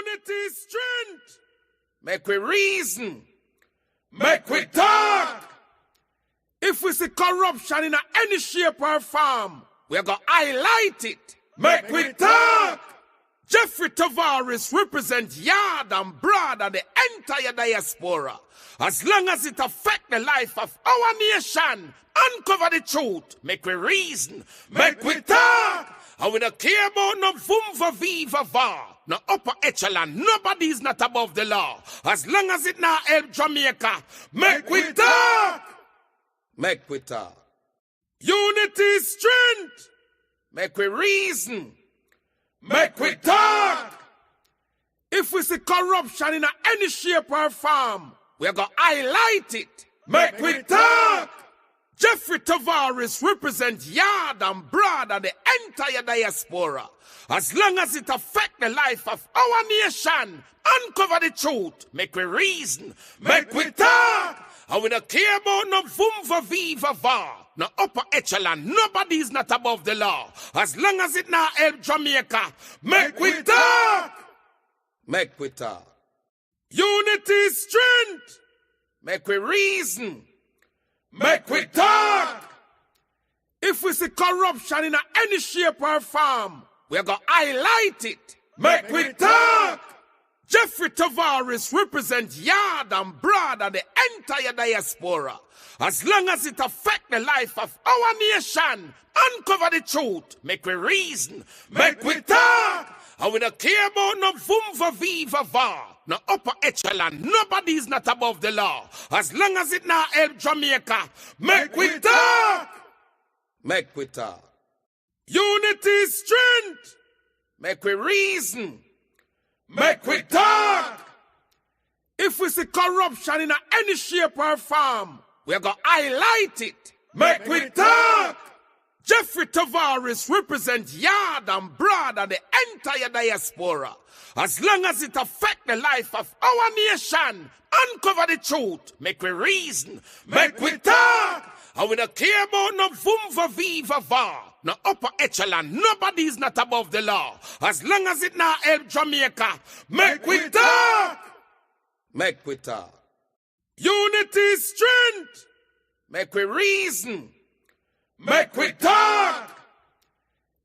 Unity is strength. Make we reason. Make we talk. If we see corruption in any shape or form, we're going to highlight it. Make we talk. Jeffrey Tavares represents yard and broad and the entire diaspora. As long as it affects the life of our nation, uncover the truth. Make we reason. Make we talk. And we don't care about no vumva viva va. No upper echelon. Nobody is not above the law. As long as it not help Jamaica. Make we talk. Make we talk. Unity is strength. Make we reason. Make we talk. If we see corruption in any shape or form, we're going to highlight it. Make we talk. Jeffrey Tavares represents yard and broad and the entire diaspora. As long as it affects the life of our nation, uncover the truth. Make we reason. Make we talk. And we don't care about no vumva viva va. No upper echelon. Nobody is not above the law. As long as it not help Jamaica. Make we talk. Make we talk. Unity is strength. Make we reason. Make we talk. If we see corruption in any shape or form, we're going to highlight it. Make we talk. Jeffrey Tavares represents yard and broad and the entire diaspora. As long as it affects the life of our nation, uncover the truth. Make we reason. Make we talk. And we don't care about no vumva viva va. No upper echelon. Nobody is not above the law. As long as it not help Jamaica. Make we talk. Make we talk. Unity is strength. Make we reason. Make we talk. If we see corruption in any shape or form, we're going to highlight it. Make we talk. Jeffrey Tavares represents yard and broad and the entire diaspora. As long as it affects the life of our nation, uncover the truth. Make we reason. Make we talk. And we don't care about no vumva viva va. No upper echelon. Nobody is not above the law. As long as it not help Jamaica. Make we talk. Make we talk. Unity is strength. Make we reason. Make we talk.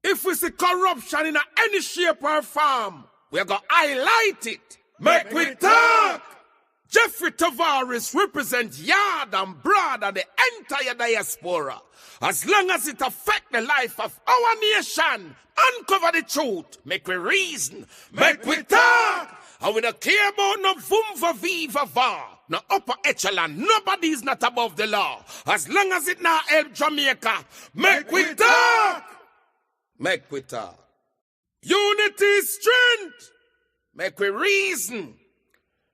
If we see corruption in any shape or form, we're going to highlight it. Make we talk. Jeffrey Tavares represents yard and broad and the entire diaspora. As long as it affects the life of our nation, uncover the truth. Make we reason. Make we talk. And we don't care about no vumva viva va. No upper echelon. Nobody is not above the law. As long as it not help Jamaica. Make we talk. Make we talk. Unity is strength. Make we reason.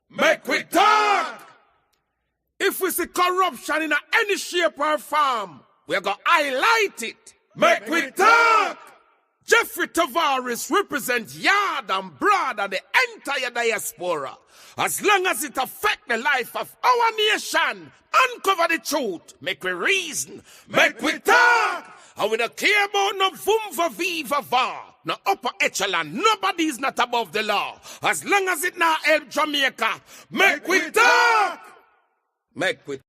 Make we talk. If we see corruption in any shape or form, we're going to highlight it. Make we talk. Jeffrey Tavares represents yard and broad and the entire diaspora. As long as it affects the life of our nation, uncover the truth. Make we reason. Make we talk. And we don't care about no vumva viva va. No upper echelon. Nobody is not above the law. As long as it not help Jamaica. Make we talk. Make we talk.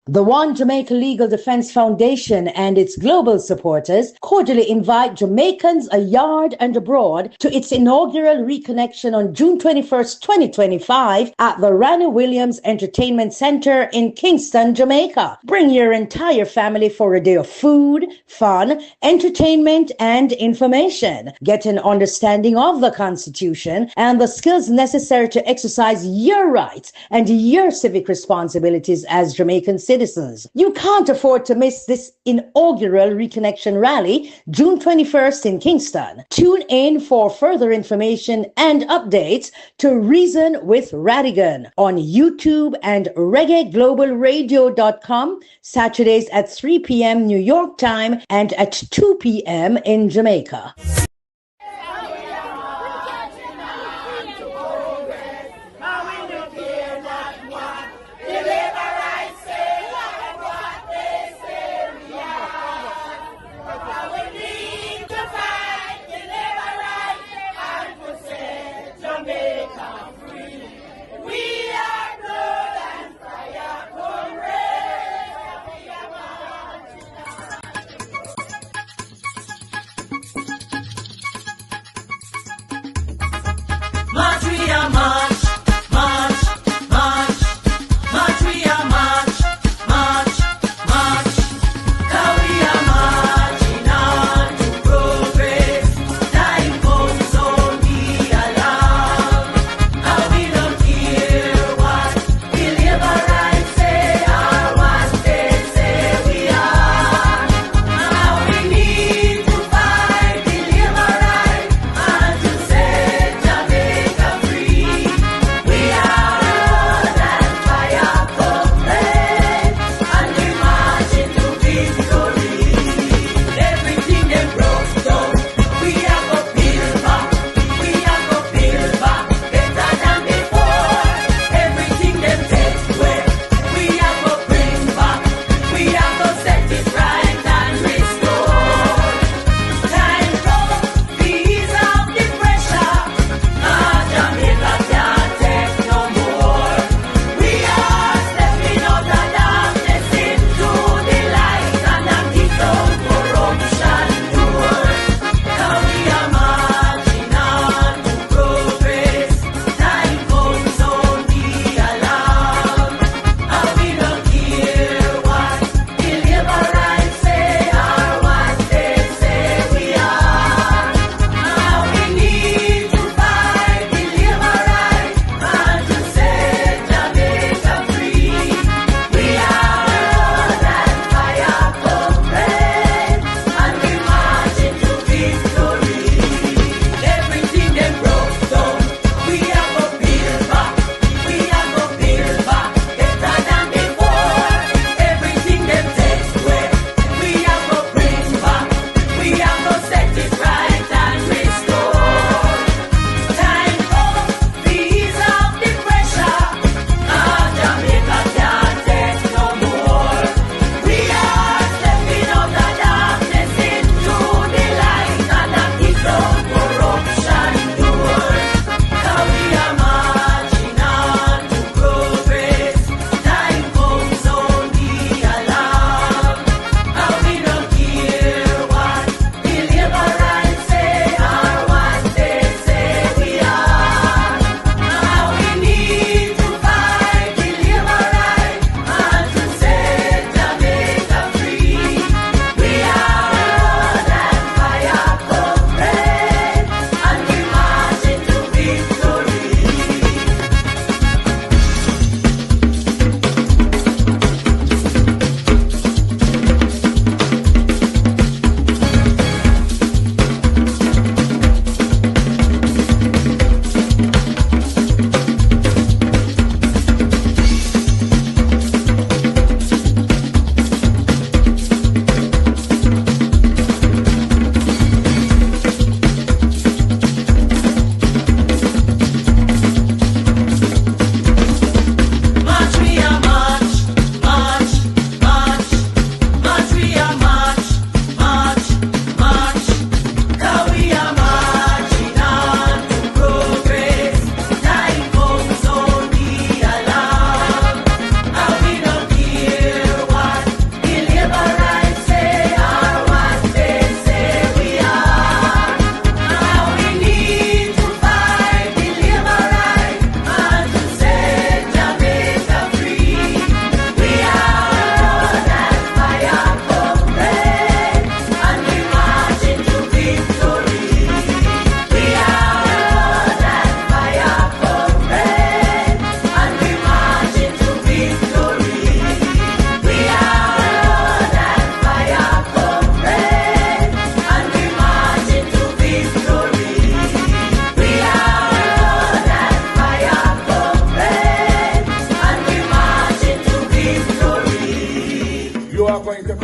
The One Jamaica Legal Defense Foundation and its global supporters cordially invite Jamaicans ayard and abroad to its inaugural reconnection on June 21st, 2025 at the Ranny Williams Entertainment Center in Kingston, Jamaica. Bring your entire family for a day of food, fun, entertainment, and information. Get an understanding of the Constitution and the skills necessary to exercise your rights and your civic responsibilities as Jamaican citizens. You can't afford to miss this inaugural Reconnection Rally, June 21st in Kingston. Tune in for further information and updates to Reason with Radigan on YouTube and reggaeglobalradio.com, Saturdays at 3 p.m. New York time and at 2 p.m. in Jamaica.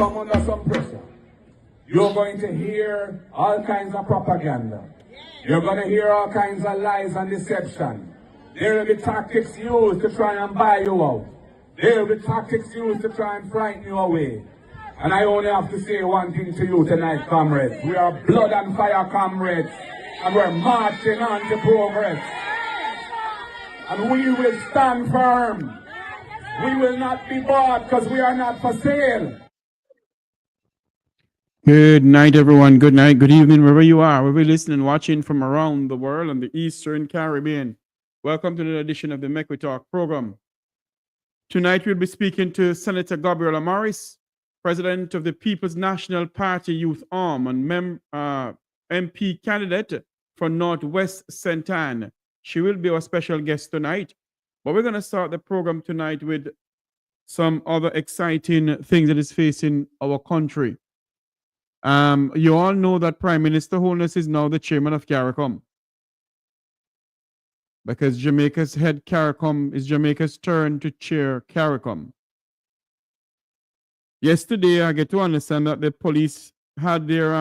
come under some pressure. You're going to hear all kinds of propaganda. You're going to hear all kinds of lies and deception. There will be tactics used to try and buy you out. There will be tactics used to try and frighten you away. And I only have to say one thing to you tonight, comrades. We are blood and fire comrades. And we're marching on to progress. And we will stand firm. We will not be bought because we are not for sale. Good night, everyone. Good night, good evening, wherever you are, wherever you're listening, watching from around the world and the Eastern Caribbean. Welcome to another edition of the Make We Talk program. Tonight, we'll be speaking to Senator Gabriela Morris, President of the People's National Party Youth Arm and MP candidate for Northwest St. Anne. She will be our special guest tonight. But we're going to start the program tonight with some other exciting things that is facing our country. You all know that Prime Minister Holness is now the chairman of CARICOM, because Jamaica's head CARICOM is Jamaica's turn to chair CARICOM. Yesterday, I get to understand that the police had their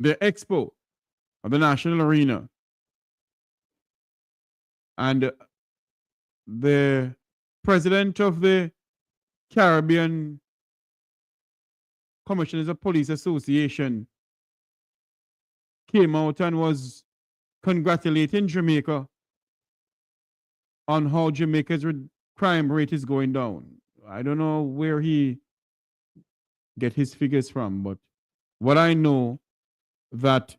expo at the National Arena, and the president of the Caribbean Commissioners of Police Association came out and was congratulating Jamaica on how Jamaica's crime rate is going down. I don't know where he get his figures from, but what I know that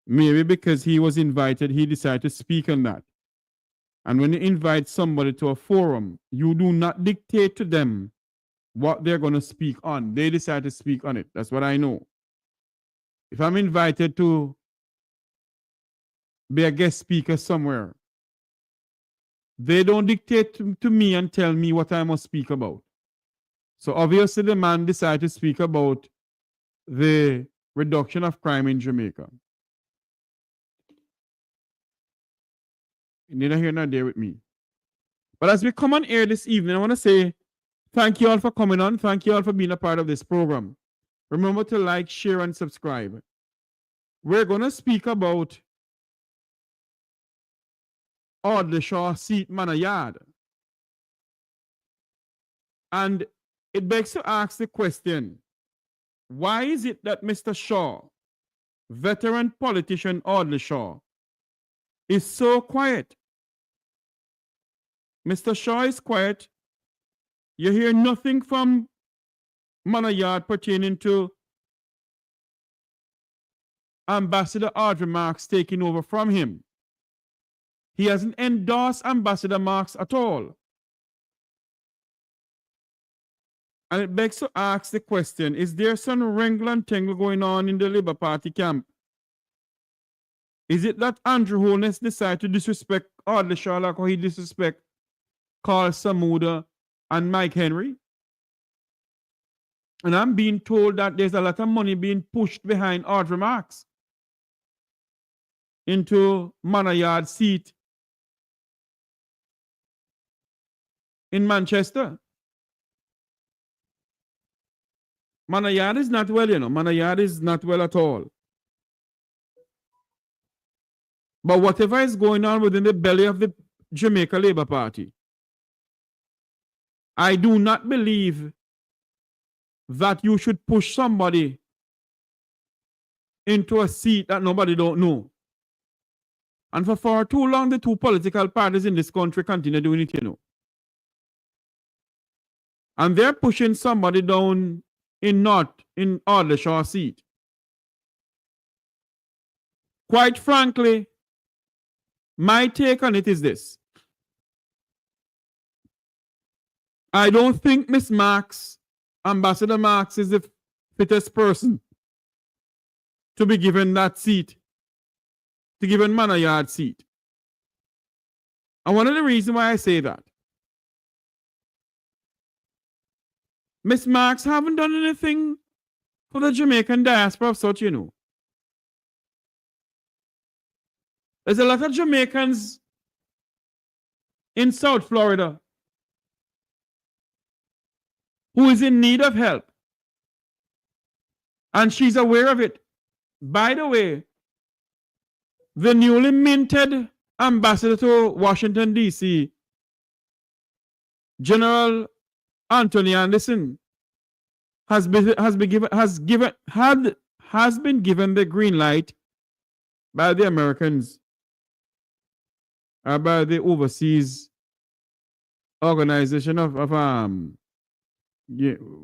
maybe because he was invited, he decided to speak on that. And when you invite somebody to a forum, you do not dictate to them what they're going to speak on. They decide to speak on it. That's what I know. If I'm invited to be a guest speaker somewhere, they don't dictate to me and tell me what I must speak about. So obviously the man decided to speak about the reduction of crime in Jamaica. Neither here nor there with me. But as we come on air this evening, I want to say thank you all for coming on. Thank you all for being a part of this program. Remember to like, share, and subscribe. We're going to speak about Audley Shaw seat Manor Yard. And it begs to ask the question, why is it that Mr. Shaw, veteran politician Audley Shaw, is so quiet? Mr. Shaw is quiet. You hear nothing from Manor Yard pertaining to Ambassador Audrey Marks taking over from him. He hasn't endorsed Ambassador Marks at all. And it begs to ask the question, is there some wrangle and tangle going on in the Labour Party camp? Is it that Andrew Holness decided to disrespect Audley Shaw like how he disrespect Carl Samuda and Mike Henry? And I'm being told that there's a lot of money being pushed behind Audrey Marks into Manor Yard seat in Manchester. Manor Yard is not well, you know. Manor Yard is not well at all. But whatever is going on within the belly of the Jamaica Labour Party, I do not believe that you should push somebody into a seat that nobody don't know. And for far too long, the two political parties in this country continue doing it, you know. And they're pushing somebody down in Audley Shaw seat. Quite frankly, my take on it is this. I don't think Miss Marks, Ambassador Marks, is the fittest person to be given that seat, to give him Manor Yard seat. And one of the reasons why I say that, Miss Marks haven't done anything for the Jamaican diaspora of such, you know. There's a lot of Jamaicans in South Florida who is in need of help. And she's aware of it. By the way, the newly minted ambassador to Washington, D.C., General Anthony Anderson, has been given the green light by the Americans, by the overseas organization of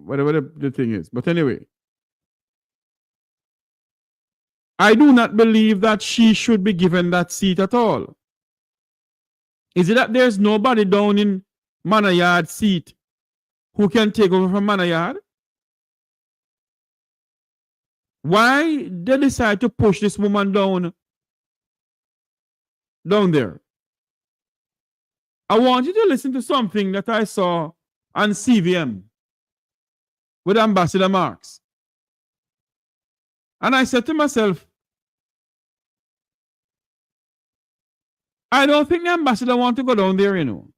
whatever the thing is. But anyway, I do not believe that she should be given that seat at all. Is it that there's nobody down in Manayard's seat who can take over from Manayard? Why they decide to push this woman down there? I want you to listen to something that I saw on CVM with Ambassador Marks. And I said to myself, I don't think the ambassador wants to go down there, you know.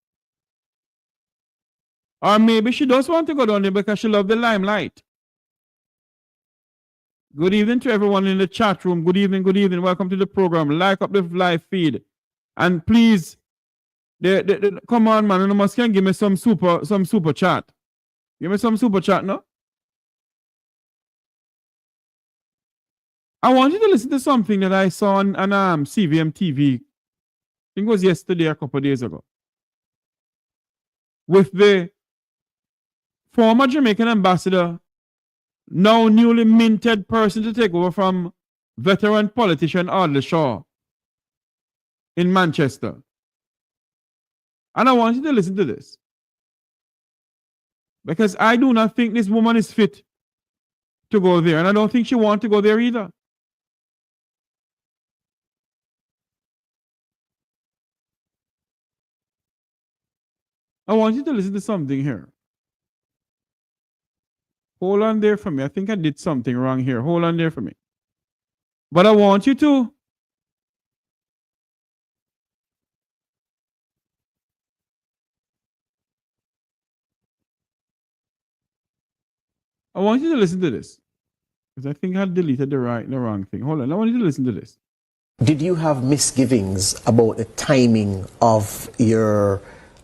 Or maybe she does want to go down there because she loves the limelight. Good evening to everyone in the chat room. Good evening, good evening. Welcome to the program. Like up the live feed. And please, come on, man. You must can give me some super chat. Give me some super chat, no? I want you to listen to something that I saw on CVM TV. I think it was yesterday, a couple of days ago. With the former Jamaican ambassador, now newly minted person to take over from veteran politician Audley Shaw in Manchester. And I want you to listen to this. Because I do not think this woman is fit to go there. And I don't think she wants to go there either. I want you to listen to something here. Hold on there for me. I think I did something wrong here. Hold on there for me. But I want you to listen to this. Because I think I deleted the wrong thing. Hold on. I want you to listen to this. Did you have misgivings about the timing of your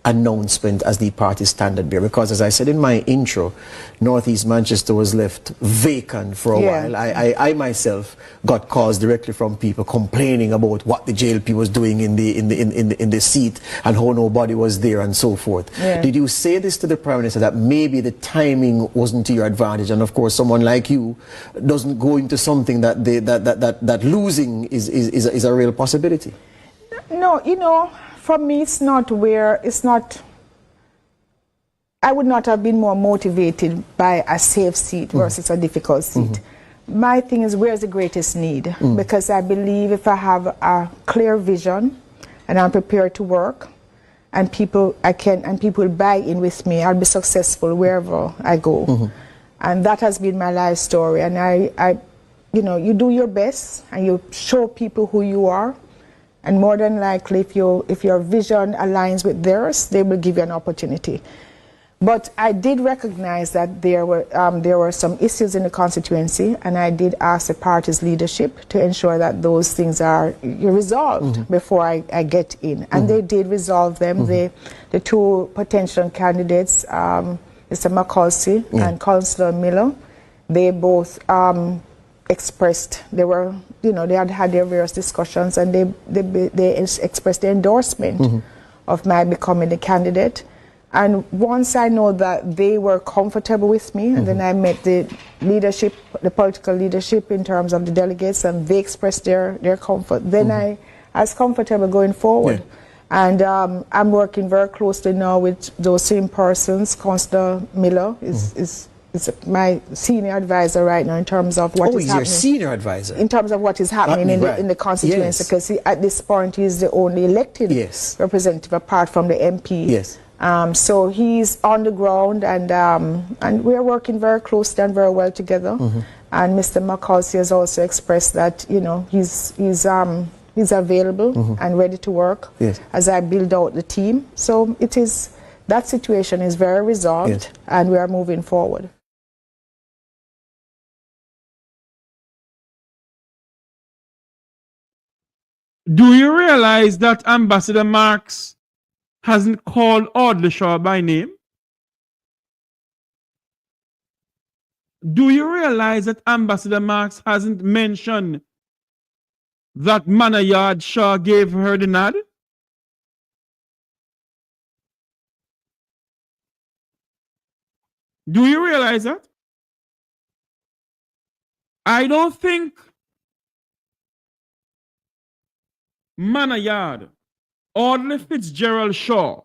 announcement as the party standard bearer? Because as I said in my intro, Northeast Manchester was left vacant for a while. I myself got calls directly from people complaining about what the JLP was doing in the seat and how nobody was there and so forth. Yeah. Did you say this to the Prime Minister that maybe the timing wasn't to your advantage, and of course someone like you doesn't go into something that losing is a real possibility? No, you know, for me, I would not have been more motivated by a safe seat versus a difficult seat. My thing is, where's the greatest need? Because I believe if I have a clear vision and I'm prepared to work and people buy in with me, I'll be successful wherever I go. And that has been my life story. And I you know, you do your best and you show people who you are. And more than likely, if your vision aligns with theirs, they will give you an opportunity. But I did recognize that there were some issues in the constituency, and I did ask the party's leadership to ensure that those things are resolved before I get in. And they did resolve them. The two potential candidates, Mr. McCulsey and Councillor Miller, they both expressed, they had their various discussions, and they expressed their endorsement of my becoming the candidate. And once I know that they were comfortable with me, and then I met the leadership, the political leadership in terms of the delegates, and they expressed their comfort, then I was comfortable going forward. And I'm working very closely now with those same persons. Councillor Miller is my senior advisor right now in terms of what is happening. Oh, he's your senior advisor? In terms of what is happening in the constituency, because at this point he's the only elected representative apart from the MP. So he's on the ground, and we're working very closely and very well together. And Mr. McCulsey has also expressed that, you know, he's available and ready to work as I build out the team. So it is that situation is very resolved, Yes. and we are moving forward. Do you realize that Ambassador Marks hasn't called Aldershaw by name? Do you realize that Ambassador Marks hasn't mentioned that Manor Yard Shaw gave her the nod? Do you realize that? I don't think Manor Yard, Audley Fitzgerald Shaw,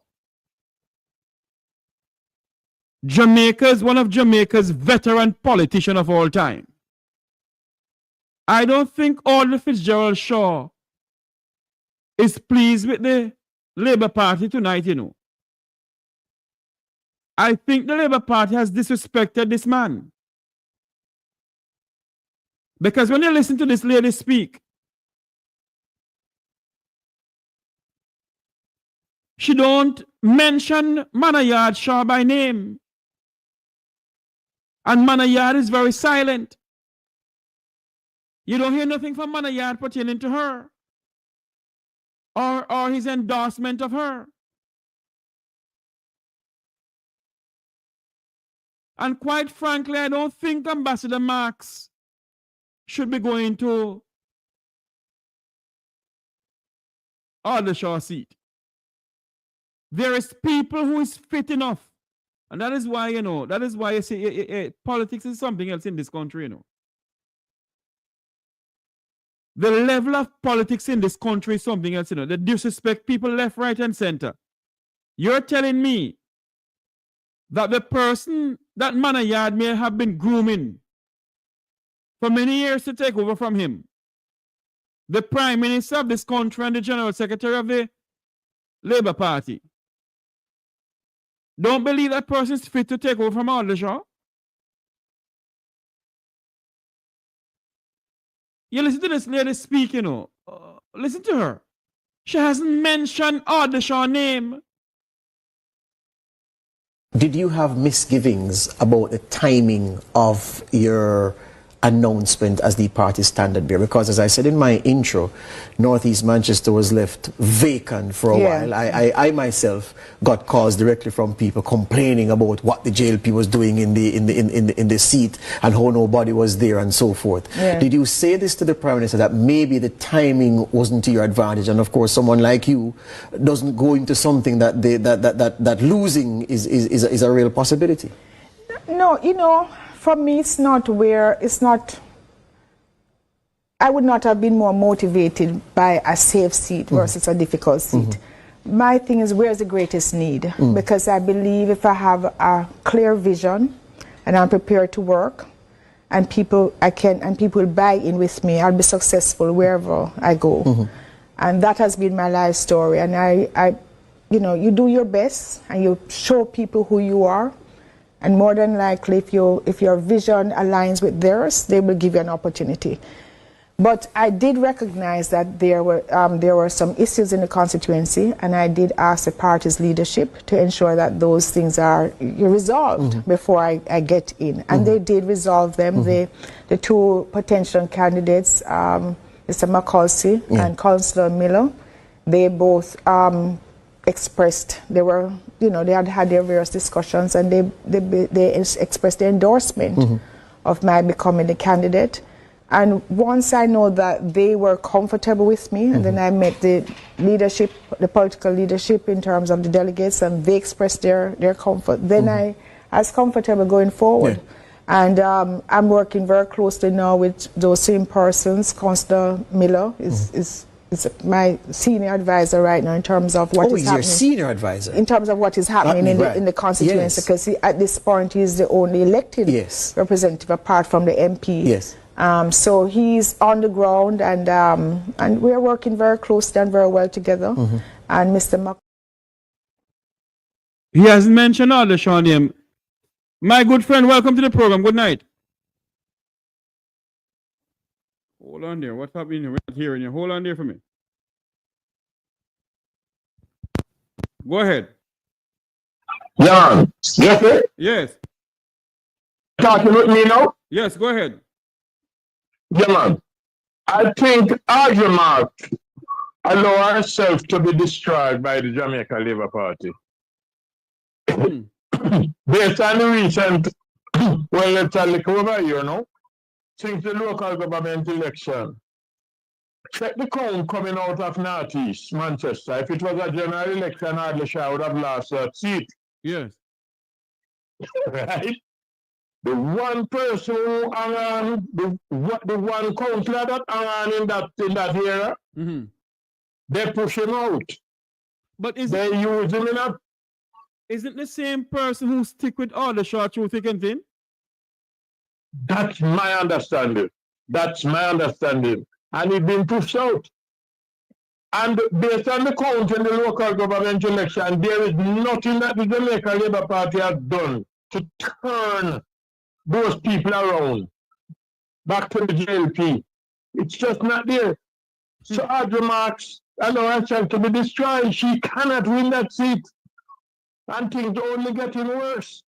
one of Jamaica's veteran politician of all time. I don't think Audley Fitzgerald Shaw is pleased with the Labour Party tonight, you know. I think the Labour Party has disrespected this man. Because when you listen to this lady speak, she don't mention Manor Yard Shaw by name. And Manor Yard is very silent. You don't hear nothing from Manor Yard pertaining to her or his endorsement of her. And quite frankly, I don't think Ambassador Marks should be going to Aldershaw seat. There is people who is fit enough. And that is why, you know, that is why you say politics is something else in this country, you know. The level of politics in this country is something else, you know. They disrespect people left, right, and center. You're telling me that the person that Manor Yard may have been grooming for many years to take over from him, the Prime Minister of this country and the General Secretary of the Labour Party, don't believe that person is fit to take over from Aldershaw? You listen to this lady speak, you know. Listen to her. She hasn't mentioned Aldershaw's name. Did you have misgivings about the timing of your announcement as the party standard bearer? Because as I said in my intro, Northeast Manchester was left vacant for a while. I myself got calls directly from people complaining about what the JLP was doing in the seat and how nobody was there and so forth. Yeah. Did you say this to the Prime Minister that maybe the timing wasn't to your advantage, and of course someone like you doesn't go into something that losing is a real possibility? No, you know, for me, I would not have been more motivated by a safe seat versus a difficult seat. My thing is, where's the greatest need? Because I believe if I have a clear vision and I'm prepared to work and people buy in with me, I'll be successful wherever I go. And that has been my life story. And I you know, you do your best and you show people who you are. And more than likely, if your vision aligns with theirs, they will give you an opportunity. But I did recognize that there were some issues in the constituency, and I did ask the party's leadership to ensure that those things are resolved before I get in. And they did resolve them. The two potential candidates, Mr. McCulsey and Councillor Miller, they both expressed, they had their various discussions, and they expressed their endorsement of my becoming the candidate. And once I know that they were comfortable with me, and then I met the leadership, the political leadership in terms of the delegates, and they expressed their comfort, then I was comfortable going forward. And I'm working very closely now with those same persons. Councillor Miller is my senior advisor right now in terms of what is happening. Oh, he's your senior advisor? In terms of what is happening in the constituency, because at this point he's the only elected representative apart from the MP. Yes. So he's on the ground, and we're working very closely and very well together. And Mr. He hasn't mentioned Aldershaw's name. My good friend, welcome to the program. Good night. Hold on there. What's happening here? We're not hearing you. Hold on there for me. Go ahead. Yeah. Yes, sir. Yes. Talking with me now? Yes, go ahead. Yeah, man. I think Audrey allow herself to be destroyed by the Jamaica Labour Party. Based on the recent, well, let's look over here, no? Since the local government election, check the count coming out of Northeast Manchester. If it was a general election, I would have lost that seat. Yes. Right? The one person who hung on, the one councillor that hung on in that era, they push him out. But they use him enough. Isn't the same person who stick with all the short through thick and thin? That's my understanding. That's my understanding. And he's been pushed out. And based on the count in the local government election, there is nothing that the Jamaica Labour Party has done to turn those people around back to the JLP. It's just not there. So Audrey Marks, allow herself to be destroyed. She cannot win that seat. And things are only getting worse.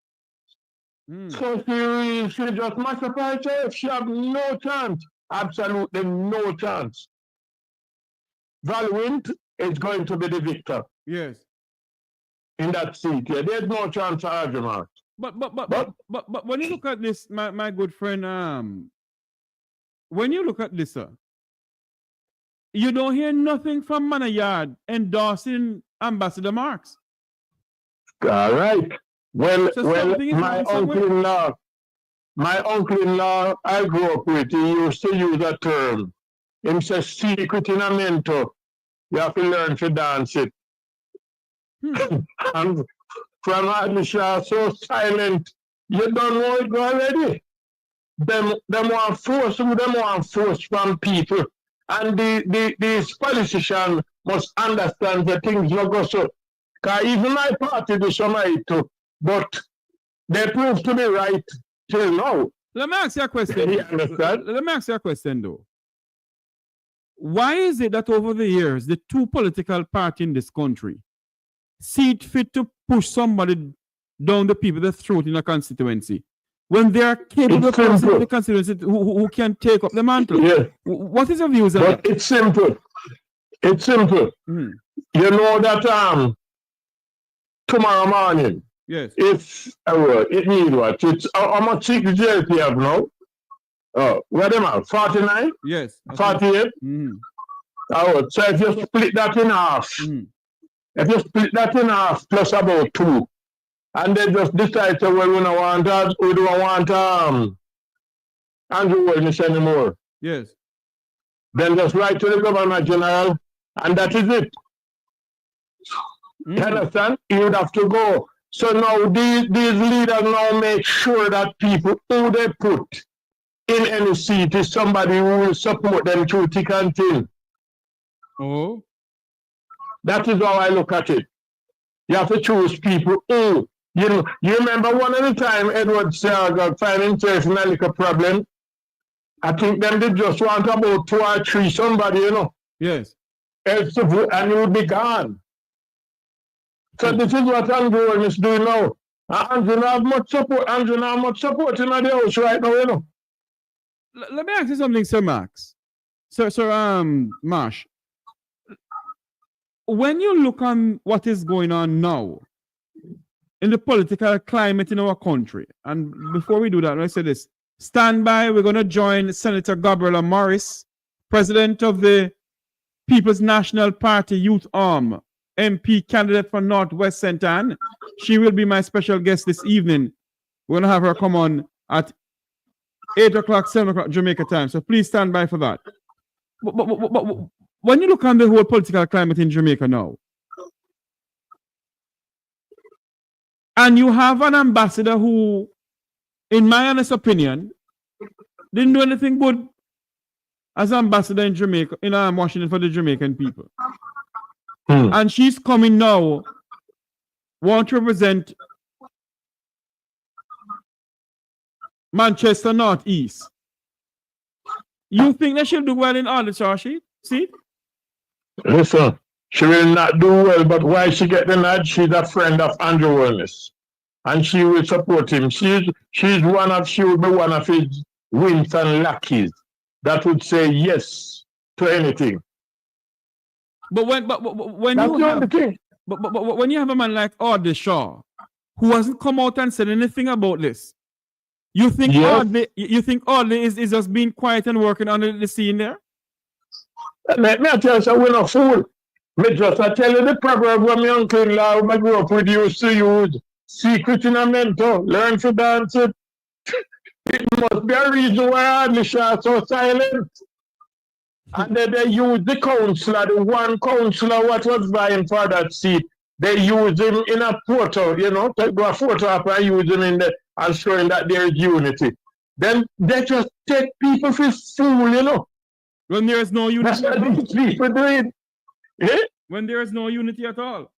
So she just mash up herself. She have no chance. Absolutely no chance. Valwint is going to be the victor. Yes. In that seat. Yeah. There's no chance for Audrey Marks. But when you look at this, my good friend, when you look at this, sir, you don't hear nothing from Manayard endorsing Ambassador Marks. All right. Well, my uncle-in-law, I grew up with, he used to use a term. He says, secret in a mentor. You have to learn to dance it. And from Adlisha, so silent, you don't know it already. Them want force from people. And these politicians must understand the things not go so. Because even my party do some right too, but they prove to be right till now. Let me ask you a question. You understand? Let me ask you a question though. Why is it that over the years, the two political parties in this country see it fit to push somebody down the people's throat in a constituency when they are capable persons in the constituency who can take up the mantle? Yes. What is your views on that? It's simple. It's simple. You know that tomorrow morning, yes, if it need what? It's how much seat the JLP have now? Where them are? 49? Yes. 48? So if you split that in half, if you split that in half plus about 2, and they just decide to, well, we don't want Andrew Willis anymore. Yes. Then just write to the Governor General, and that is it. You understand? You would have to go. So now these leaders now make sure that people who they put in any seat is somebody who will support them through thick and thin. Oh. That is how I look at it. You have to choose people who, you remember one of the time Edward got find himself in a little problem. I think them they just want about 2 or 3 somebody, Yes. Else and he would be gone. So this is what Andrew is doing now. Andrew not have much support. Andrew not have much support in the house right now, Let me ask you something, Sir Max. Sir Marsh. When you look on what is going on now in the political climate in our country, and before we do that, let's say this. Stand by, we're going to join Senator Gabriela Morris, President of the People's National Party Youth Arm, MP candidate for Northwest St. Ann. She will be my special guest this evening. We're going to have her come on at 8 o'clock, 7 o'clock Jamaica time. So please stand by for that. But when you look on the whole political climate in Jamaica now, and you have an ambassador who, in my honest opinion, didn't do anything good as ambassador in Jamaica, in Washington for the Jamaican people. And she's coming now, want to represent Manchester Northeast. You think that she'll do well in all the charge sheet? See? Listen, she will not do well, but why she get the nod? She's a friend of Andrew Willis. and she will support him. She will be one of his wins and lackeys that would say yes to anything. But when That's the only thing. But when you have a man like Audley Shaw, who hasn't come out and said anything about this, you think Audley is just being quiet and working under the scene there? Let me tell you, so we're not fool. Me just I tell you the proverb when my uncle-in-law who I grew up with used to use: secret in a mentor, learn to dance it. It must be a reason why Audley Shaw is so silent. And then they use the councillor, the one councillor what was vying for that seat. They use him in a photo, take a photo up and use him in there and showing that there is unity. Then they just take people for fool, When there is no unity. That's what these people doing. Eh? When there is no unity at all.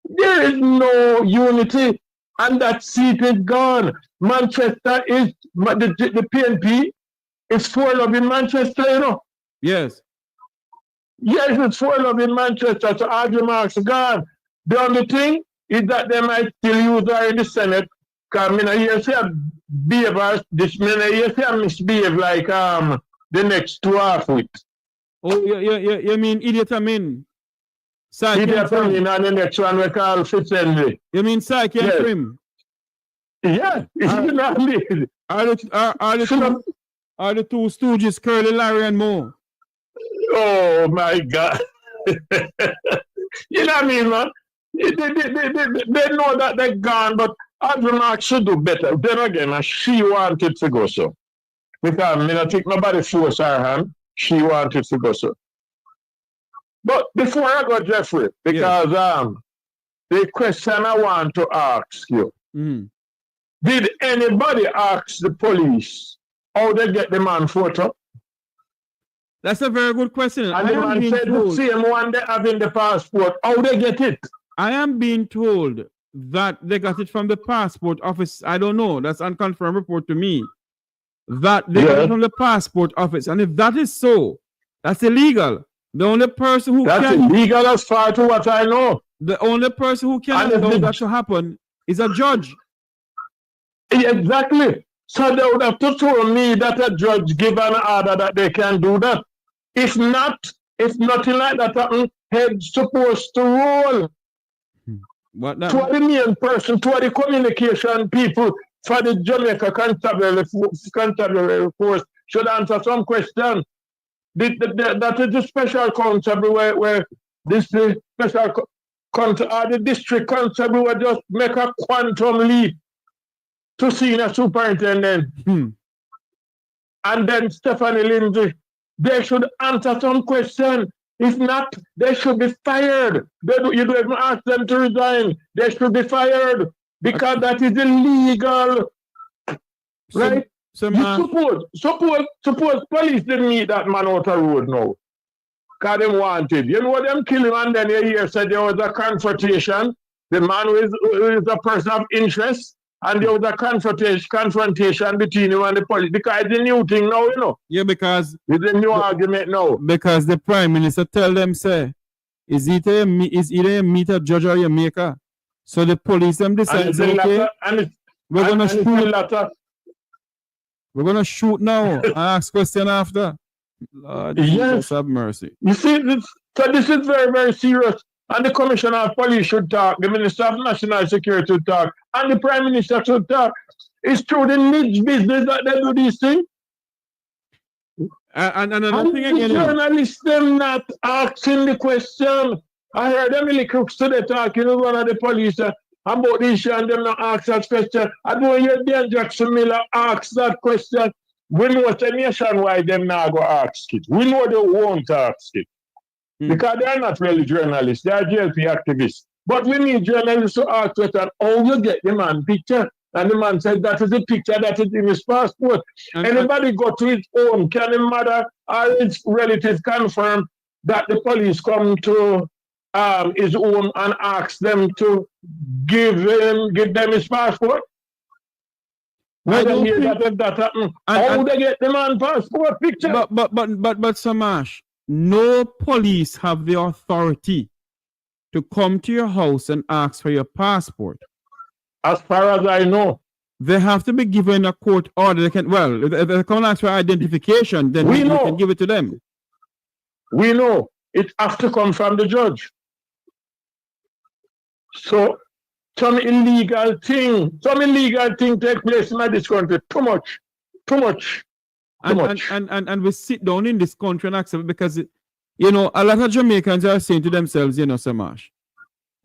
There is no unity, and that seat is gone. Manchester is the PNP is full of in Manchester, Yes. Yes, it's full of in Manchester, so Audley Marks are gone. The only thing is that they might still use her in the Senate. Because I hear say misbehave like the next 2 half-wits. Oh, you mean Idiot Amin? Idiot Amin and the next one we call Fitzhenry. You mean Psyche and Prim? Yeah, Are the two stooges Curly, Larry, and Moe? Oh my God. You know what I mean, man? They know that they're gone, but Audley Marks should do better. Then again, she wanted to go so. Because I think nobody forced her hand. She wanted to go so. But before I go, Jeffrey, because the question I want to ask you, did anybody ask the police how they get the man photo? That's a very good question. And the man said the same one they have in the passport. How they get it? I am being told that they got it from the passport office. I don't know. That's unconfirmed report to me. That they got it from the passport office. And if that is so, that's illegal. The only person who That's illegal as far to what I know. The only person who can allow that to happen is a judge. Exactly. So they would have to tell me that a judge give an order that they can do that. If nothing like that happens, head's supposed to roll. What to the main person, to the communication people for the Jamaica constabulary force should answer some question. That is the special constable where this special the district constable will just make a quantum leap to senior superintendent. And then Stephanie Lindsay, they should answer some question. If not, they should be fired. You don't even ask them to resign. They should be fired because that is illegal. Right? Suppose police didn't meet that man out the road now. Because they wanted. You know what them kill him and then you hear said there was a confrontation. The man who is a person of interest. And there was a confrontation between him and the police. Because it's a new thing now, Yeah, because it's a new argument now. Because the Prime Minister tell them, say, is either you meet a judge or you make a. So the police them decide, say, okay, we're gonna shoot. We're gonna shoot now and ask question after. Lord, Jesus have mercy. You see, this is very, very serious. And the Commissioner of Police should talk, the Minister of National Security should talk, and the Prime Minister should talk. It's through the niche business that they do these things. And another thing again, journalists them not asking the question. I heard them really crooks today talking with one of the police about the issue and them not ask that question. I don't hear Dan Jackson Miller ask that question. We know the nation why them not go ask it. We know they won't ask it. Because they are not really journalists, they are GLP activists. But we need journalists to ask question, how you get the man picture? And the man said that is a picture that is in his passport. Anybody go to his home, can his mother or his relatives confirm that the police come to his home and ask them to give them his passport? I don't hear that happen. How they get the man passport picture? But Samash, no police have the authority to come to your house and ask for your passport. As far as I know. They have to be given a court order. They can, well, if they come and ask for identification, then we can give it to them. We know it has to come from the judge. So some illegal thing take place in this country. Too much. And we sit down in this country and accept it because, you know, a lot of Jamaicans are saying to themselves, you know, Samash,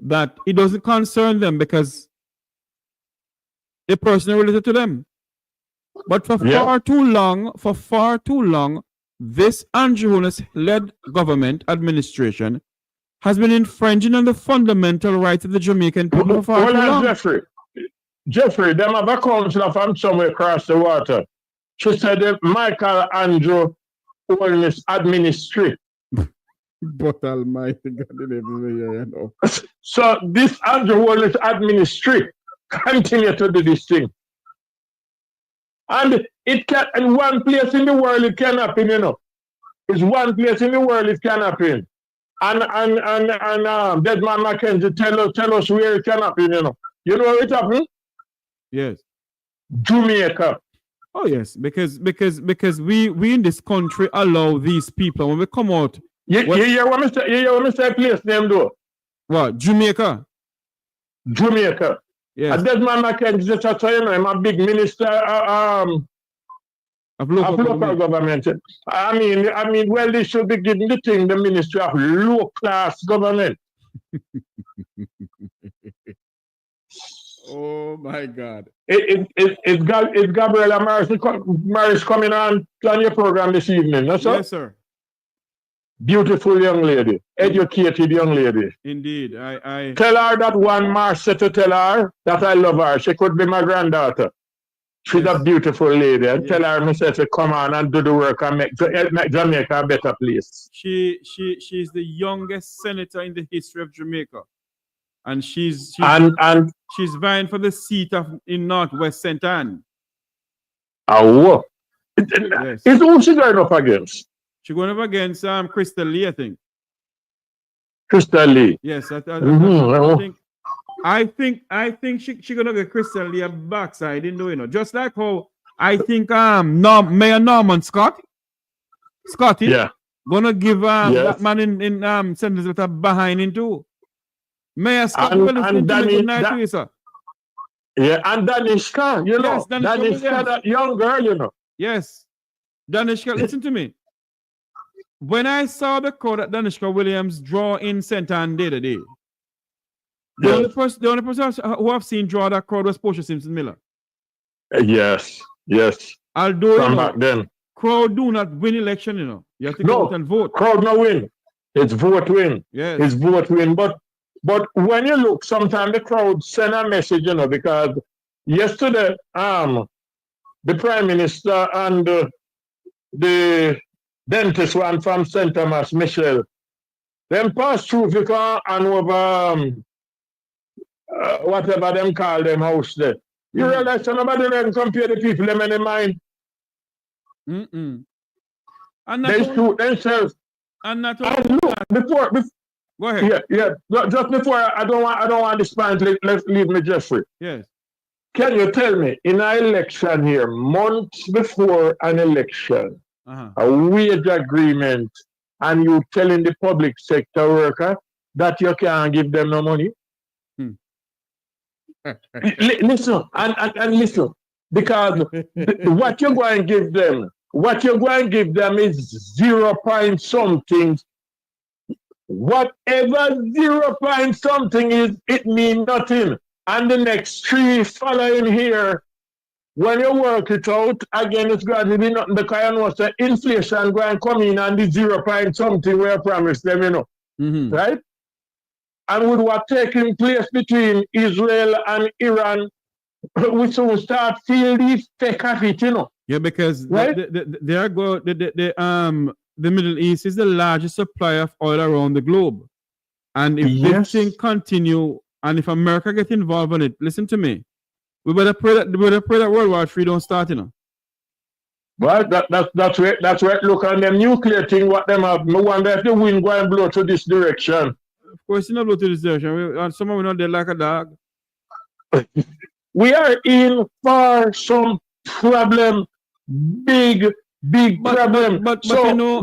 that it doesn't concern them because the person is related to them. But for far too long, this Andrew Holness-led government administration has been infringing on the fundamental rights of the Jamaican people for far too long. Jeffrey, them have a counselor from somewhere across the water. She said that Michael Andrew Holness administration. But almighty God, you know. So this Andrew Holness administration continue to do this thing. And it can, in one place in the world it can happen, you know. It's one place in the world it can happen. And Desmond Mackenzie tell us where it can happen, you know. You know where it happened? Yes. Jamaica. Oh yes, because we in this country allow these people when we come out. You hear what Mr. Place name though? What? Jamaica. Yes. And Desmond Mackenzie just you know, I'm a big minister of local government. I mean, well, they should be giving the thing the Ministry of Low Class Government. Oh my God! It's Gabriela Maris coming on your program this evening, no, sir? Yes, sir. Beautiful young lady, educated young lady. Indeed, I tell her that one Marsh said to tell her that I love her. She could be my granddaughter. She's a beautiful lady. And tell her myself to come on and do the work and make Jamaica a better place. She's the youngest senator in the history of Jamaica. And she's vying for the seat in Northwest St. Anne. Oh, yes. Is who she going up against? She's going up against Crystal Lee, I think. Crystal Lee. Yes, I think she's gonna get Crystal Lee a backside in doing it. Just like how I think Mayor Norman Scotty gonna give that man in St. Elizabeth a behind in too. Mayor Scotty and Danny, and Danishka, you know, yes, Danishka, that young girl, you know. Yes, Danishka, listen to me. When I saw the crowd that Danishka Williams draw in St. Anne the other day, the only person who I've seen draw that crowd was Portia Simpson Miller. Yes. Although from back then, crowd do not win election, you know. You have to go out and vote. Crowd no win. It's vote win. Yes. It's vote win. But when you look, sometimes the crowd send a message, you know, because yesterday, the Prime Minister and the dentist one from St. Thomas, Michelle, them passed through Vicar and over whatever them call them house there. You realize nobody then compare the people them in the mind. And they shoot themselves. And not before go ahead. Yeah. Just before I don't want this point. Let's leave me, Jeffrey. Yes. Can you tell me in an election here, months before an election, a wage agreement, and you telling the public sector worker that you can't give them no money? Listen, and listen, because what you're going to give them is 0 point something. Whatever 0 point something is, it means nothing. And the next 3 following here, when you work it out, again, it's going to be nothing because you know the inflation going to come in and the 0 point something we promised them, you know. Right? And with what taking place between Israel and Iran, we soon start feel the effect of it, you know. Yeah, because right? The Middle East is the largest supplier of oil around the globe. And if this thing continue, and if America gets involved in it, listen to me, we better pray that World War III don't start, you know. Well, that's right. Look on them nuclear thing, what them have. I wonder if the wind going to blow to this direction. Of course, it's not blow to this direction. Some of them not dead like a dog. We are in for some problem, big problem. But So you know,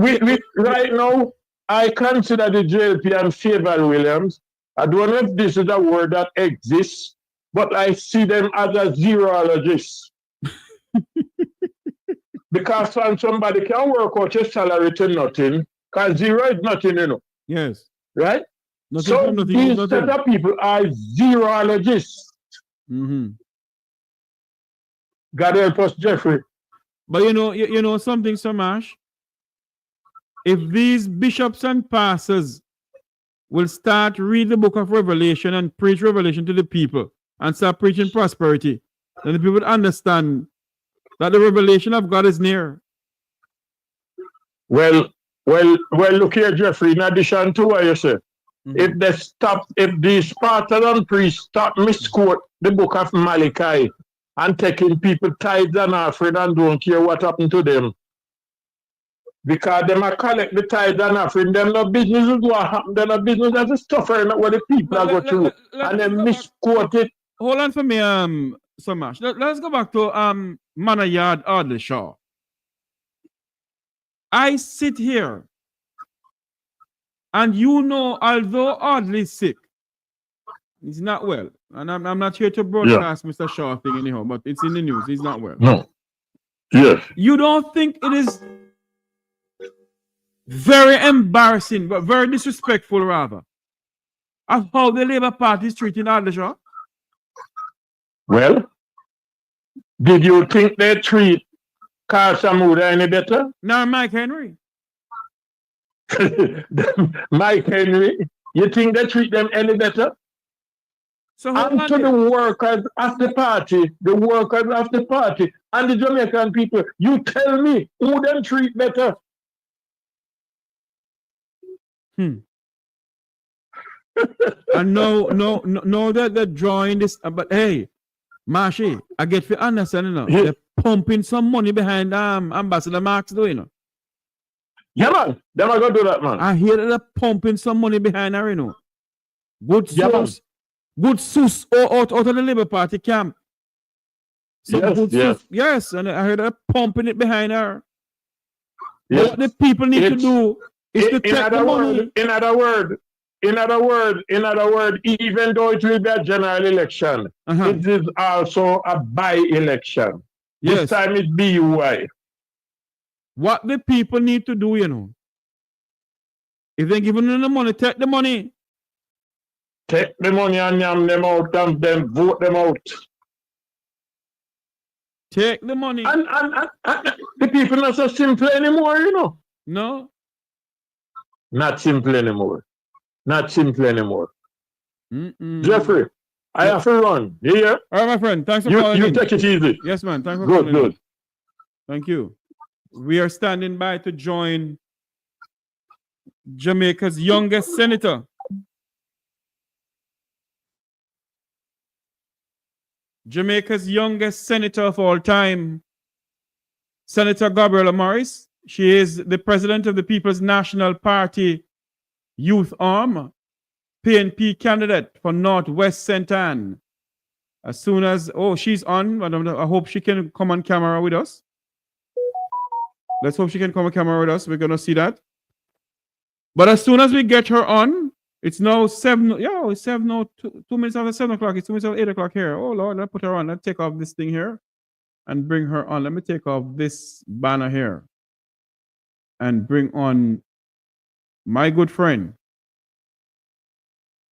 right now, I consider the JLP and Faber Williams. I don't know if this is a word that exists, but I see them as a zeroologists. Because when somebody can work out your salary to nothing, because zero is nothing, you know. yes. Right? Nothing So from nothing, these nothing. set of people are zeroologists. Mm-hmm. God help us, Jeffrey. But you know something, Samash? If these bishops and pastors will start read the book of Revelation and preach Revelation to the people and start preaching prosperity, then the people would understand that the revelation of God is near. Well, look here, Jeffrey, in addition to what you said, if these pastors and priests stop misquote the book of Malachi and taking people tithes and offering and don't care what happened to them, because them are collect the tithes and offering, them no business is what happened, them no business that's the suffering what the people are going through, and they misquote it. Hold on for me, Samash. Let's go back to Manayard Audley Shaw. I sit here, and you know, although Audley is sick, he's not well, and I'm not here to broadcast Mr. Shaw thing anyhow, but it's in the news. He's not well. No. Yes. You don't think it is very embarrassing, but very disrespectful, rather, of how the Labour Party is treating Audley Shaw? Well, did you think they treat Carl Samuda any better? No, Mike Henry. Mike Henry, you think they treat them any better? So and to the workers of the party, and the Jamaican people, you tell me who them treat better? And no, that they're drawing this, but hey, Marshy, I get to understand, you know, they're pumping some money behind Ambassador Marks doing, you know. Yeah, man, they're not gonna do that, man. I hear that they're pumping some money behind her, you know. Good source, out of the Labour Party camp. Yes, and I heard they're pumping it behind her. Yes. What the people need to do is to take the money. In other word, even though it will be a general election, it is also a by-election. Yes. This time it's BUI. What the people need to do, you know, if they're giving them the money, take the money. Take the money and yam them out and then vote them out. Take the money. And the people not so simple anymore, you know. No. Not simple anymore. Jeffrey, I have to run. You hear? All right, my friend. Thanks for calling. You take it easy. Yes, man. Thanks for calling. Good. Thank you. We are standing by to join Jamaica's youngest senator. Jamaica's youngest senator of all time, Senator Gabriela Morris. She is the president of the People's National Party Youth Arm, PNP candidate for Northwest St. Ann. As soon as, she's on, I hope she can come on camera with us. Let's hope she can come on camera with us. We're going to see that. But as soon as we get her on, it's now 7, it's 7, 2 minutes after 7 o'clock. It's 2 minutes after 8 o'clock here. Oh, Lord, let's put her on. Let's take off this thing here and bring her on. Let me take off this banner here and bring on my good friend,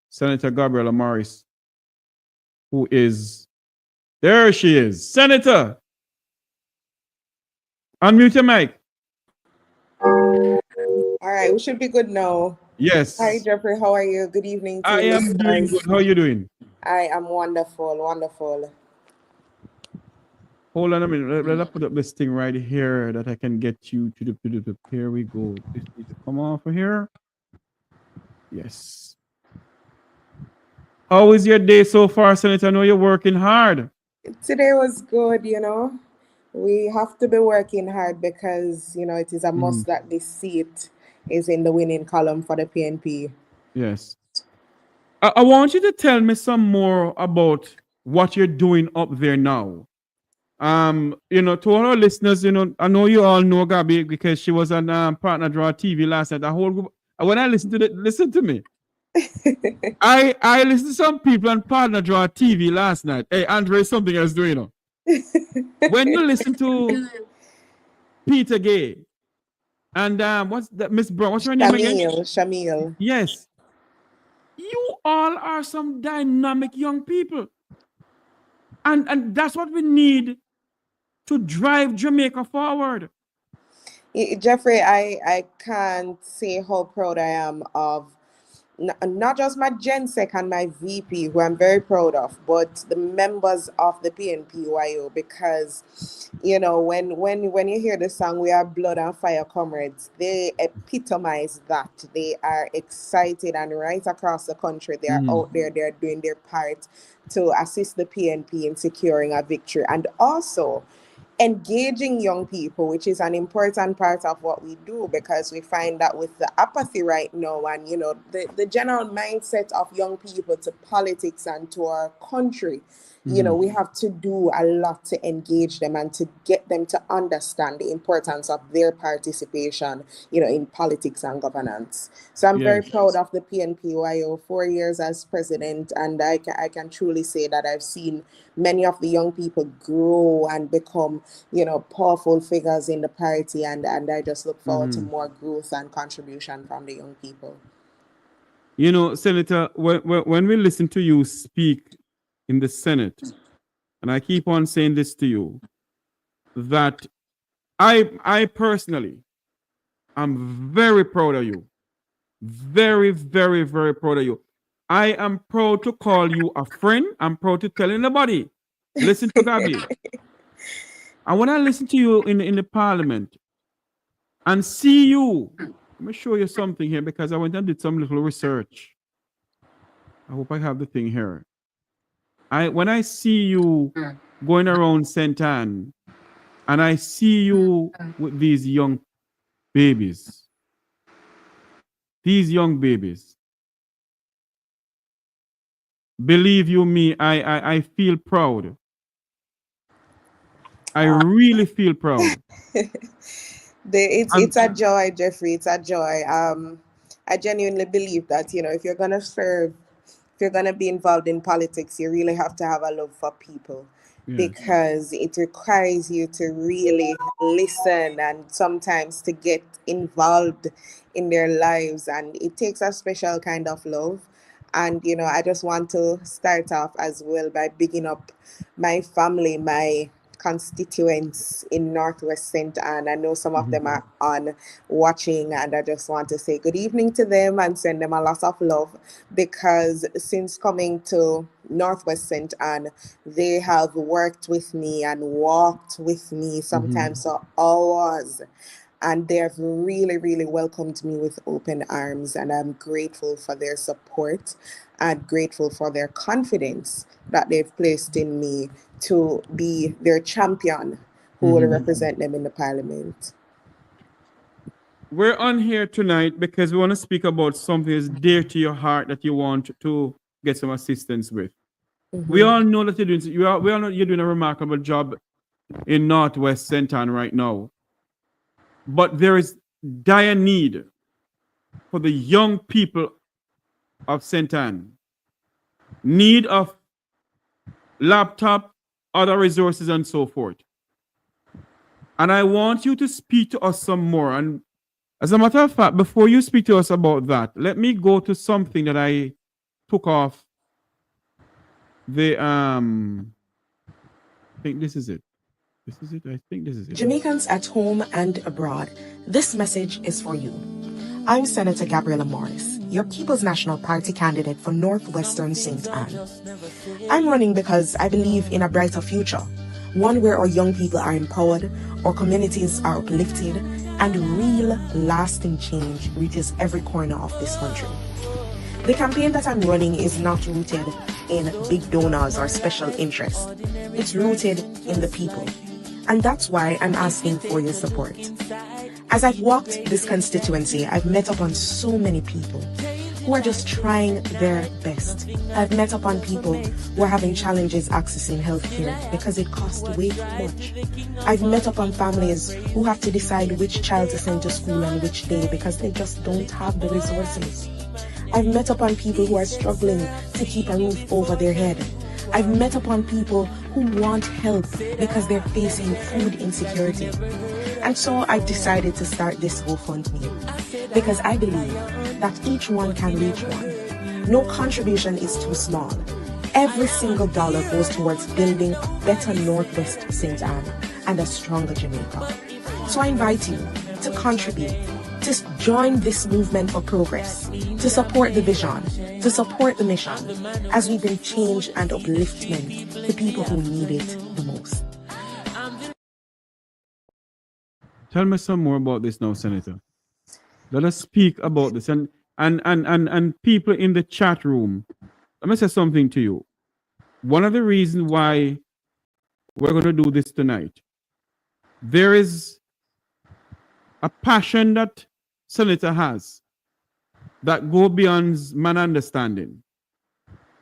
Senator Gabriela Morris, who is, there she is. Senator, unmute your mic. All right, we should be good now. Yes. Hi, Jeffrey. How are you? Good evening. I am doing good. How are you doing? I am wonderful. Hold on a minute. Let's put up this thing right here that I can get you to the here we go. This needs to come off of here. Yes. How is your day so far, Senator? I know you're working hard. Today was good, you know. We have to be working hard because, you know, it is a must that this seat is in the winning column for the PNP. Yes. I want you to tell me some more about what you're doing up there now. To all our listeners, I know you all know Gabby because she was on Partner Draw TV last night. The whole group, when I listen to me. I listened to some people on Partner Draw TV last night. Hey, Andre, something else doing. When you listen to Peter Gay and what's that, Miss Brown? What's her name again? Shamil. Yes. You all are some dynamic young people. And that's what we need to drive Jamaica forward. Jeffrey, I can't say how proud I am of not just my GenSec and my VP, who I'm very proud of, but the members of the PNPYO, because, when you hear the song, We Are Blood and Fire Comrades, they epitomize that. They are excited, and right across the country, they are out there, they're doing their part to assist the PNP in securing a victory. And also, engaging young people, which is an important part of what we do, because we find that with the apathy right now and, the general mindset of young people to politics and to our country, we have to do a lot to engage them and to get them to understand the importance of their participation, in politics and governance. So I'm very proud of the PNPYO, 4 years as president, and I can truly say that I've seen many of the young people grow and become, powerful figures in the party, and I just look forward to more growth and contribution from the young people. Senator, when we listen to you speak in the Senate, and I keep on saying this to you, that I personally am very proud of you. Very, very, very proud of you. I am proud to call you a friend. I'm proud to tell anybody, listen to Gabby. And when I listen to you in the parliament and see you, let me show you something here, because I went and did some little research. I hope I have the thing here. When I see you going around St. Anne, and I see you with these young babies, believe you me, I feel proud. I really feel proud. It's a joy, Jeffrey. It's a joy. I genuinely believe that, if you're going to serve, if you're going to be involved in politics, you really have to have a love for people, because it requires you to really listen and sometimes to get involved in their lives. And it takes a special kind of love. And, I just want to start off as well by bigging up my family, my constituents in Northwest St. Anne. I know some of them are on watching, and I just want to say good evening to them and send them a lot of love, because since coming to Northwest St. Anne, they have worked with me and walked with me sometimes for hours. And they have really, really welcomed me with open arms. And I'm grateful for their support and grateful for their confidence that they've placed in me to be their champion who will represent them in the parliament. We're on here tonight because we want to speak about something that's dear to your heart that you want to get some assistance with. We all know that you're doing a remarkable job in Northwest St. Anne right now. But there is dire need for the young people of St. Anne. Need of laptop, other resources, and so forth. And I want you to speak to us some more. And as a matter of fact, before you speak to us about that, let me go to something that I took off the I think this is it. I think this is it. Jamaicans at home and abroad, this message is for you. I'm Senator Gabriela Morris, your People's National Party candidate for Northwestern St. Anne. I'm running because I believe in a brighter future, one where our young people are empowered, our communities are uplifted, and real lasting change reaches every corner of this country. The campaign that I'm running is not rooted in big donors or special interests. It's rooted in the people. And that's why I'm asking for your support. As I've walked this constituency, I've met up on so many people who are just trying their best. I've met upon people who are having challenges accessing healthcare because it costs way too much. I've met upon families who have to decide which child to send to school on which day because they just don't have the resources. I've met upon people who are struggling to keep a roof over their head. I've met upon people who want help because they're facing food insecurity. And so I decided to start this GoFundMe because I believe that each one can reach one. No contribution is too small. Every single dollar goes towards building a better Northwest St. Anne and a stronger Jamaica. So I invite you to contribute, to join this movement for progress, to support the vision, to support the mission, as we bring change and upliftment to people who need it the most. Tell me some more about this now, Senator. Let us speak about this. And people in the chat room, let me say something to you. One of the reasons why we're going to do this tonight, there is a passion that Senator has that go beyond man understanding.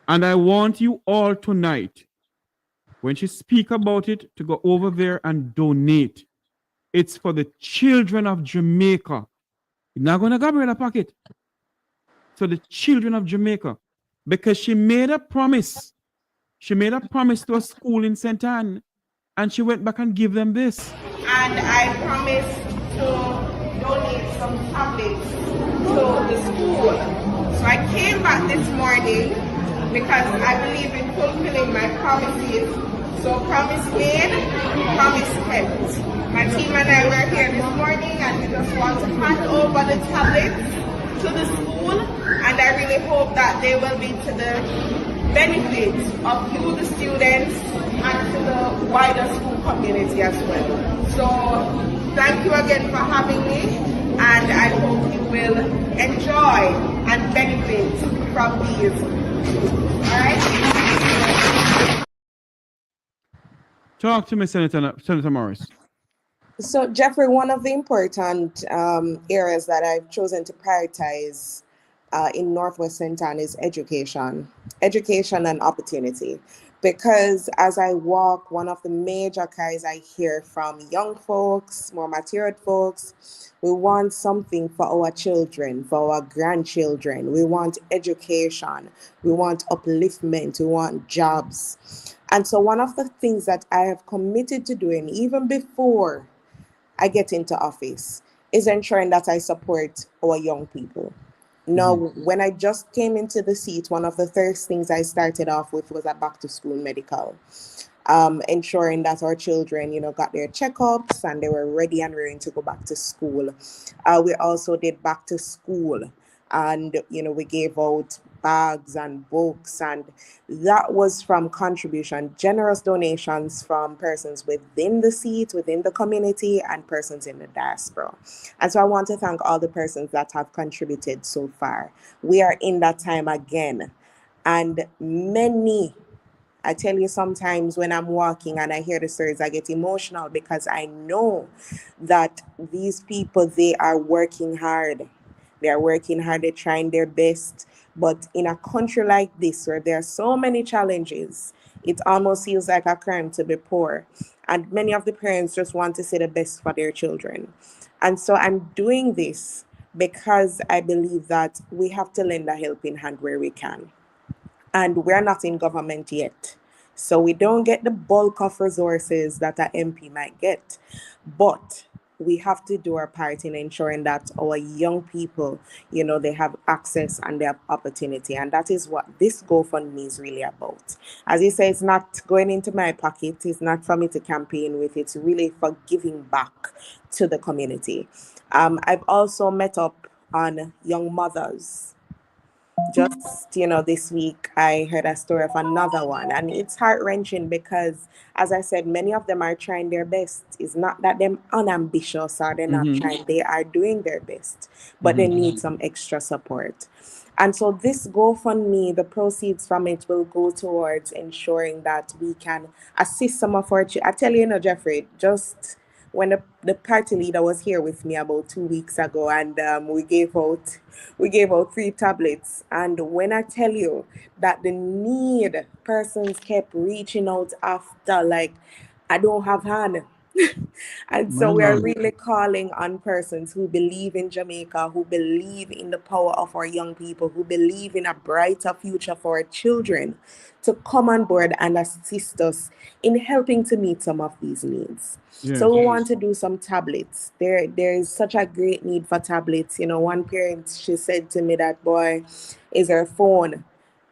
And I want you all tonight, when she speak about it, to go over there and donate. It's for the children of Jamaica. It's not going to Gabriela pocket. So the children of Jamaica. Because she made a promise. She made a promise to a school in St. Anne. And she went back and gave them this. And I promised to donate some tablets to the school. So I came back this morning because I believe in fulfilling my promises. So promise made, promise kept. My team and I were here this morning and we just want to hand over the tablets to the school, and I really hope that they will be to the benefit of you, the students, and to the wider school community as well. So thank you again for having me, and I hope you will enjoy and benefit from these. All right? Talk to me, Senator Morris. So, Jeffrey, one of the important areas that I've chosen to prioritize in Northwest St. Anne is education and opportunity. Because as I walk, one of the major cries I hear from young folks, more matured folks, we want something for our children, for our grandchildren. We want education. We want upliftment. We want jobs. And so one of the things that I have committed to doing, even before I get into office, is ensuring that I support our young people. Now, when I just came into the seat, one of the first things I started off with was a back to school medical, ensuring that our children, got their checkups and they were ready and ready to go back to school. We also did back to school, and, we gave out bags and books, and that was from contribution, generous donations from persons within the seat, within the community, and persons in the diaspora. And so I want to thank all the persons that have contributed so far. We are in that time again, and many, I tell you, sometimes when I'm walking and I hear the stories, I get emotional because I know that these people, they are working hard. They are working hard, they're trying their best. But in a country like this, where there are so many challenges, it almost feels like a crime to be poor. And many of the parents just want to see the best for their children. And so I'm doing this because I believe that we have to lend a helping hand where we can. And we're not in government yet. So we don't get the bulk of resources that an MP might get. But we have to do our part in ensuring that our young people, they have access and they have opportunity. And that is what this GoFundMe is really about. As you say, it's not going into my pocket. It's not for me to campaign with. It's really for giving back to the community. I've also met up on young mothers. Just, this week I heard a story of another one, and it's heart-wrenching because, as I said, many of them are trying their best. It's not that they're unambitious or they're not trying. They are doing their best, but they need some extra support. And so this GoFundMe, the proceeds from it will go towards ensuring that we can assist some of our children. I tell you, Jeffrey, just when the party leader was here with me about 2 weeks ago, and we gave out 3 tablets. And when I tell you that the need persons kept reaching out after, like, I don't have hand. And so we are Wow. really calling on persons who believe in Jamaica, who believe in the power of our young people, who believe in a brighter future for our children, to come on board and assist us in helping to meet some of these needs. So Yes. we want to do some tablets. There is such a great need for tablets. You know, one parent, she said to me that, boy, is her phone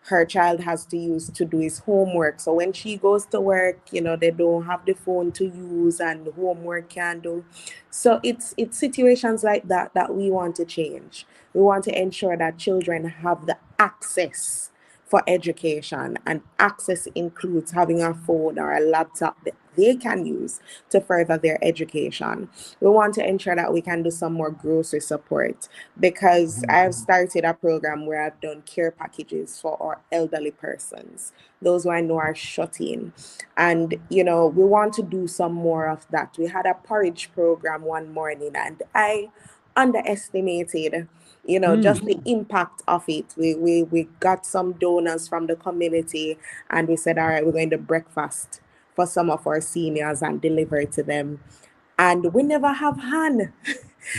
her child has to use to do his homework. So when she goes to work, you know, they don't have the phone to use and homework can do. So it's situations like that that we want to change. We want to ensure that children have the access for education, and access includes having a phone or a laptop that they can use to further their education. We want to ensure that we can do some more grocery support, because I've started a program where I've done care packages for our elderly persons, those who I know are shut in. And, you know, we want to do some more of that. We had a porridge program one morning, and I underestimated, you know, just the impact of it. We got some donors from the community, and we said, all right, we're going to breakfast for some of our seniors and deliver it to them. And we never have hand.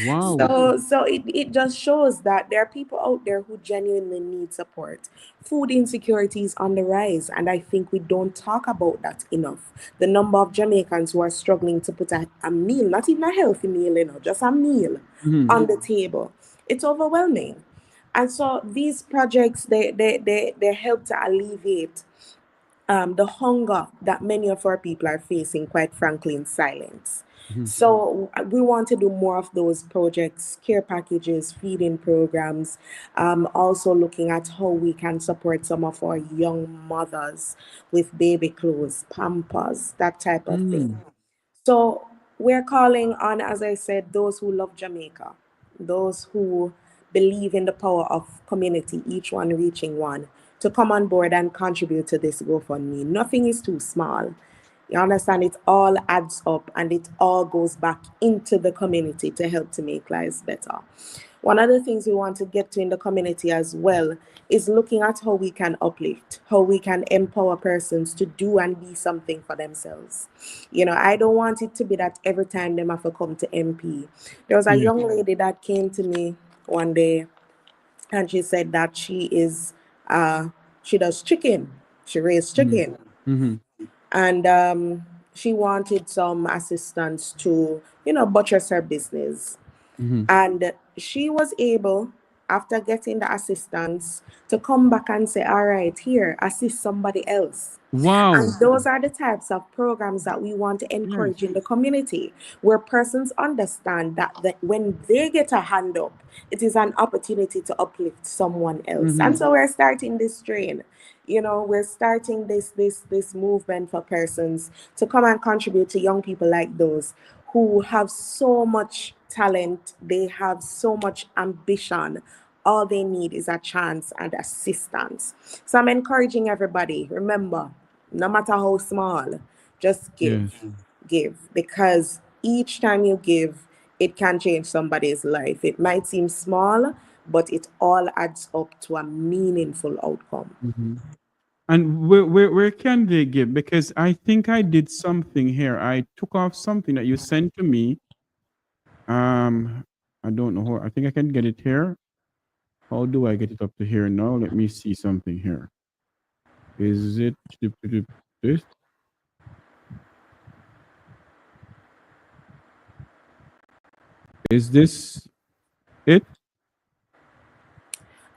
Wow. So it just shows that there are people out there who genuinely need support. Food insecurity is on the rise, and I think we don't talk about that enough. The number of Jamaicans who are struggling to put a meal, not even a healthy meal, you know, just a meal on the table, it's overwhelming. And so these projects, they help to alleviate the hunger that many of our people are facing, quite frankly, in silence. So we want to do more of those projects, care packages, feeding programs, also looking at how we can support some of our young mothers with baby clothes, pampers, that type of thing. So we're calling on, as I said, those who love Jamaica, those who believe in the power of community, each one reaching one, to come on board and contribute to this GoFundMe. Nothing is too small. You understand? It all adds up, and it all goes back into the community to help to make lives better. One of the things we want to get to in the community as well is looking at how we can uplift, how we can empower persons to do and be something for themselves. You know, I don't want it to be that every time them have to come to MP. There was a Yes. young lady that came to me one day, and she said that she does chicken. She raised chicken, Mm-hmm. and she wanted some assistance to, you know, buttress her business. Mm-hmm. And she was able, after getting the assistance, to come back and say, all right, here, assist somebody else. And Wow. those are the types of programs that we want to Yes. encourage in the community, where persons understand that when they get a hand up, it is an opportunity to uplift someone else. And so we're starting this train. You know, we're starting this movement for persons to come and contribute to young people like those who have so much talent, they have so much ambition. All they need is a chance and assistance. So I'm encouraging everybody, remember, no matter how small, just Yes. give, because each time you give, it can change somebody's life. It might seem small, but it all adds up to a meaningful outcome. And where can they give? Because I think I did something here. I took off something that you sent to me. I don't know how. I think I can get it here. How do I get it up to here now? Let me see something here. Is it this? Is this it?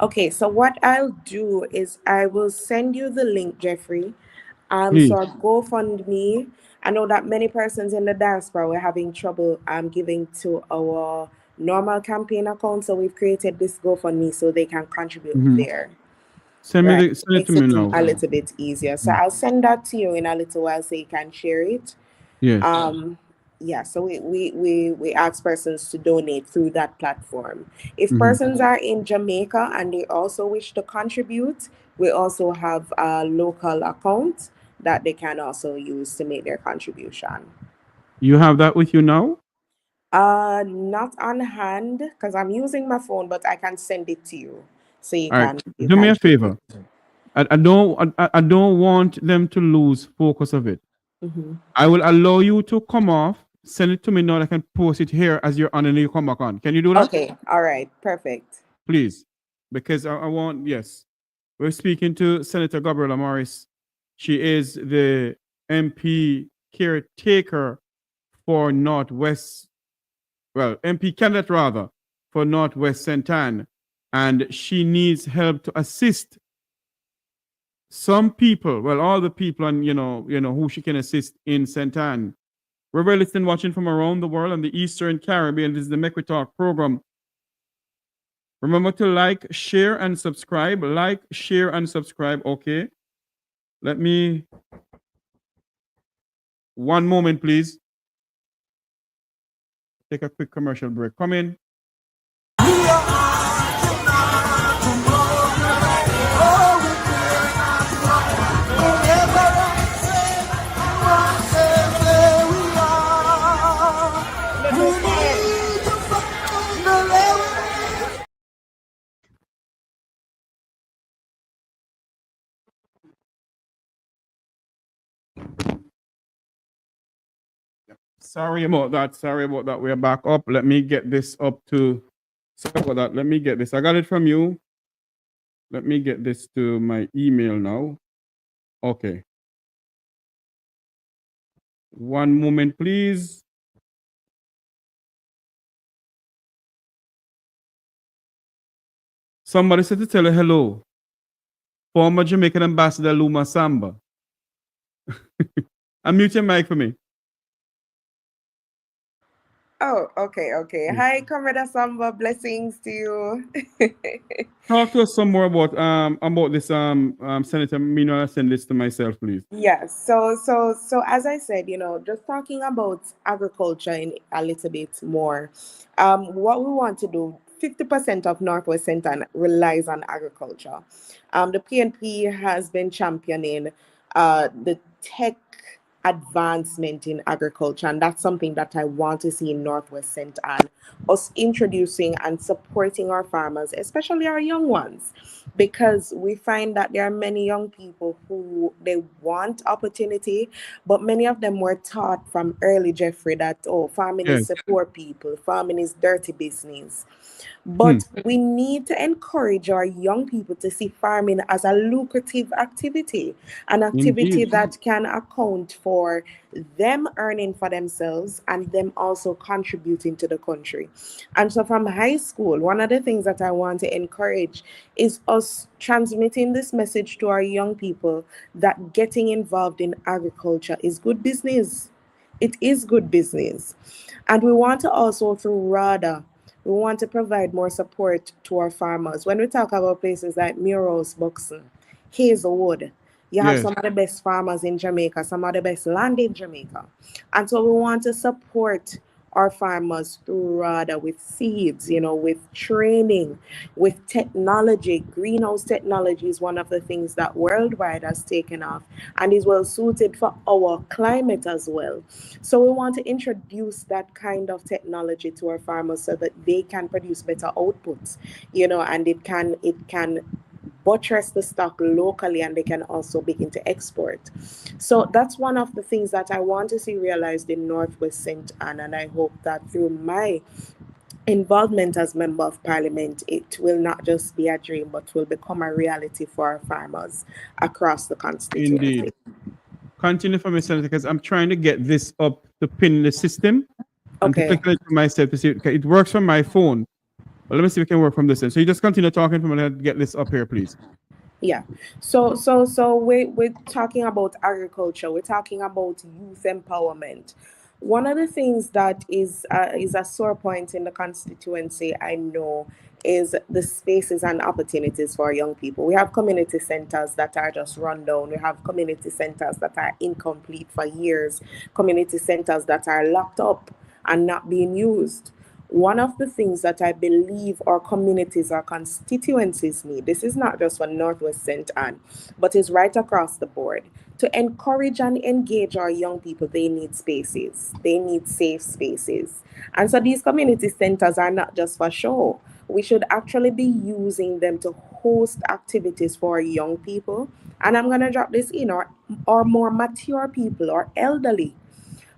Okay, so what I'll do is I will send you the link, Jeffrey. So Please. our GoFundMe. I know that many persons in the diaspora were having trouble giving to our normal campaign account, so we've created this GoFundMe so they can contribute there. Right, Send it to makes me it now. a little bit easier. So Mm. I'll send that to you in a little while so you can share it. Yes. Yeah, so we ask persons to donate through that platform. If Mm-hmm. persons are in Jamaica and they also wish to contribute, we also have a local account that they can also use to make their contribution. You have that with you now? Not on hand because I'm using my phone, but I can send it to you so you All right, can do me a check favor. I don't want them to lose focus of it. I will allow you to come off, send it to me now. I can post it here as you're on and you come back on. Can you do that? Okay, all right, perfect. Please, because I want, yes. We're speaking to Senator Gabriela Morris. She is the MP caretaker for Northwest, well, MP candidate rather, for Northwest St. Anne. And she needs help to assist some people, well, all the people and who she can assist in St. Anne. We're listening, watching from around the world and the Eastern Caribbean. This is the Make Talk program. Remember to like, share, and subscribe. Like, share, and subscribe. Okay. Let me. One moment, please. Take a quick commercial break. Come in. Sorry about that. Sorry about that. We're back up. Let me get this up to. Sorry about that. Let me get this. I got it from you. Let me get this to my email now. Okay. One moment, please. Somebody said to tell her hello. Former Jamaican ambassador Luma Samba. Unmute your mic for me. Oh, okay. Hi, Comrade Samba. Blessings to you. Talk to us some more about this Senator. Meanwhile, I send this to myself, please. Yes. So as I said, just talking about agriculture in a little bit more. What we want to do, 50% of Northwest St. Anne relies on agriculture. The PNP has been championing the tech advancement in agriculture, and that's something that I want to see in Northwest St. Anne, us introducing and supporting our farmers, especially our young ones, because we find that there are many young people who they want opportunity, but many of them were taught from early, Jeffrey, that farming is Yes. for poor people, farming is dirty business. But we need to encourage our young people to see farming as a lucrative activity, an activity Indeed. that can account for them earning for themselves and them also contributing to the country. And so from high school, one of the things that I want to encourage is us transmitting this message to our young people that getting involved in agriculture is good business. It is good business. And we want to also, through RADA, we want to provide more support to our farmers. When we talk about places like Muros, Buxton, Hazelwood, you have Yes. some of the best farmers in Jamaica, some of the best land in Jamaica. And so we want to support our farmers through RADA with seeds, with training, with technology. Greenhouse technology is one of the things that worldwide has taken off and is well suited for our climate as well. So we want to introduce that kind of technology to our farmers so that they can produce better outputs, and it can buttress the stock locally, and they can also begin to export. So that's one of the things that I want to see realized in Northwest St. Anne, and I hope that through my involvement as Member of Parliament, it will not just be a dream, but will become a reality for our farmers across the constituency. Indeed. Continue for me, Senator, because I'm trying to get this up to pin the system and to click it myself to see it works from my phone. But let me see if it can work from this end. So you just continue talking for me and get this up here, please. Yeah. So we're talking about agriculture. We're talking about youth empowerment. One of the things that is a sore point in the constituency, I know, is the spaces and opportunities for young people. We have community centers that are just run down. We have community centers that are incomplete for years. Community centers that are locked up and not being used. one of the things that I believe our communities, our constituencies need, this is not just for Northwest St. Anne, but is right across the board. To encourage and engage our young people, they need spaces. They need safe spaces. And so these community centers are not just for show. We should actually be using them to host activities for our young people. And I'm going to drop this in, or more mature people or elderly.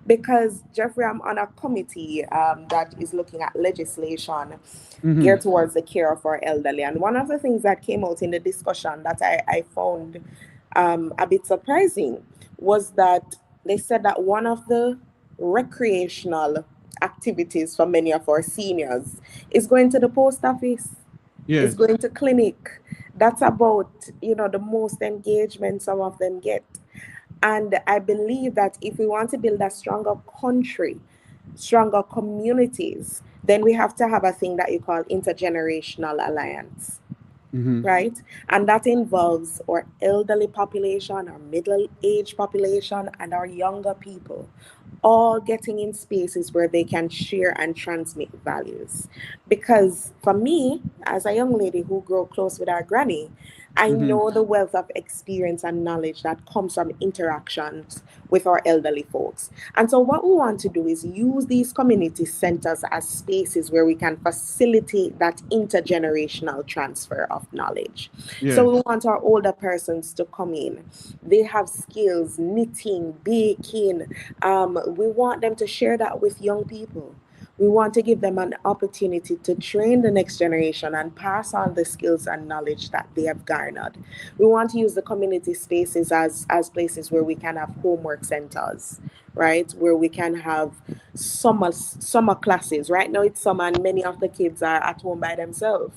Because, Jeffrey, I'm on a committee that is looking at legislation geared towards the care of our elderly. And one of the things that came out in the discussion that I found a bit surprising was that they said that one of the recreational activities for many of our seniors is going to the post office, is going to clinic. That's about, the most engagement some of them get. And I believe that if we want to build a stronger country, stronger communities, then we have to have a thing that you call intergenerational alliance, right? And that involves our elderly population, our middle-aged population, and our younger people, all getting in spaces where they can share and transmit values. Because for me, as a young lady who grew close with our granny, I know the wealth of experience and knowledge that comes from interactions with our elderly folks. And so what we want to do is use these community centers as spaces where we can facilitate that intergenerational transfer of knowledge. So we want our older persons to come in. They have skills, knitting, baking. We want them to share that with young people. We want to give them an opportunity to train the next generation and pass on the skills and knowledge that they have garnered. We want to use the community spaces as places where we can have homework centers, right? Where we can have summer classes. Right now it's summer and many of the kids are at home by themselves.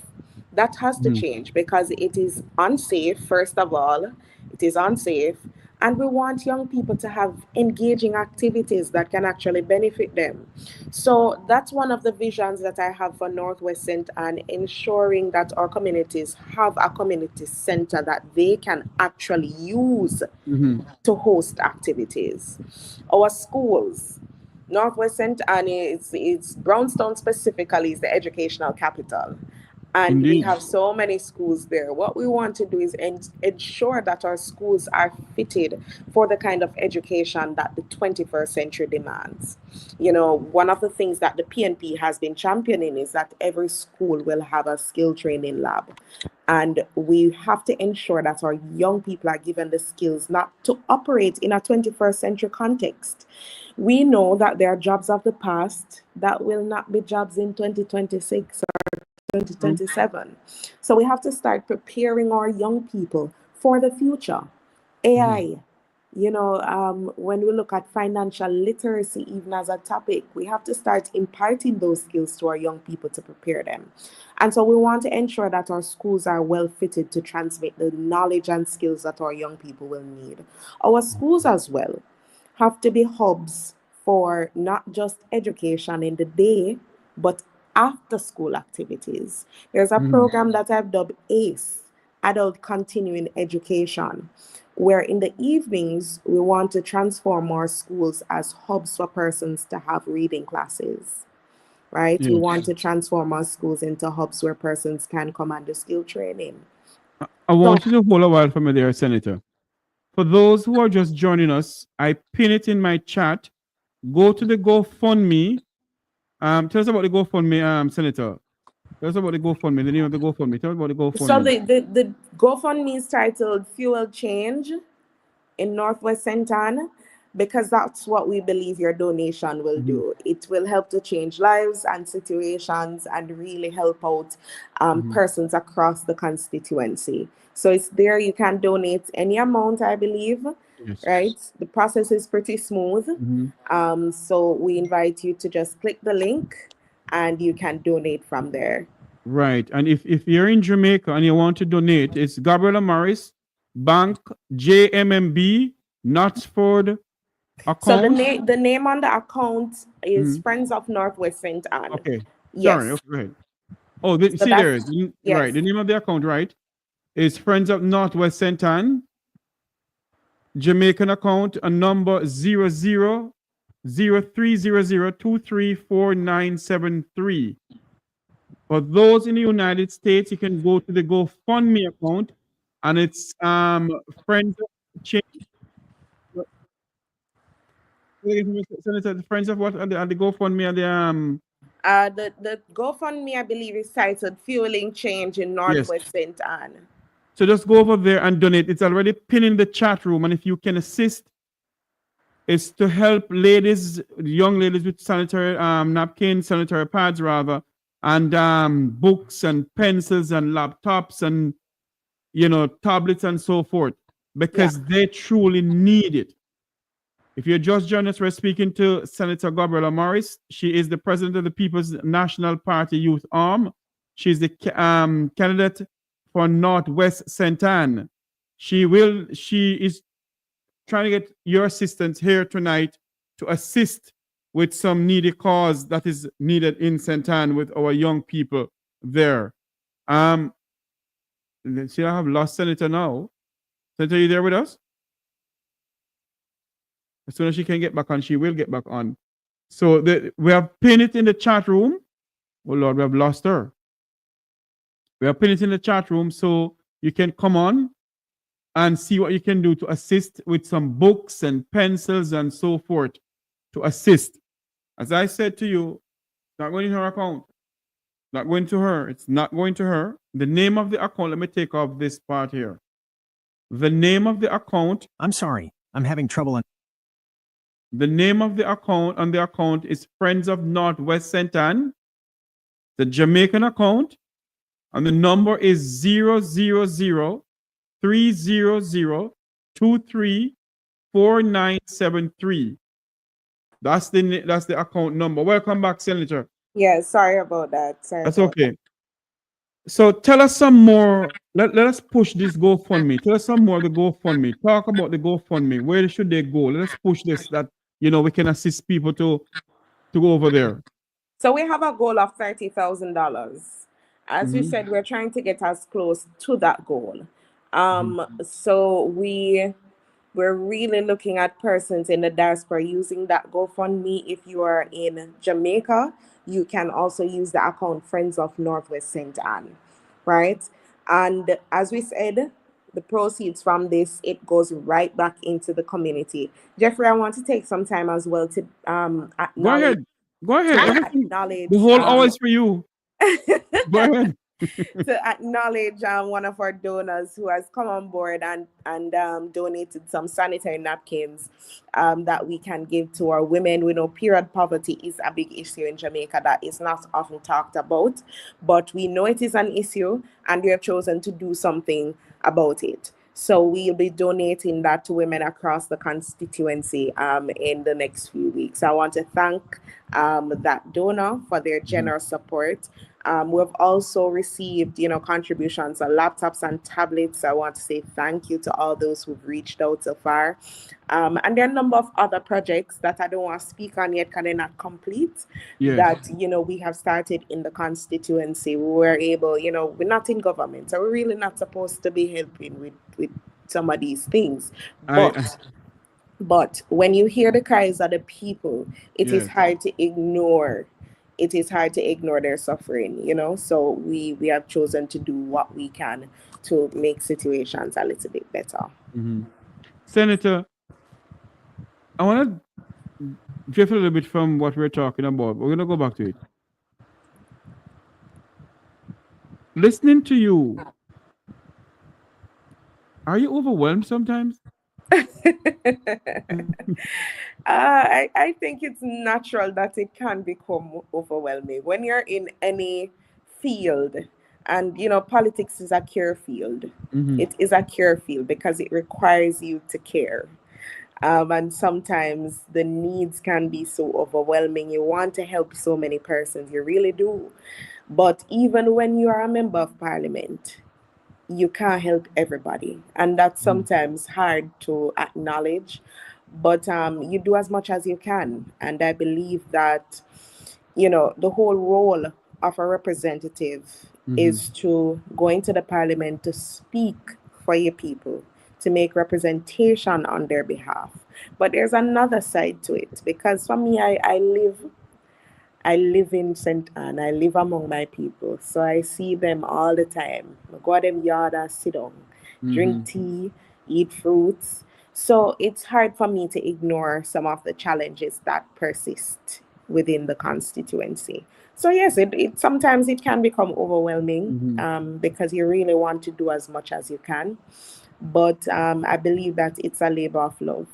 That has to change because it is unsafe, first of all. It is unsafe. And we want young people to have engaging activities that can actually benefit them. So that's one of the visions that I have for Northwest St. Anne, ensuring that our communities have a community center that they can actually use to host activities. Our schools, Northwest St. Anne is Brownstown specifically is the educational capital. And we have so many schools there. What we want to do is ensure that our schools are fitted for the kind of education that the 21st century demands. One of the things that the PNP has been championing is that every school will have a skill training lab. And we have to ensure that our young people are given the skills not to operate in a 21st century context. We know that there are jobs of the past that will not be jobs in 2026 or 2027. So we have to start preparing our young people for the future. AI, when we look at financial literacy, even as a topic, we have to start imparting those skills to our young people to prepare them. And so we want to ensure that our schools are well fitted to transmit the knowledge and skills that our young people will need. Our schools as well have to be hubs for not just education in the day, but after school activities. There's a program that I've dubbed ACE, Adult Continuing Education, where in the evenings, we want to transform our schools as hubs for persons to have reading classes, right? We want to transform our schools into hubs where persons can come and do skill training. I want you to hold a while for me there, Senator. For those who are just joining us, I pin it in my chat. Go to the GoFundMe. Tell us about the GoFundMe, Senator. Tell us about the GoFundMe, the name of the GoFundMe. Tell us about the GoFundMe. So the GoFundMe is titled Fuel Change in Northwest St. Anne, because that's what we believe your donation will do. It will help to change lives and situations and really help out persons across the constituency. So it's there. You can donate any amount, I believe. Right? The process is pretty smooth. So we invite you to just click the link and you can donate from there. Right. And if you're in Jamaica and you want to donate, it's Gabriela Morris, Bank JMMB, Knutsford account. So the name on the account is Friends of Northwest St. Anne. Okay. Yes. Sorry. Okay, go ahead. Oh, see there. Yes. Right. The name of the account, right, is Friends of Northwest St. Anne. Jamaican account, a number 00 0300-234973. For those in the United States, you can go to the GoFundMe account, and it's Friends of Change. Senator, the Friends of what? And the GoFundMe and the GoFundMe, I believe, is titled Fueling Change in yes. Northwest St. Anne. So just go over there and donate. It's already pinned in the chat room, and if you can assist, it's to help ladies, young ladies with sanitary napkins, sanitary pads rather, and books and pencils and laptops and tablets and so forth, because they truly need it. If you're just joining us, we're speaking to Senator Gabriela Morris. She is the president of the People's National Party Youth Arm. She's the candidate for Northwest St. Anne. She is trying to get your assistance here tonight to assist with some needy cause that is needed in St. Anne with our young people there. See, I have lost Senator now. Senator, are you there with us? As soon as she can get back on, she will get back on. So we have pinned it in the chat room. Oh Lord, we have lost her. We have pinned it in the chat room so you can come on and see what you can do to assist with some books and pencils and so forth to assist. As I said to you, it's not going in her account. Not going to her. It's not going to her. The name of the account, let me take off this part here. The name of the account. I'm sorry, I'm having trouble. The name of the account on the account is Friends of Northwest St. Anne, the Jamaican account, and the number is 000-300-234973. That's the account number. Welcome back, Senator. Yeah, sorry about that. That's okay. So tell us some more. Let us push this GoFundMe. Tell us some more of the GoFundMe. Talk about the GoFundMe. Where should they go? Let us push this, that we can assist people to go over there. So we have a goal of $30,000. As you said, we're trying to get as close to that goal. So we're really looking at persons in the diaspora using that GoFundMe. If you are in Jamaica, you can also use the account Friends of Northwest St. Anne, right? And as we said, the proceeds from this, it goes right back into the community. Jeffrey, I want to take some time as well to acknowledge. Go ahead. Acknowledge, the whole hour is for you. Go ahead. To acknowledge one of our donors who has come on board and donated some sanitary napkins that we can give to our women. We know period poverty is a big issue in Jamaica that is not often talked about, but we know it is an issue and we have chosen to do something about it. So we'll be donating that to women across the constituency in the next few weeks. I want to thank that donor for their generous support. We've also received, contributions on laptops and tablets. I want to say thank you to all those who've reached out so far. And there are a number of other projects that I don't want to speak on yet because they're not complete. Yes. That, we have started in the constituency. We were able, we're not in government, so we're really not supposed to be helping with some of these things. But when you hear the cries of the people, it is hard to ignore. It is hard to ignore their suffering, so we have chosen to do what we can to make situations a little bit better. Senator, I want to drift a little bit from what we're talking about. We're going to go back to it. Listening to you, are you overwhelmed sometimes? I think it's natural that it can become overwhelming when you're in any field, and politics is a care field. It is a care field because it requires you to care, and sometimes the needs can be so overwhelming. You want to help so many persons, you really do, but even when you are a member of parliament, you can't help everybody, and that's sometimes hard to acknowledge, but you do as much as you can. And I believe that the whole role of a representative is to go into the parliament to speak for your people, to make representation on their behalf. But there's another side to it, because for me, I live in St. Anne. I live among my people. So I see them all the time. I go to them yard and sit down, drink tea, eat fruits. So it's hard for me to ignore some of the challenges that persist within the constituency. So yes, it sometimes it can become overwhelming because you really want to do as much as you can. But I believe that it's a labor of love.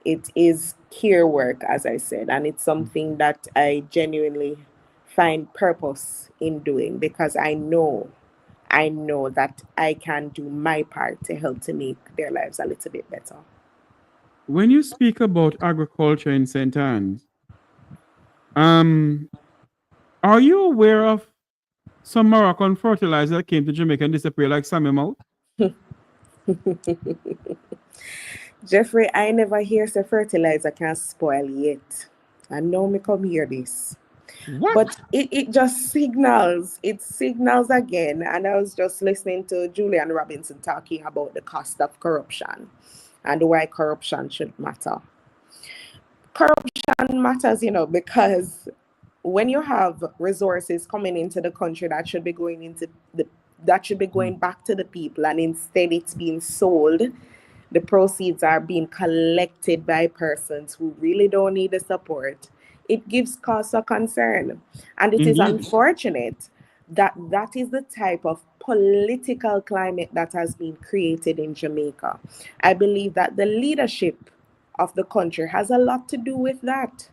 It is care work, as I said, and it's something that I genuinely find purpose in doing, because I know that I can do my part to help to make their lives a little bit better. When you speak about agriculture in St. Anne's, are you aware of some Moroccan fertilizer that came to Jamaica and disappeared like Sammy Mouth? Jeffrey, I never hear say fertilizer can spoil yet. I know me come hear this. What? But it just signals. It signals again. And I was just listening to Julian Robinson talking about the cost of corruption and why corruption should matter. Corruption matters, because when you have resources coming into the country that should be going back to the people, and instead it's being sold, the proceeds are being collected by persons who really don't need the support, it gives cause for concern. And it is unfortunate that that is the type of political climate that has been created in Jamaica. I believe that the leadership of the country has a lot to do with that.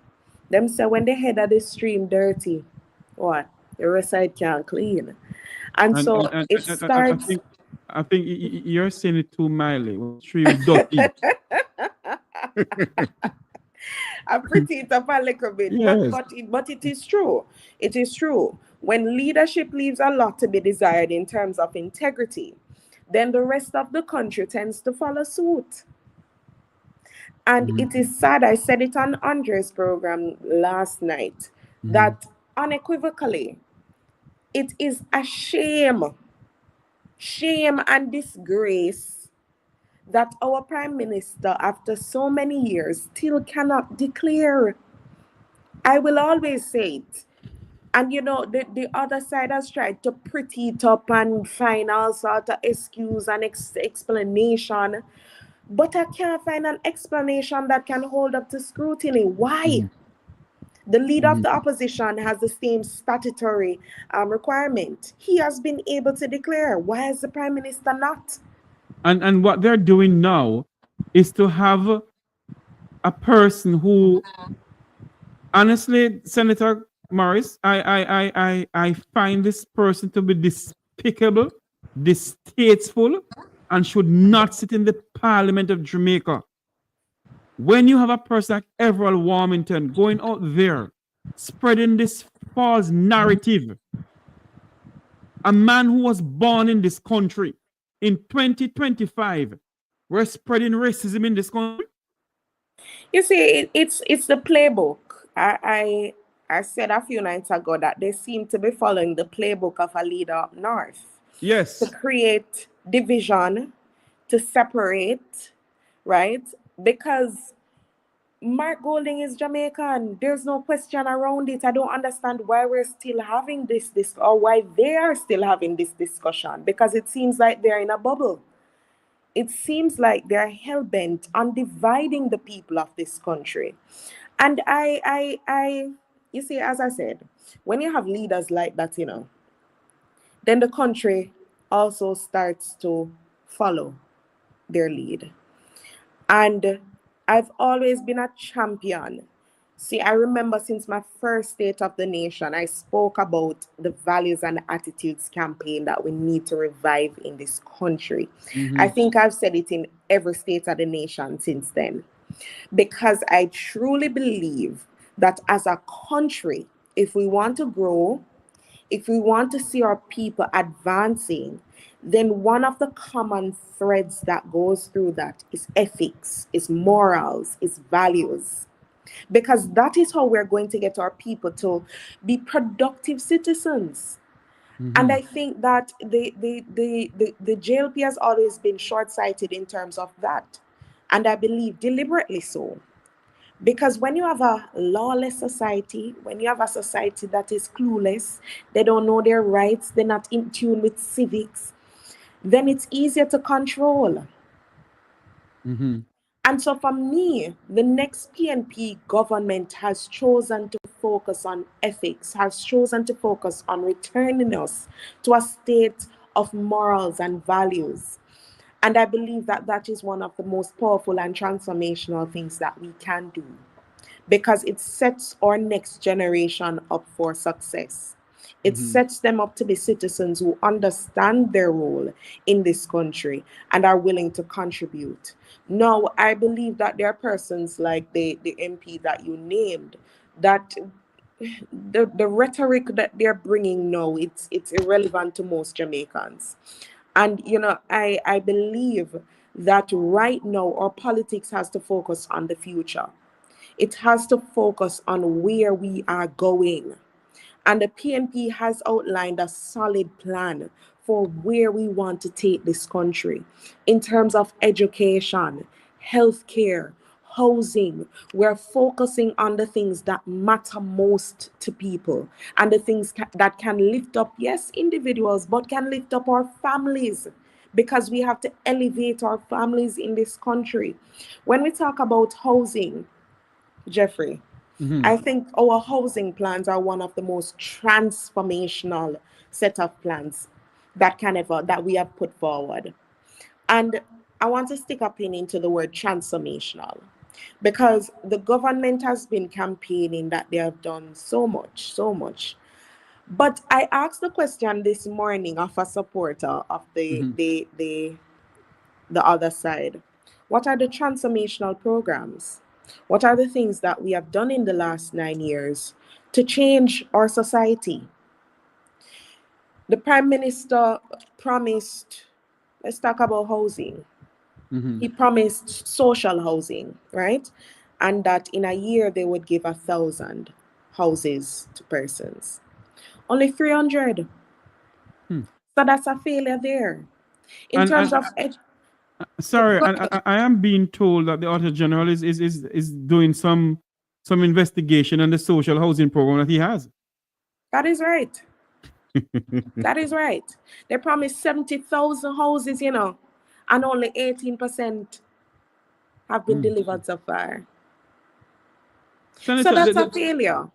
Them say when the head of the stream dirty, what? The rest side can't clean. And so it starts... I think you're saying it too mildly. Stream dirty. I pretty it up a little bit, Yes. but it is true. It is true. When leadership leaves a lot to be desired in terms of integrity, then the rest of the country tends to follow suit. And it is sad, I said it on Andre's program last night, that unequivocally, it is a shame and disgrace that our Prime Minister, after so many years, still cannot declare. I will always say it. And the other side has tried to pretty it up and find all sort of excuse and explanation. But I can't find an explanation that can hold up to scrutiny. Why? The leader of the opposition has the same statutory requirement. He has been able to declare. Why is the Prime Minister not? And what they're doing now is to have a person who, honestly, Senator Morris, I find this person to be despicable, distasteful, and should not sit in the Parliament of Jamaica. When you have a person like Everald Warmington going out there, spreading this false narrative, a man who was born in this country in 2025, we're spreading racism in this country. You see, it's the playbook. I said a few nights ago that they seem to be following the playbook of a leader up north. Yes. To create division, to separate, right? Because Mark Golding is Jamaican. There's no question around it. I don't understand why we're still having this or why they are still having this discussion, because it seems like they're in a bubble. It seems like they're hell-bent on dividing the people of this country. And I you see, as I said, when you have leaders like that, then the country also starts to follow their lead. And I've always been a champion. See, I remember since my first State of the Nation, I spoke about the values and attitudes campaign that we need to revive in this country. I think I've said it in every State of the Nation since then. Because I truly believe that as a country, if we want to grow, if we want to see our people advancing, then one of the common threads that goes through that is ethics, is morals, is values. Because that is how we're going to get our people to be productive citizens. And I think that the JLP has always been short-sighted in terms of that. And I believe deliberately so. Because when you have a lawless society, when you have a society that is clueless, they don't know their rights, they're not in tune with civics, then it's easier to control. And so for me, the next PNP government has chosen to focus on ethics, has chosen to focus on returning us to a state of morals and values. And I believe that that is one of the most powerful and transformational things that we can do, because it sets our next generation up for success. It sets them up to be citizens who understand their role in this country and are willing to contribute. Now, I believe that there are persons like the MP that you named, that the rhetoric that they're bringing now, it's irrelevant to most Jamaicans. And, you know, I believe that right now our politics has to focus on the future. It has to focus on where we are going. And the PNP has outlined a solid plan for where we want to take this country in terms of education, healthcare, housing. We're focusing on the things that matter most to people and the things that can lift up, yes, individuals, but can lift up our families, because we have to elevate our families in this country. When we talk about housing, Jeffrey, I think our housing plans are one of the most transformational set of plans that we have put forward. And I want to stick a pin into the word transformational, because the government has been campaigning that they have done so much, so much. But I asked the question this morning of a supporter of the other side. What are the transformational programs? What are the things that we have done in the last 9 years to change our society? The Prime Minister promised, let's talk about housing. He promised social housing, right? And that in a year they would give 1,000 houses to persons. Only 300. So that's a failure there. In terms of sorry, and I am being told that the Auditor General is doing some investigation on the social housing program that he has. That is right. That is right. They promised 70,000 houses, you know, and only 18% have been delivered so far. Senator, So that's a failure.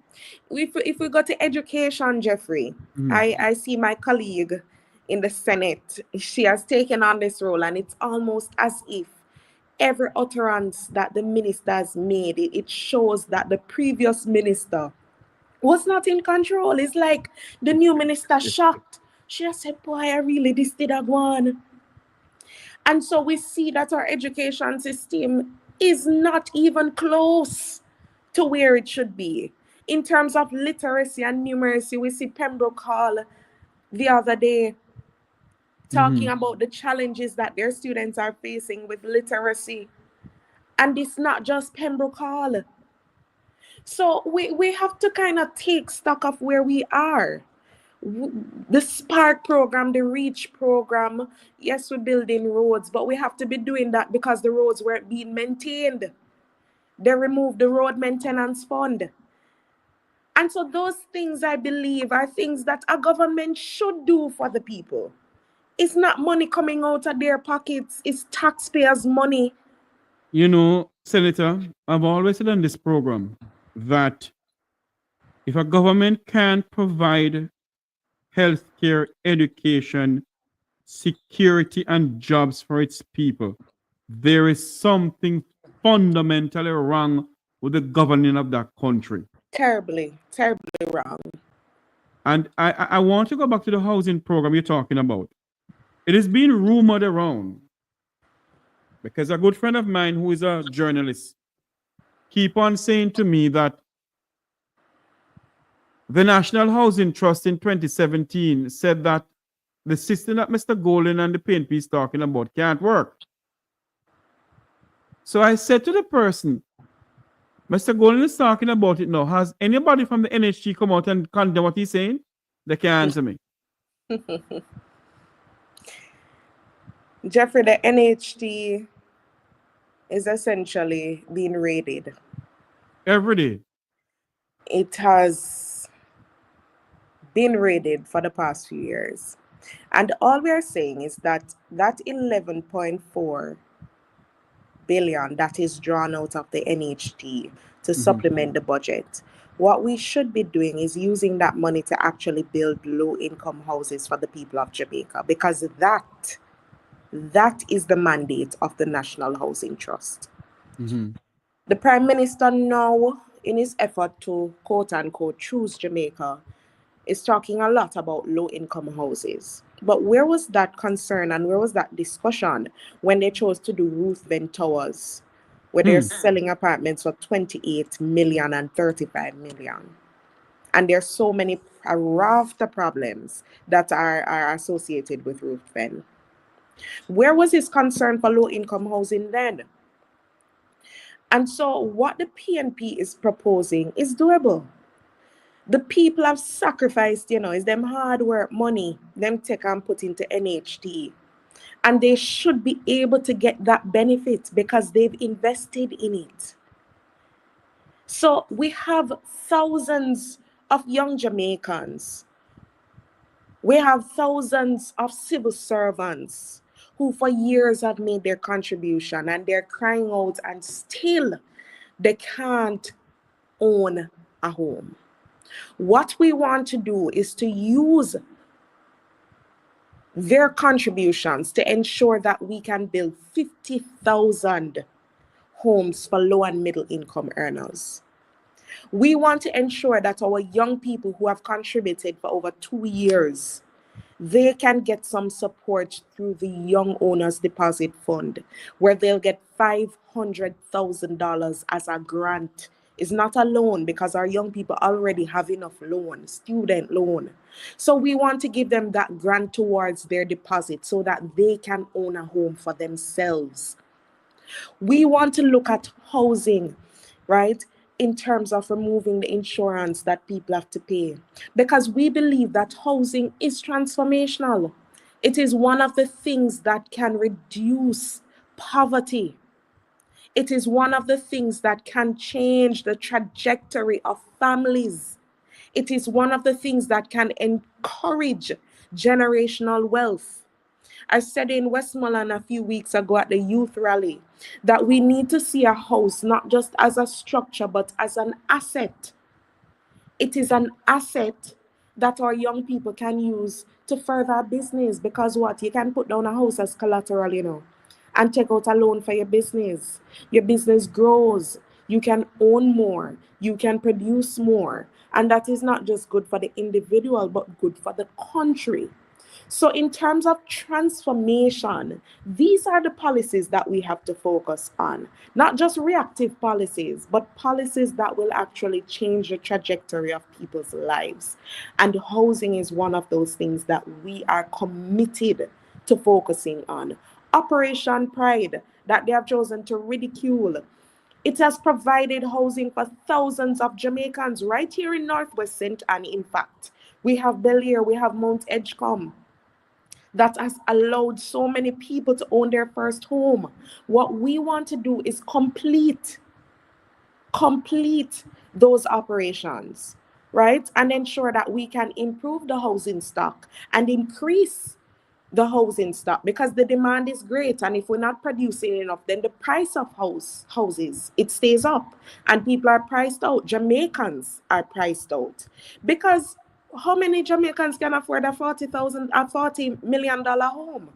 If we go to education, Jeffrey, I see my colleague in the Senate. She has taken on this role, and it's almost as if every utterance that the minister has made, it shows that the previous minister was not in control. It's like the new minister shocked. She has said, boy, I really, this did a one. And so we see that our education system is not even close to where it should be. In terms of literacy and numeracy, we see Pembroke Hall the other day talking about the challenges that their students are facing with literacy. And it's not just Pembroke Hall. So we have to kind of take stock of where we are. The Spark program, the Reach program, yes, we're building roads, but we have to be doing that because the roads weren't being maintained. They removed the road maintenance fund. And so those things, I believe, are things that a government should do for the people. It's not money coming out of their pockets. It's taxpayers' money. You know, Senator, I've always said on this program that if a government can't provide healthcare, education, security, and jobs for its people, there is something fundamentally wrong with the governing of that country. Terribly, terribly wrong. And I want to go back to the housing program you're talking about. It is being rumored around because a good friend of mine who is a journalist keep on saying to me that the National Housing Trust in 2017 said that the system that Mr. Golden and the PNP is talking about can't work. So I said to the person, Mr. Golden is talking about it now. Has anybody from the NHG come out and condemn what he's saying? They can't answer me. Jeffrey, the NHT is essentially being raided. Every day. It has been raided for the past few years. And all we are saying is that 11.4 billion that is drawn out of the NHT to supplement the budget, what we should be doing is using that money to actually build low-income houses for the people of Jamaica, because that is the mandate of the National Housing Trust. The Prime Minister now, in his effort to quote-unquote choose Jamaica, is talking a lot about low-income houses. But where was that concern and where was that discussion when they chose to do Ruthven Towers, where they're selling apartments for 28 million and 35 million? And there's so many raft of problems that are associated with Ruthven. Where was his concern for low-income housing then? And so what the PNP is proposing is doable. The people have sacrificed, is them hard work money, them take and put into NHT. And they should be able to get that benefit because they've invested in it. So we have thousands of young Jamaicans. We have thousands of civil servants who for years have made their contribution and they're crying out and still they can't own a home. What we want to do is to use their contributions to ensure that we can build 50,000 homes for low and middle income earners. We want to ensure that our young people who have contributed for over 2 years, they can get some support through the Young Owners Deposit Fund, where they'll get $500,000 as a grant. It's not a loan because our young people already have enough loan, student loan. So we want to give them that grant towards their deposit so that they can own a home for themselves. We want to look at housing, right, in terms of removing the insurance that people have to pay, because we believe that housing is transformational. It is one of the things that can reduce poverty. It is one of the things that can change the trajectory of families. It is one of the things that can encourage generational wealth. I said in Westmoreland a few weeks ago at the youth rally that we need to see a house not just as a structure, but as an asset. It is an asset that our young people can use to further our business, because what? You can put down a house as collateral, and take out a loan for your business. Your business grows. You can own more. You can produce more. And that is not just good for the individual, but good for the country. So in terms of transformation, these are the policies that we have to focus on. Not just reactive policies, but policies that will actually change the trajectory of people's lives. And housing is one of those things that we are committed to focusing on. Operation Pride, that they have chosen to ridicule, it has provided housing for thousands of Jamaicans right here in Northwest St. Anne. In fact, we have Bel Air, we have Mount Edgecombe, that has allowed so many people to own their first home. What we want to do is complete those operations, right? And ensure that we can improve the housing stock and increase the housing stock, because the demand is great, and if we're not producing enough, then the price of houses, it stays up and people are priced out. Jamaicans are priced out, because how many Jamaicans can afford a $40 million home?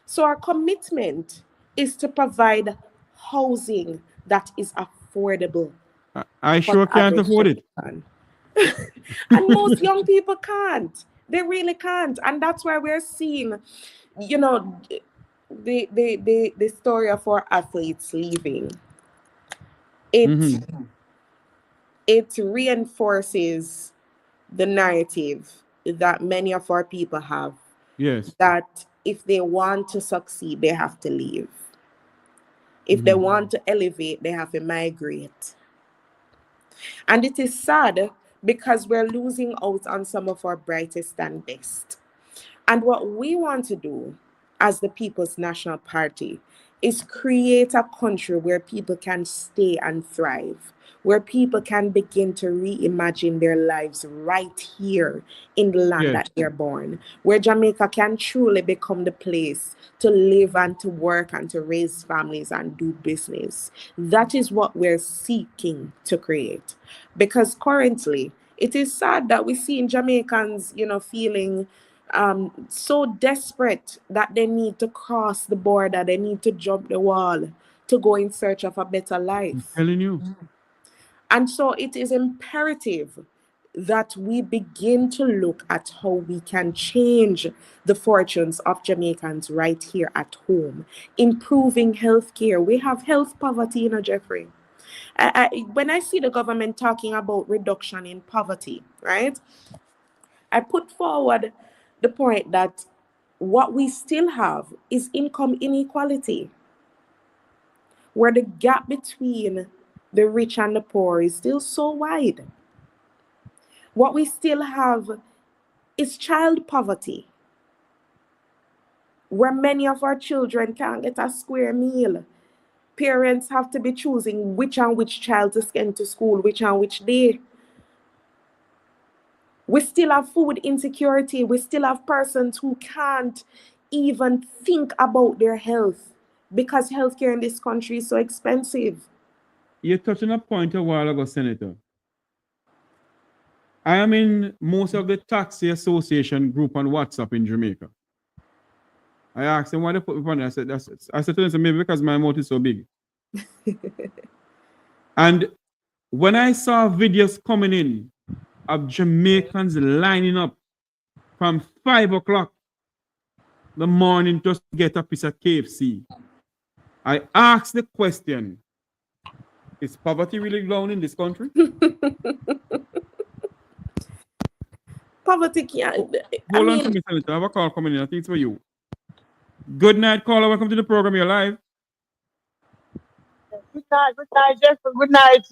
So our commitment is to provide housing that is affordable. I sure can't afford it. And most young people can't. They really can't. And that's why we're seeing, the story of our athletes leaving. It reinforces the narrative that many of our people have. Yes. That if they want to succeed, they have to leave. If they want to elevate, they have to migrate. And it is sad because we're losing out on some of our brightest and best. And what we want to do as the People's National Party is create a country where people can stay and thrive, where people can begin to reimagine their lives right here in the land Yes. that they're born, where Jamaica can truly become the place to live and to work and to raise families and do business. That is what we're seeking to create. Because currently, it is sad that we see Jamaicans, feeling so desperate that they need to cross the border, they need to jump the wall to go in search of a better I'm life. telling you. And so it is imperative that we begin to look at how we can change the fortunes of Jamaicans right here at home, improving healthcare. We have health poverty, Jeffrey. When I see the government talking about reduction in poverty, right, I put forward the point that what we still have is income inequality, where the gap between the rich and the poor is still so wide. What we still have is child poverty, where many of our children can't get a square meal. Parents have to be choosing which and which child to send to school, which and which day. We still have food insecurity. We still have persons who can't even think about their health because healthcare in this country is so expensive. You touched on a point a while ago, Senator. I am in most of the taxi association group on WhatsApp in Jamaica. I asked them why they put me on there. I said to them, maybe because my mouth is so big. And when I saw videos coming in of Jamaicans lining up from 5 o'clock the morning just to get a piece of KFC, I asked the question, is poverty really down in this country? Poverty can't. Hold on to me, Senator. I have a call coming in. I think it's for you. Good night, caller. Welcome to the program. You're live. Good night, Jeffrey. Good night.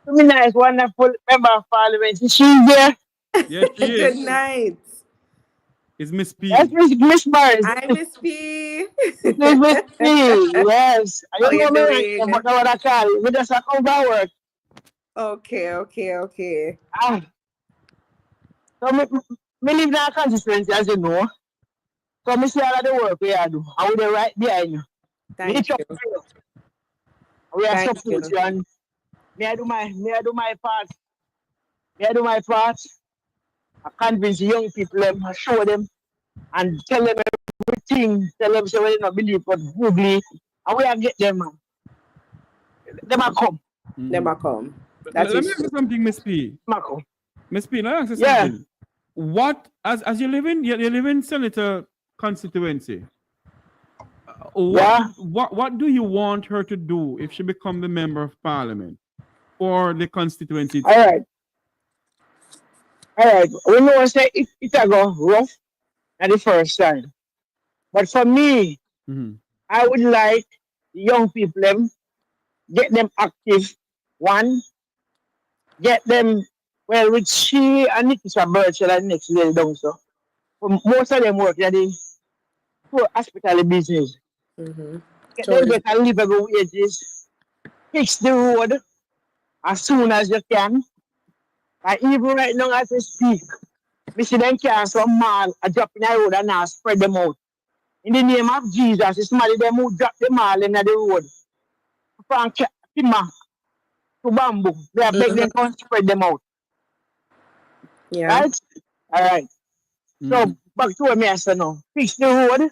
Good night, wonderful member of parliament. Is she there? Yes, she is. Good night. It's Miss P. Yes, Miss Mars. Hi, Miss P. It is Miss P. Yes. I How don't you know me, doing? but now what I call it. We just a come to work. Okay. So me live in a consistency, as you know. So me see all of the work we are do. I will be right behind you. Thank you. We are Thank support you. you, and I do my part. I do my part. I convince young people, I show them and tell them everything. Tell them so they don't believe but googly. And we are get them, man. Them a come. Them a come. Let me ask you something, Miss P. Miss P, let me ask you something. What, as you live in Senator constituency, what do you want her to do if she become the member of parliament for the constituency? All right. We know say it a go rough at the first time. But for me, I would like young people get them active. One, get them with she and Nikita Birchall and next day down so. Most of them work in the hospitality business. Get them better livable wages. Fix the road as soon as you can. And even right now as we speak, we see them cars from mall are dropping the road and now spread them out. In the name of Jesus, it's somebody them who drop the mall in the road. From Kima to Bamboo, they are begging them to spread them out. Yeah. Right? All right. So back to what I said now. Fix the road,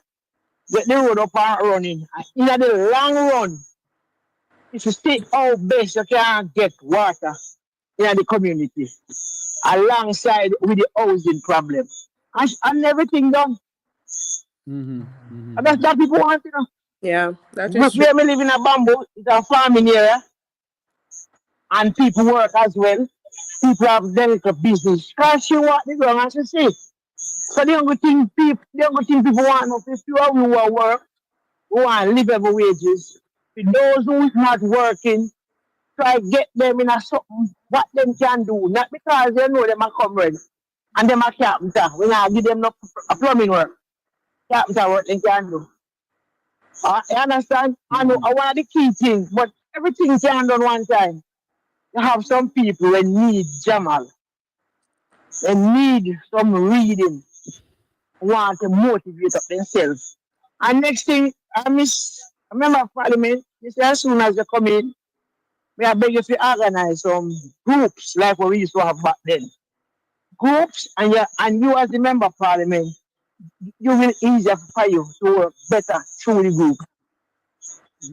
get the road up and running. And in the long run, if you stay out best, you can get water in the community alongside with the housing problem. And everything done. And that's what people want, you know. Yeah, that is true. We live in a Bamboo, it's a farming area. And people work as well. People have delicate business. Because she want the ground as you see. So the only thing people want now is few of you who are work, who want livable wages. For those who is not working, try get them in a something what them can do, not because they know them are comrade and them are carpenter. We not give them no plumbing work, carpenter work they can do. You understand? I know one of the key things, but everything can done one time. You have some people that need Jamal, they need some reading, want to motivate up themselves. And next thing, I remember Parliament, they say as soon as you come in, we are begging to organize some groups like what we used to have back then. Groups, and you as the member of Parliament, you will easier for you to work better through the group.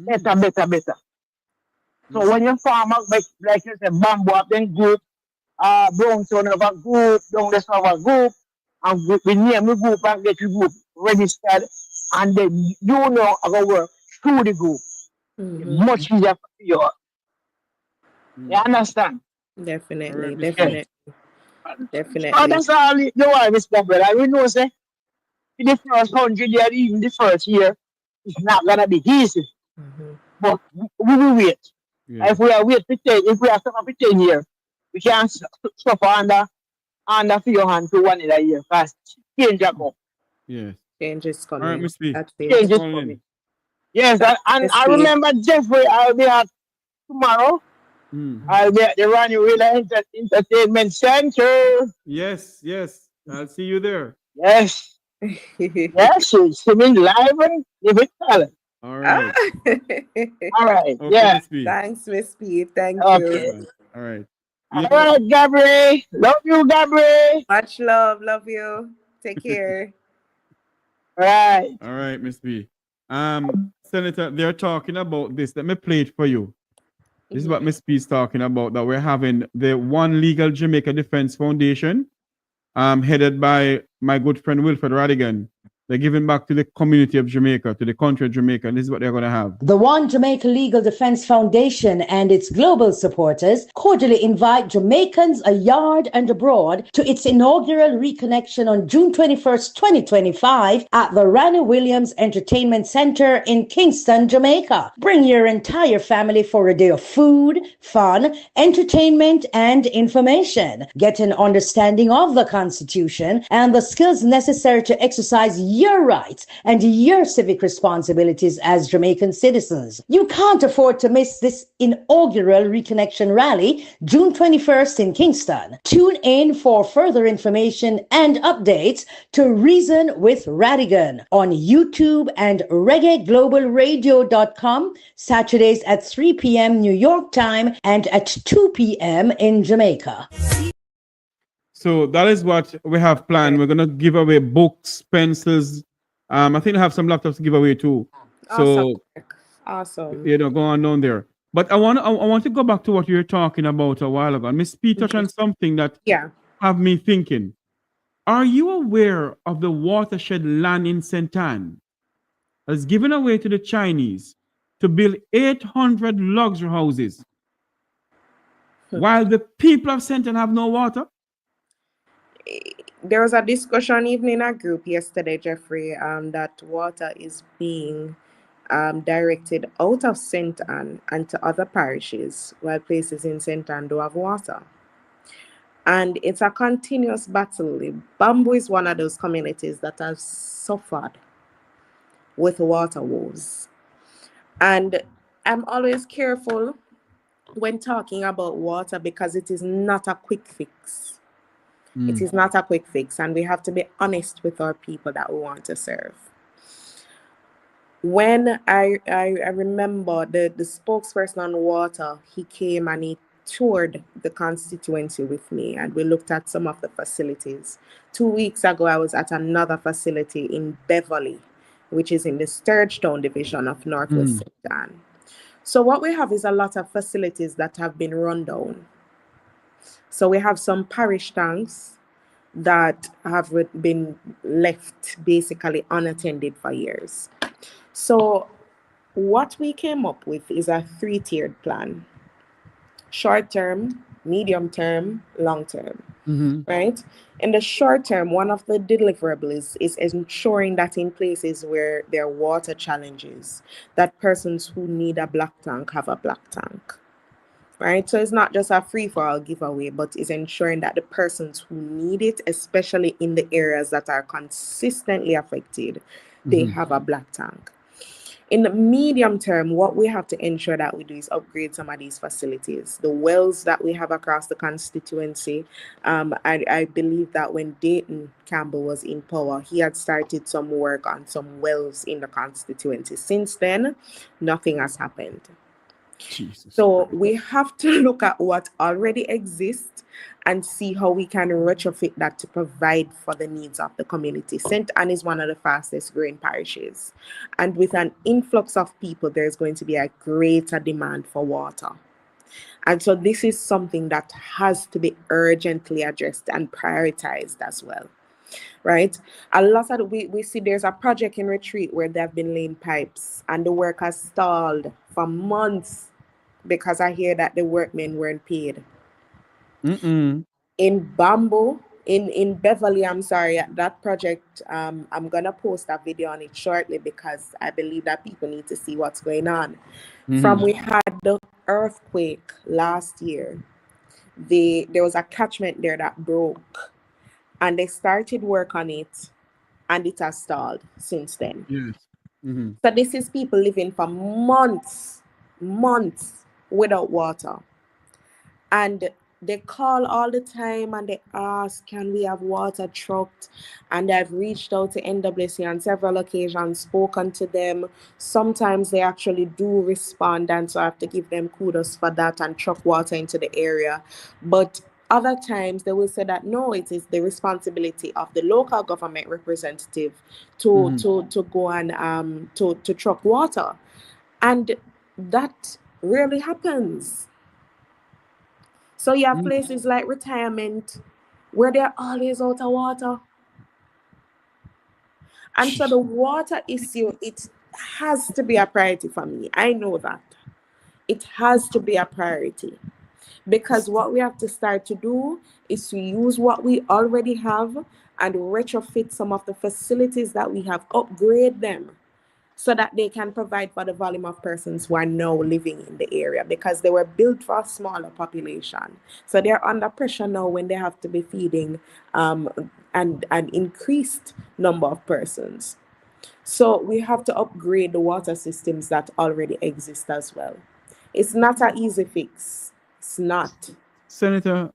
Better. So when you farm out, like you said, bamboo up then group, Brownstone of a group, down the of a group, and we name the group and get the group registered, and then you know how to work through the group. Much easier for you. You understand? Definitely, All right, definitely, So definitely. that's all you want, Mr. Gabriela. I know, say, in the first 100 years, even the first year, it's not going to be easy. But we will wait. Yeah. If we are wait for 10, if we are suffer for 10 years, we can't suffer under for your hand to one in a year. Because change will come. Yes. Change is All right, coming. Miss B. That's Change it. is Calling coming. in. Yes, and I remember Jeffrey, I'll be at tomorrow. I'll be at the Ronnie Wheeler Entertainment Center. Yes. I'll see you there. Yes. Yes, it's swimming live and living talent. All right. All right. Okay, Yeah. Miss B. Thanks, Miss P. Thank Okay. you. All right. All right, Gabriel. Love you, Gabriel. Much love. Love you. Take care. Right. All right, Miss B. Senator, they're talking about this. Let me play it for you. This is what Miss B is talking about, that we're having the One Legal Jamaica Defense Foundation, headed by my good friend Wilfred Radigan. They're giving back to the community of Jamaica, to the country of Jamaica, and this is what they're going to have. The One Jamaica Legal Defense Foundation and its global supporters cordially invite Jamaicans abroad and abroad to its inaugural reconnection on June 21st, 2025 at the Ranny Williams Entertainment Center in Kingston, Jamaica. Bring your entire family for a day of food, fun, entertainment, and information. Get an understanding of the Constitution and the skills necessary to exercise your rights and your civic responsibilities as Jamaican citizens. You can't afford to miss this inaugural reconnection rally, June 21st in Kingston. Tune in for further information and updates to Reason with Radigan on YouTube and reggaeglobalradio.com, Saturdays at 3 p.m. New York time and at 2 p.m. in Jamaica. So that is what we have planned. We're going to give away books, pencils. I think I have some laptops to give away too. So, awesome. Go on down there. But I want to go back to what you were talking about a while ago. Miss P touched on something that have me thinking. Are you aware of the watershed land in St. Anne that's given away to the Chinese to build 800 luxury houses while the people of St. Anne have no water? There was a discussion even in our group yesterday, Jeffrey, that water is being directed out of St. Anne and to other parishes, while places in St. Anne do have water. And it's a continuous battle. Bamboo is one of those communities that have suffered with water woes. And I'm always careful when talking about water because it is not a quick fix. It is not a quick fix, and we have to be honest with our people that we want to serve. When I remember the spokesperson on water, he came and he toured the constituency with me, and we looked at some of the facilities. 2 weeks ago, I was at another facility in Beverly, which is in the Sturgetown division of Northwest St. Anne. So what we have is a lot of facilities that have been run down. So we have some parish tanks that have been left basically unattended for years. So what we came up with is a 3-tiered plan. Short term, medium term, long term, right? In the short term, one of the deliverables is ensuring that in places where there are water challenges, that persons who need a black tank have a black tank. right? So it's not just a free-for-all giveaway, but it's ensuring that the persons who need it, especially in the areas that are consistently affected, they have a black tank. In the medium term, what we have to ensure that we do is upgrade some of these facilities. The wells that we have across the constituency, I believe that when Dayton Campbell was in power, he had started some work on some wells in the constituency. Since then, nothing has happened. Jesus. So we have to look at what already exists and see how we can retrofit that to provide for the needs of the community. St. Anne is one of the fastest growing parishes. And with an influx of people, there's going to be a greater demand for water. And so this is something that has to be urgently addressed and prioritized as well. Right? A lot of we see there's a project in Retreat where they've been laying pipes and the work has stalled for months because I hear that the workmen weren't paid. In Bamboo, in Beverly, I'm sorry, that project, I'm gonna post a video on it shortly because I believe that people need to see what's going on. From we had the earthquake last year, there was a catchment there that broke, and they started work on it, and it has stalled since then. Yes. So this is people living for months without water. And they call all the time and they ask, can we have water trucked? And I've reached out to NWC on several occasions, spoken to them. Sometimes they actually do respond, and so I have to give them kudos for that and truck water into the area. But other times they will say that no, it is the responsibility of the local government representative to go and to truck water. And that rarely happens. So you have places like retirement where they're always out of water. And so the water issue, it has to be a priority for me. I know that. It has to be a priority. Because what we have to start to do is to use what we already have and retrofit some of the facilities that we have, upgrade them, so that they can provide for the volume of persons who are now living in the area, because they were built for a smaller population. So they're under pressure now when they have to be feeding an increased number of persons. So we have to upgrade the water systems that already exist as well. It's not an easy fix. It's not. Senator,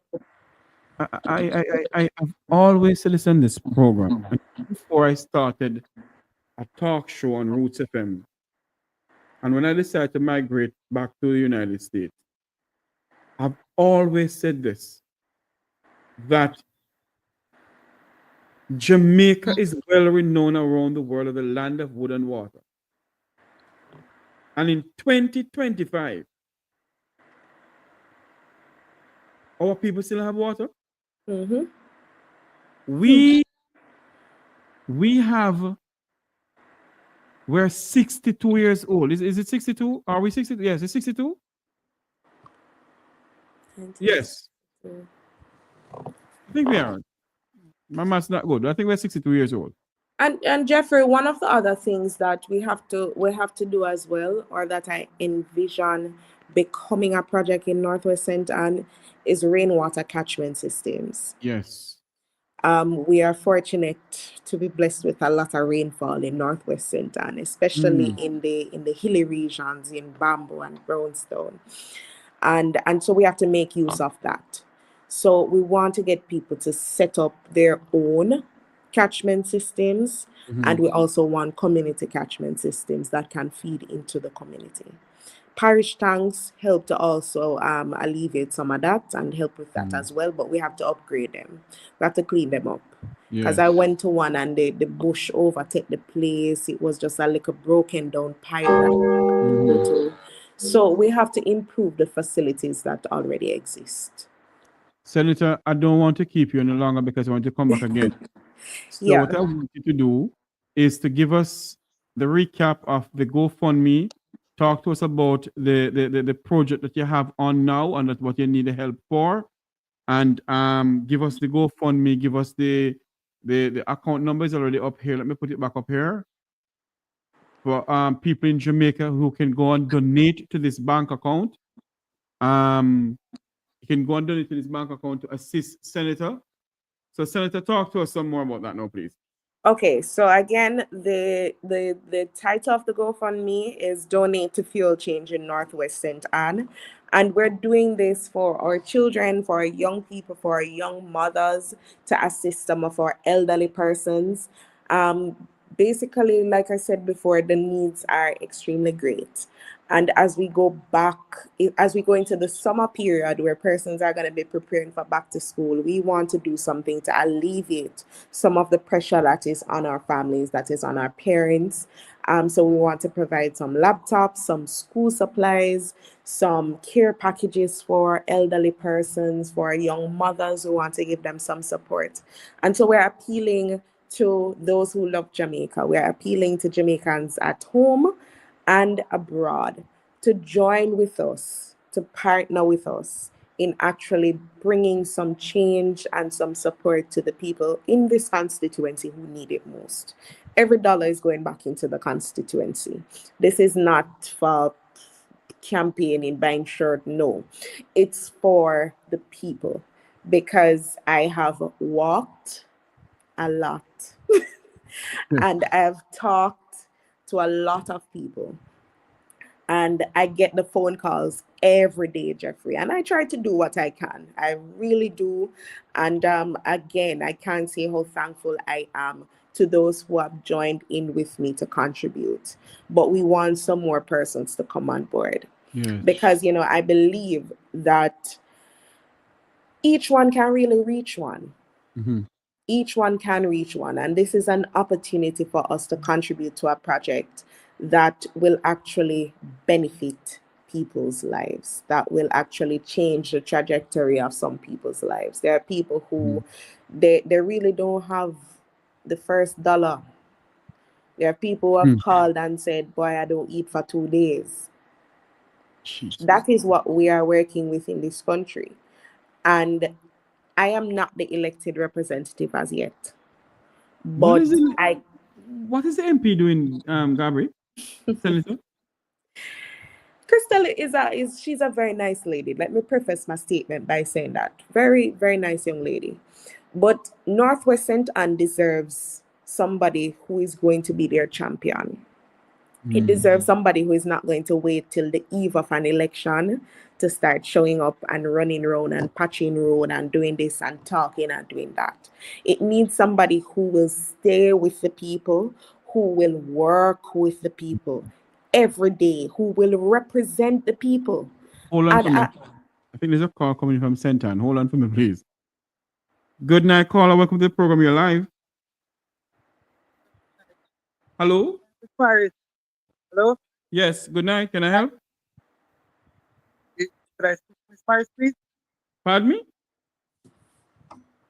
I have always listened to this program. Before I started a talk show on Roots FM, and when I decided to migrate back to the United States, I've always said this, that Jamaica is well renowned around the world as the land of wood and water. And in 2025, our people still have water. We're 62 years old. Is it 62? Are we 62? Yes, it's 62. Yes. I think we are. My math's not good. I think we're 62 years old. And Jeffrey, one of the other things that we have to do as well, or that I envision becoming a project in Northwest St. Anne, is rainwater catchment systems. Yes. We are fortunate to be blessed with a lot of rainfall in Northwest St. Anne, especially in the hilly regions in Bamboo and Brownstone. And so we have to make use of that. So we want to get people to set up their own catchment systems, and we also want community catchment systems that can feed into the community. Parish tanks help to also alleviate some of that and help with that as well, but we have to upgrade them. We have to clean them up. Because I went to one and the bush overtook the place. It was just a little broken down pipe. So we have to improve the facilities that already exist. Senator, I don't want to keep you any longer because I want to come back again. So what I want you to do is to give us the recap of the GoFundMe. Talk to us about the project that you have on now and what you need the help for. And give us the GoFundMe, give us the account number is already up here. Let me put it back up here. For people in Jamaica who can go and donate to this bank account. He can go and donate to his bank account to assist Senator. So, Senator, talk to us some more about that now, please. Okay, so again, the title of the GoFundMe is Donate to Fuel Change in Northwest St. Anne. And we're doing this for our children, for our young people, for our young mothers, to assist some of our elderly persons. Basically, like I said before, the needs are extremely great. And as we go into the summer period where persons are going to be preparing for back to school, we want to do something to alleviate some of the pressure that is on our families, that is on our parents. So we want to provide some laptops, some school supplies, some care packages for elderly persons, for young mothers who want to give them some support. And so we're appealing to those who love Jamaica. We're appealing to Jamaicans at home and abroad to join with us, to partner with us in actually bringing some change and some support to the people in this constituency who need it most. Every dollar is going back into the constituency. This is not for campaigning, buying shirt, no. It's for the people, because I have walked a lot and I've talked to a lot of people. And I get the phone calls every day, Jeffrey. And I try to do what I can. I really do. And again, I can't say how thankful I am to those who have joined in with me to contribute. But we want some more persons to come on board. Yes. Because, I believe that each one can really reach one. Mm-hmm. Each one can reach one. And this is an opportunity for us to contribute to a project that will actually benefit people's lives, that will actually change the trajectory of some people's lives. There are people who they really don't have the first dollar. There are people who have called and said, boy, I don't eat for 2 days. Jesus. That is what we are working with in this country. And I am not the elected representative as yet. But what is the MP doing, Gabriela? Senator? Crystal she's a very nice lady. Let me preface my statement by saying that. Very, very nice young lady. But Northwest St. Anne deserves somebody who is going to be their champion. It deserves somebody who is not going to wait till the eve of an election to start showing up and running around and patching road and doing this and talking and doing that. It needs somebody who will stay with the people, who will work with the people every day, who will represent the people. Hold on for me. I think there's a call coming from St. Anne. Hold on for me, please. Good night, caller. Welcome to the program. You're live. Hello? Hello? Yes, good night. Can I help? Could I speak to Ms. Myers, please? Pardon me?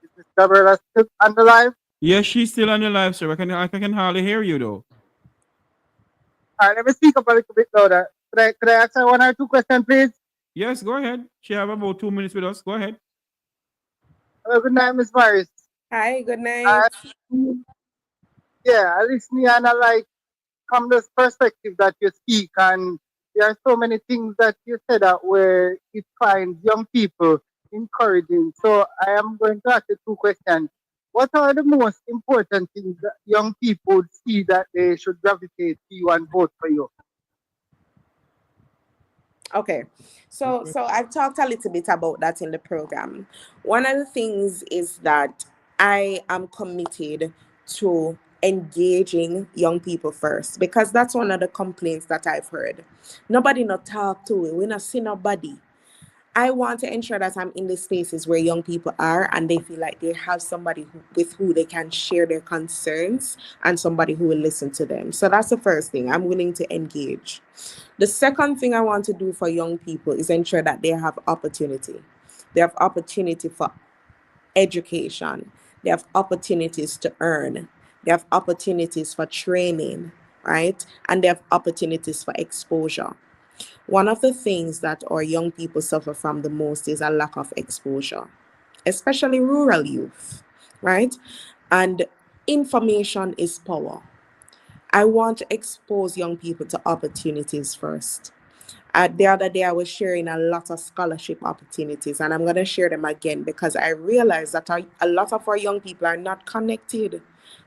Is Ms. Gabriela still on the live? Yes, she's still on the live, sir. I can hardly hear you, though. All right, let me speak up a little bit louder. Could I ask her 1 or 2 questions, please? Yes, go ahead. She have about 2 minutes with us. Go ahead. Hello, good night, Ms. Myers. Hi, good night. I listen and I like from this perspective that you speak, and there are so many things that you said that where it finds young people encouraging. So I am going to ask you 2 questions. What are the most important things that young people see that they should gravitate to you and vote for you? Okay, so I've talked a little bit about that in the program. One of the things is that I am committed to engaging young people first, because that's one of the complaints that I've heard. Nobody not talk to it. We not see nobody. I want to ensure that I'm in the spaces where young people are and they feel like they have somebody with who they can share their concerns and somebody who will listen to them. So that's the first thing. I'm willing to engage. The second thing I want to do for young people is ensure that they have opportunity. They have opportunity for education. They have opportunities to earn. They have opportunities for training, right? And they have opportunities for exposure. One of the things that our young people suffer from the most is a lack of exposure, especially rural youth, right? And information is power. I want to expose young people to opportunities first. The other day, I was sharing a lot of scholarship opportunities, and I'm going to share them again because I realized that a lot of our young people are not connected.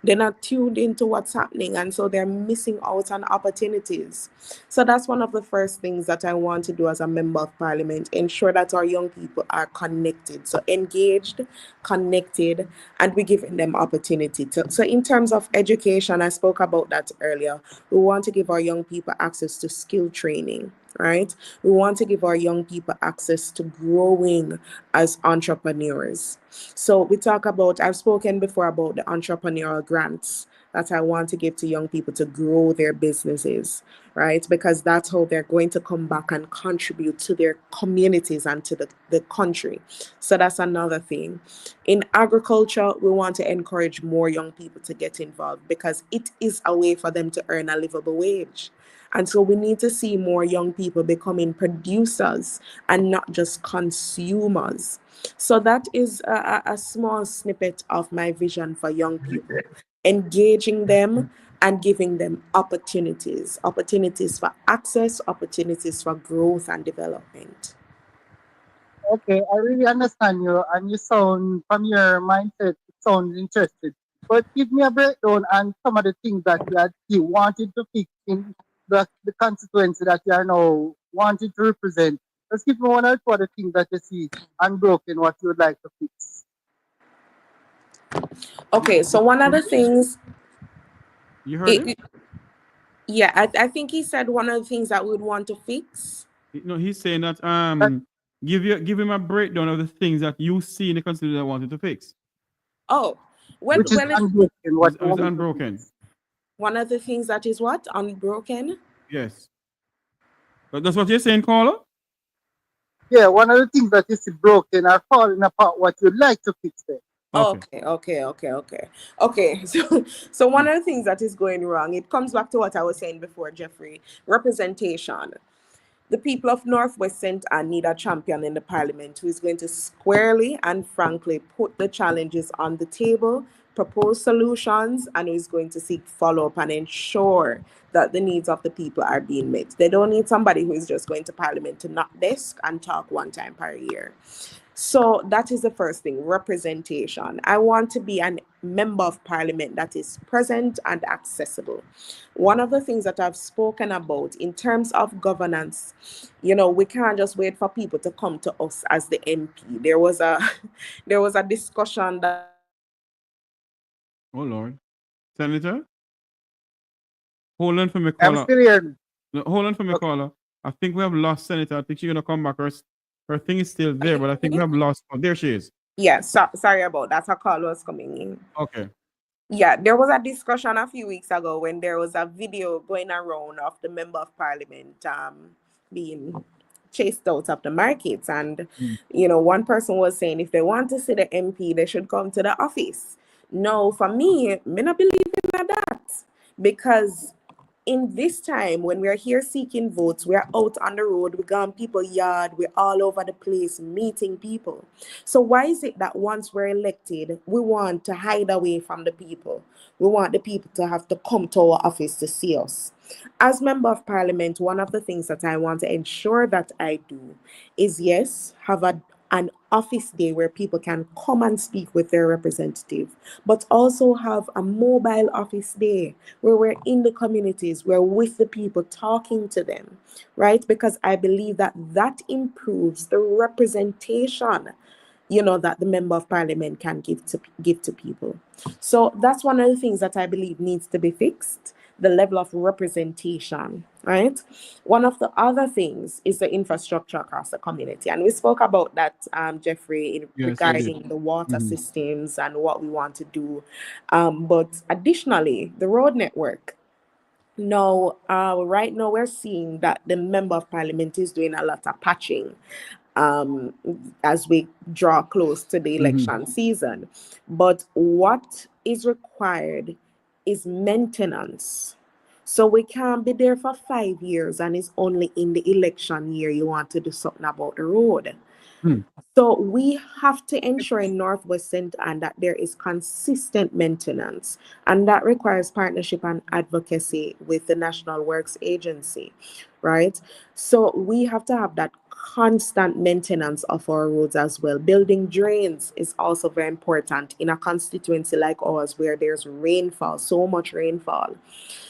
They're not tuned into what's happening, and so they're missing out on opportunities. So that's one of the first things that I want to do as a member of parliament, ensure that our young people are connected, so engaged, connected, and we're giving them opportunity. So in terms of education, I spoke about that earlier. We want to give our young people access to skill training, right? We want to give our young people access to growing as entrepreneurs. So we talk about, I've spoken before about the entrepreneurial grants that I want to give to young people to grow their businesses, right? Because that's how they're going to come back and contribute to their communities and to the country. So that's another thing. In agriculture, we want to encourage more young people to get involved because it is a way for them to earn a livable wage. And so we need to see more young people becoming producers and not just consumers. So that is a small snippet of my vision for young people, engaging them and giving them opportunities for access, opportunities for growth and development. Okay, I really understand you, and you sound, from your mindset, it sounds interested. But give me a breakdown on some of the things that you wanted to fix in the constituency that you are now wanting to represent. Let's give me one or two of the things that you see unbroken, what you would like to fix. Okay, so one of the things... You heard him? Yeah, I think he said one of the things that we would want to fix. No, he's saying that give him a breakdown of the things that you see in the constitution that wanted to fix. Oh, well, which is unbroken. What is unbroken? One of the things that is what? Unbroken? Yes. But that's what you're saying, caller? Yeah, one of the things that is broken are falling apart, what you'd like to fix there. Okay. So one of the things that is going wrong, it comes back to what I was saying before, Jeffrey, representation. The people of Northwest St. Anne need a champion in the parliament who is going to squarely and frankly put the challenges on the table, propose solutions, and who is going to seek follow-up and ensure that the needs of the people are being met. They don't need somebody who is just going to parliament to knock desk and talk one time per year. So that is the first thing, representation. I want to be a member of parliament that is present and accessible. One of the things that I've spoken about in terms of governance, we can't just wait for people to come to us as the MP. There was a discussion that... Oh, Lord. Senator? Hold on for me, caller. I'm still here. No, hold on for me, caller. I think we have lost Senator. I think she's going to come back. Her thing is still there, but I think we have lost. Oh, there she is. Yeah, sorry about that. Her call was coming in. Okay. Yeah, there was a discussion a few weeks ago when there was a video going around of the member of parliament being chased out of the markets. And, one person was saying if they want to see the MP, they should come to the office. No, for me, I not believe in that. Because in this time, when we're here seeking votes, we're out on the road, we go on people's yard, we're all over the place meeting people. So why is it that once we're elected, we want to hide away from the people? We want the people to have to come to our office to see us. As member of parliament, one of the things that I want to ensure that I do is, yes, have an office day where people can come and speak with their representative, but also have a mobile office day where we're in the communities, we're with the people, talking to them, right? Because I believe that improves the representation, that the member of parliament can give to people. So that's one of the things that I believe needs to be fixed, the level of representation, right? One of the other things is the infrastructure across the community. And we spoke about that, Jeffrey, regarding the water systems and what we want to do. But additionally, the road network. Now, right now we're seeing that the member of parliament is doing a lot of patching as we draw close to the election season. But what is required is maintenance. So we can't be there for 5 years and it's only in the election year you want to do something about the road. So we have to ensure in Northwest St. Anne that there is consistent maintenance, and that requires partnership and advocacy with the National Works Agency, right? So we have to have that constant maintenance of our roads as well. Building drains is also very important in a constituency like ours where there's rainfall, so much rainfall.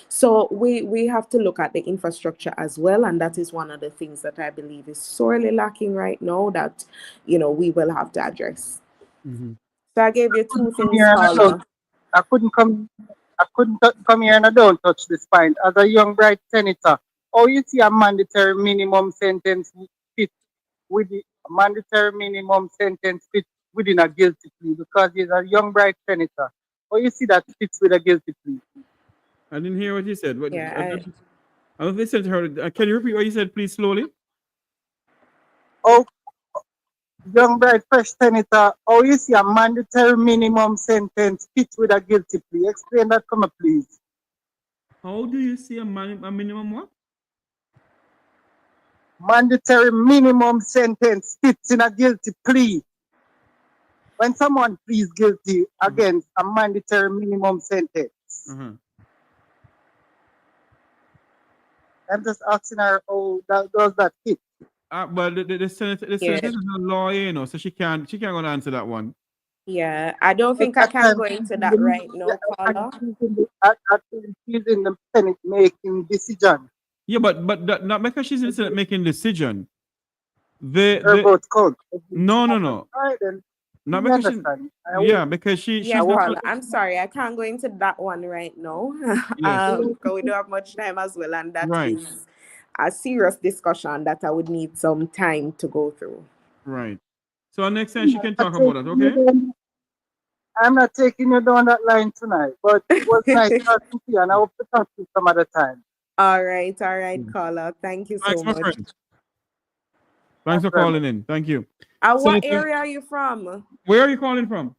So we have to look at the infrastructure as well, and that is one of the things that I believe is sorely lacking right now that, we will have to address. So I gave you two things, Paula. I couldn't come here and I don't touch this point. As a young bright senator, how you see a mandatory minimum sentence fit with the mandatory minimum sentence fit within a guilty plea because he's a young bright senator. How you see that fits with a guilty plea? I didn't hear what you said. What, Yeah, I don't listen to her. Can you repeat what you said, please, slowly? Oh, young bright fresh senator, how you see a mandatory minimum sentence fit with a guilty plea? Explain that for me, please. How do you see a minimum what? Mandatory minimum sentence fits in a guilty plea. When someone pleads guilty against a mandatory minimum sentence, I'm just asking her how does that fit? But the senator is a lawyer, so she can't go and answer that one. Yeah, I don't think I can go into that right now, Paula. She's in the Senate making decision. Yeah, but not because she's in the Senate making decision. Her vote count. No. All right, then. Not because because she's Paula, I'm sorry, I can't go into that one right now. Yes. Because we don't have much time as well, and that is a serious discussion that I would need some time to go through. Right. So next time she can talk about it, okay? I'm not taking you down that line tonight, but it was nice talking to you, and I hope to talk to you some other time. All right, caller. Thank you so much. Friend. Thanks for calling in. Thank you. What area are you from? Where are you calling from?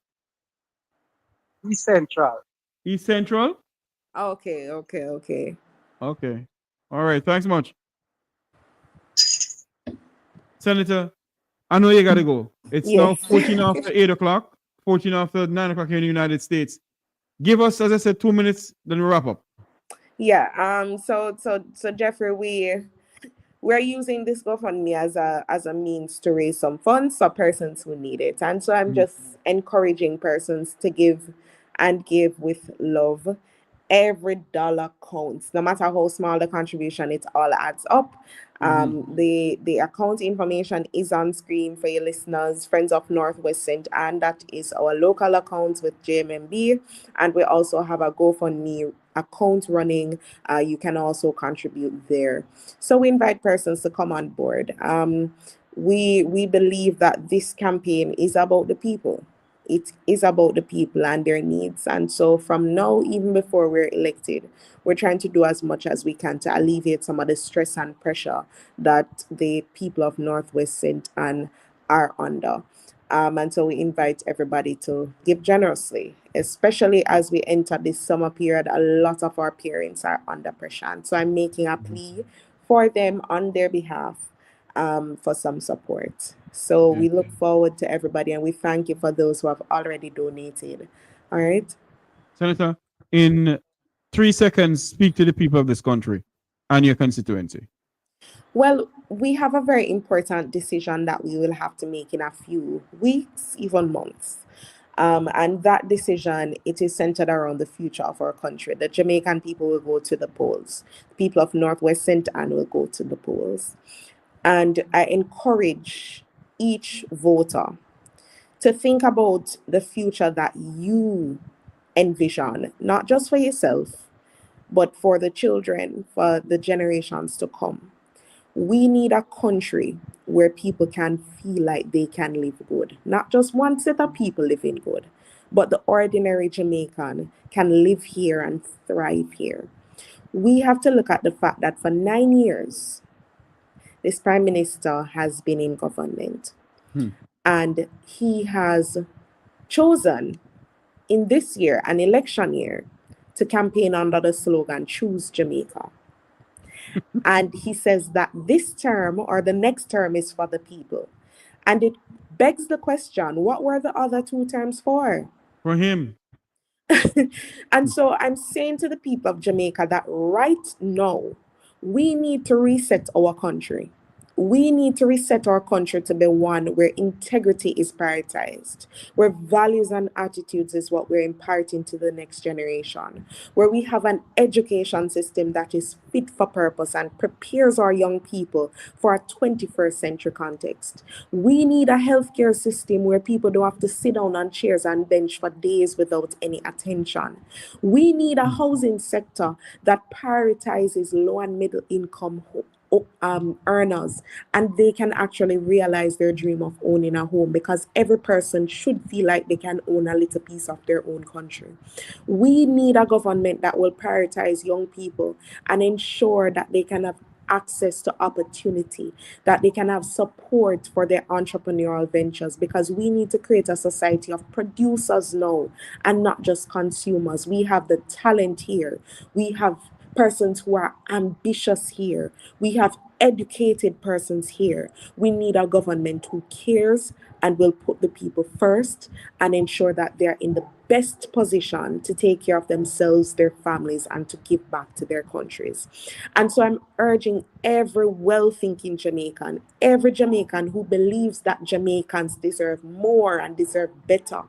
East Central. East Central? Okay. Okay. All right. Thanks much. Senator, I know you got to go. It's now 14 after 8 o'clock, 14 after 9 o'clock here in the United States. Give us, as I said, 2 minutes, then we wrap up. Yeah. So Jeffrey, we're using this GoFundMe as a means to raise some funds for persons who need it. And so I'm just encouraging persons to give and give with love. Every dollar counts. No matter how small the contribution, it all adds up. The account information is on screen for your listeners, Friends of Northwest St. Anne. That is our local account with JMMB. And we also have a GoFundMe account running. You can also contribute there. So we invite persons to come on board. We believe that this campaign is about the people. It is about the people and their needs. And so from now, even before we're elected, we're trying to do as much as we can to alleviate some of the stress and pressure that the people of Northwest St. Anne are under. And so we invite everybody to give generously, especially as we enter this summer period. A lot of our parents are under pressure. And so I'm making a plea for them on their behalf for some support. So we look forward to everybody, and we thank you for those who have already donated. All right. Senator, in 3 seconds, speak to the people of this country and your constituency. Well, we have a very important decision that we will have to make in a few weeks, even months. And that decision, it is centered around the future of our country. The Jamaican people will go to the polls. The people of Northwest St. Anne will go to the polls. And I encourage each voter to think about the future that you envision, not just for yourself, but for the children, for the generations to come. We need a country where people can feel like they can live good. Not just one set of people living good, but the ordinary Jamaican can live here and thrive here. We have to look at the fact that for 9 years, this Prime Minister has been in government. And he has chosen in this year, an election year, to campaign under the slogan, Choose Jamaica. And he says that this term or the next term is for the people. And it begs the question, what were the other 2 terms for? For him. And so I'm saying to the people of Jamaica that right now, We need to reset our country. We need to reset our country to be one where integrity is prioritized, where values and attitudes is what we're imparting to the next generation, where we have an education system that is fit for purpose and prepares our young people for a 21st century context. We need a healthcare system where people don't have to sit down on chairs and bench for days without any attention. We need a housing sector that prioritizes low and middle income earners, and they can actually realize their dream of owning a home, because every person should feel like they can own a little piece of their own country. We need a government that will prioritize young people and ensure that they can have access to opportunity, that they can have support for their entrepreneurial ventures, because we need to create a society of producers now and not just consumers. We have the talent here. We have persons who are ambitious here. We have educated persons here. We need a government who cares and will put the people first and ensure that they're in the best position to take care of themselves, their families, and to give back to their countries. And so I'm urging every well-thinking Jamaican, every Jamaican who believes that Jamaicans deserve more and deserve better,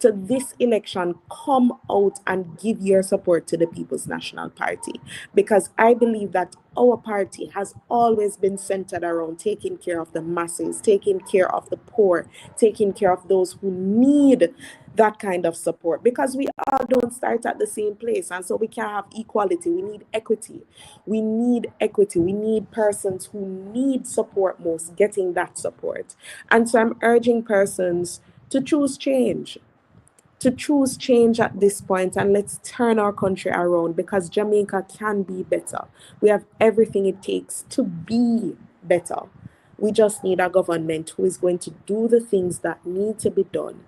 to this election, come out and give your support to the People's National Party, because I believe that our party has always been centered around taking care of the masses, taking care of the poor, taking care of those who need that kind of support, because we all don't start at the same place, and so we can't have equality. We need equity. We need equity. We need persons who need support most getting that support. And so I'm urging persons to choose change, at this point, and let's turn our country around, because Jamaica can be better. We have everything it takes to be better. We just need a government who is going to do the things that need to be done.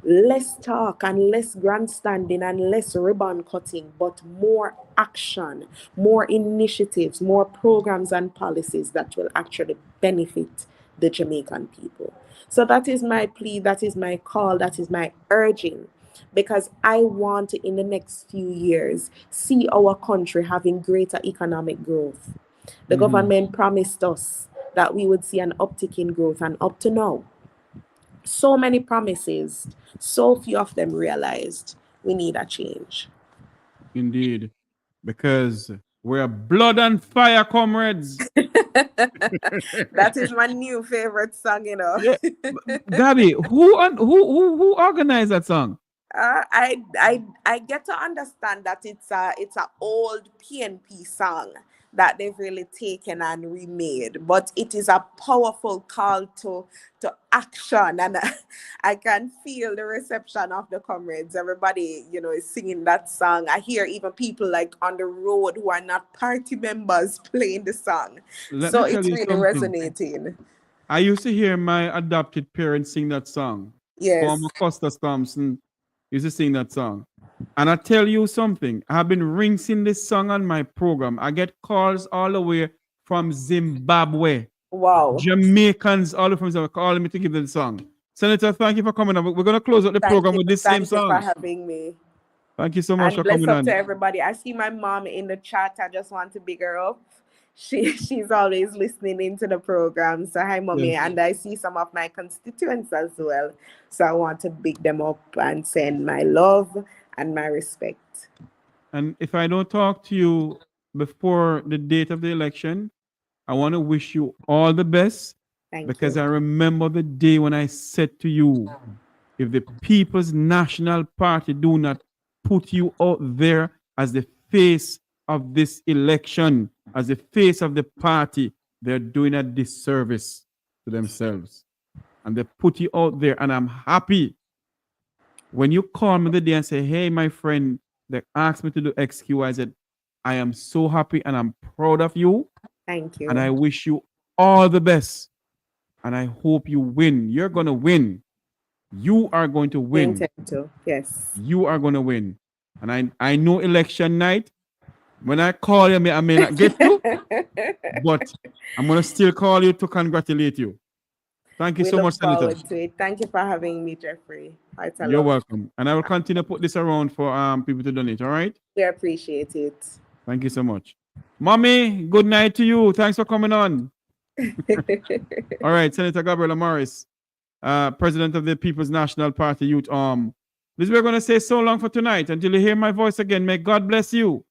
Less talk and less grandstanding and less ribbon cutting, but more action, more initiatives, more programs and policies that will actually benefit the Jamaican people. So that is my plea, that is my call, that is my urging, because I want to, in the next few years, see our country having greater economic growth. The government promised us that we would see an uptick in growth, and up to now, so many promises, so few of them realized. We need a change. Indeed, because we're blood and fire, comrades. That is my new favorite song, you know. Yeah. Gabby, who organized that song? I get to understand that it's a old PNP song that they've really taken and remade, but it is a powerful call to action, and I can feel the reception of the comrades. Everybody, is singing that song. I hear even people like on the road who are not party members playing the song. So it's really resonating. I used to hear my adopted parents sing that song. Yes. Former Custis Thompson used to sing that song. And I tell you something, I've been rinsing this song on my program. I get calls all the way from Zimbabwe. Wow. Jamaicans all the way from Zimbabwe calling me to give them the song. Senator, thank you for coming on. We're going to close out the program with this same song. Thank you for having me. Thank you so much and for coming on. Bless up to everybody. I see my mom in the chat. I just want to big her up. She's always listening into the program. So hi, mommy. Yes. And I see some of my constituents as well. So I want to big them up and send my love and my respect. And if I don't talk to you before the date of the election, I want to wish you all the best. Because I remember the day when I said to you, if the People's National Party do not put you out there as the face of this election, as the face of the party, they're doing a disservice to themselves. And they put you out there, and I'm happy. When you call me the day and say, hey, my friend, they asked me to do XQ, I said, I am so happy and I'm proud of you. Thank you. And I wish you all the best. And I hope you win. You're going to win. You are going to win. Yes. You are going to win. And I know election night, when I call you, I may not get you, but I'm going to still call you to congratulate you. Thank you so much, Senator. Thank you for having me, Jeffrey. You're welcome. And I will continue to put this around for people to donate, all right? We appreciate it. Thank you so much. Mommy, good night to you. Thanks for coming on. All right, Senator Gabriela Morris, President of the People's National Party Youth Arm. This we're going to say so long for tonight. Until you hear my voice again, may God bless you.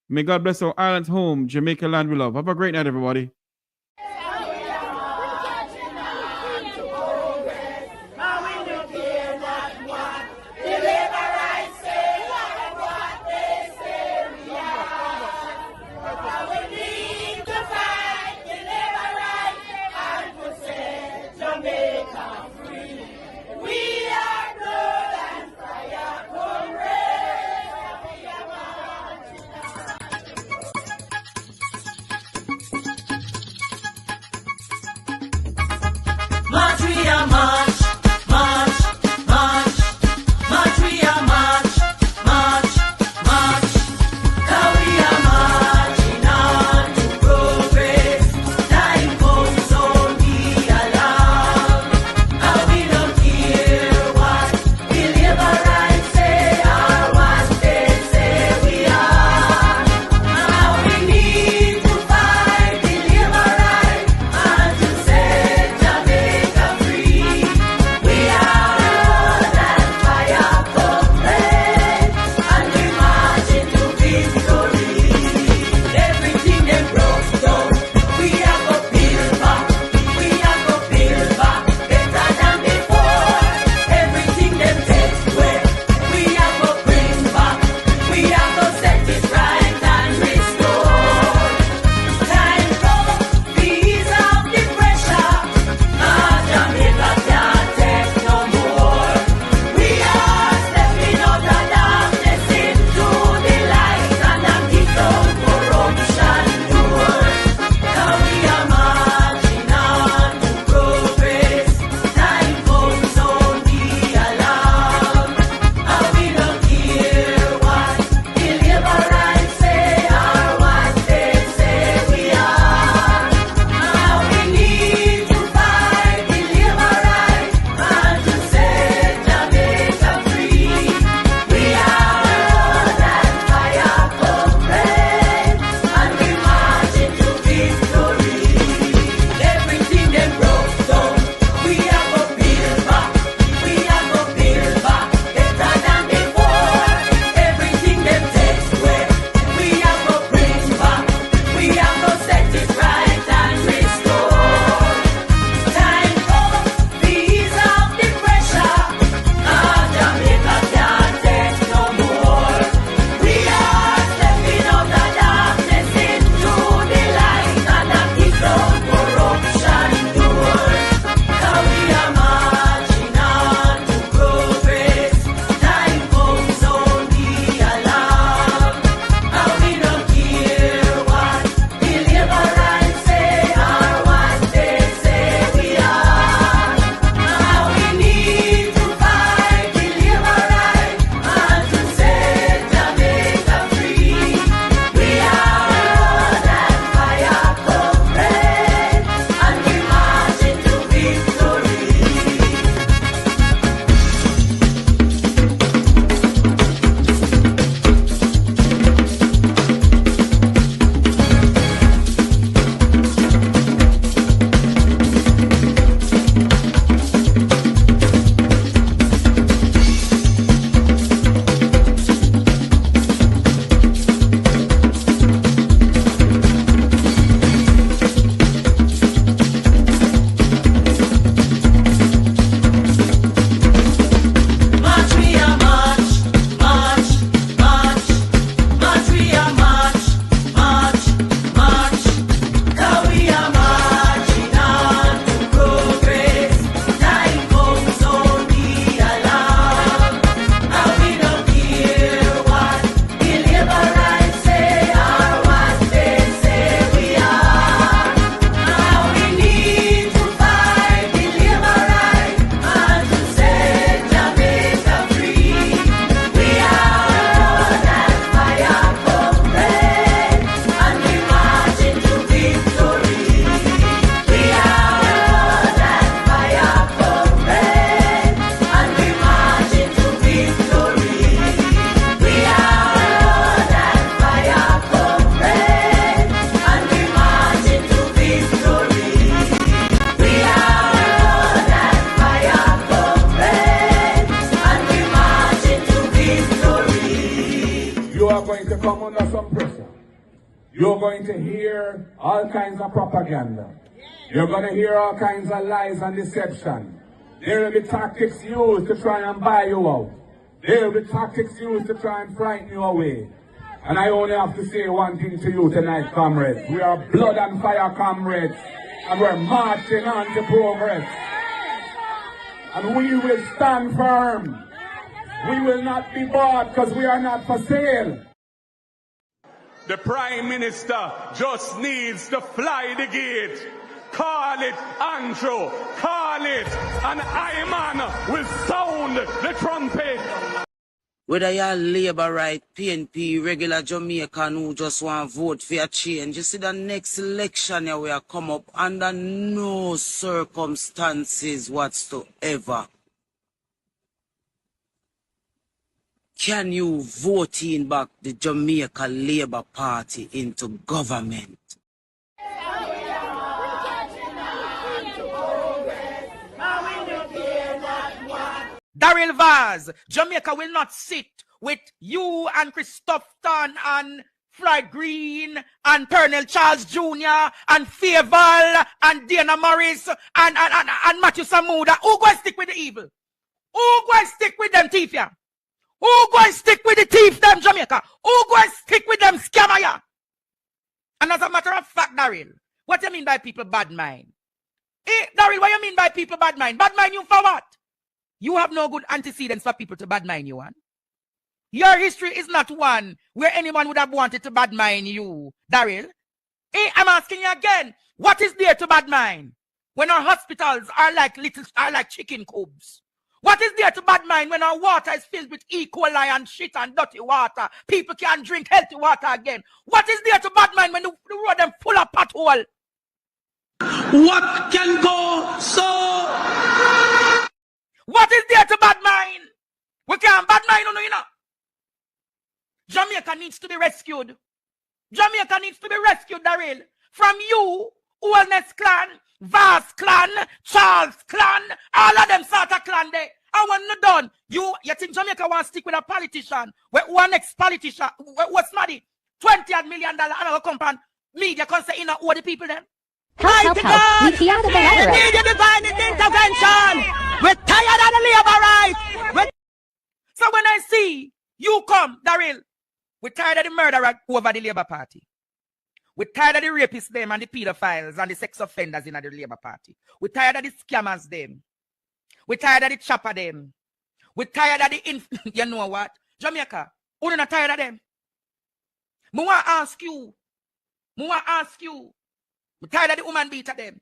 May God bless our island's home, Jamaica land we love. Have a great night, everybody. You're going to hear all kinds of propaganda. You're going to hear all kinds of lies and deception. There will be tactics used to try and buy you out. There will be tactics used to try and frighten you away. And I only have to say one thing to you tonight, comrades. We are blood and fire comrades. And we're marching on to progress. And we will stand firm. We will not be bought because we are not for sale. The Prime Minister just needs to fly the gate. Call it Andrew, call it, and Iman will sound the trumpet. Whether you're Labour right, PNP, regular Jamaican who just want to vote for a change, you see the next election here will come up under no circumstances whatsoever can you vote in back the Jamaica Labour Party into government. Daryl Vaz, Jamaica will not sit with you and Christoph Tan and Floyd Green and Colonel Charles Jr. and Fayeval and Dana Morris and Matthew Samuda. Who going to stick with the evil? Who going to stick with them thief ya? Who going to stick with the thief them Jamaica? Who going to stick with them scammer ya? And as a matter of fact, Daryl, what do you mean by people bad mind? Daryl, what do you mean by people bad mind? Bad mind you for what? You have no good antecedents for people to bad mind you on. Your history is not one where anyone would have wanted to bad mind you, Daryl. I'm asking you again, what is there to bad mind when our hospitals are like chicken coops? What is there to bad mind when our water is filled with E. coli and shit and dirty water? People can't drink healthy water again. What is there to bad mind when the road them full of pothole? What can go so? What is there to bad mind? We can't bad mind, you know. Jamaica needs to be rescued. Jamaica needs to be rescued, Daryl. From you, Wellness Clan, Vaz Clan, Charles Clan, all of them sort of clan there. And when you're done, you think Jamaica want to stick with a politician? One ex-politician, what's money? $20 million another company. Media can say, all the people then. Help. We out of the rhetoric. We need a divine intervention. We're tired of the labor rights. So when I see you come, Daryl, we're tired of the murderer over the Labour Party. We're tired of the rapists them and the pedophiles and the sex offenders in the Labour Party. We're tired of the scammers them. We're tired of the chopper them. We're tired of the you know what? Jamaica, we're not tired of them. I want to ask you. I'm tired of the woman beater them.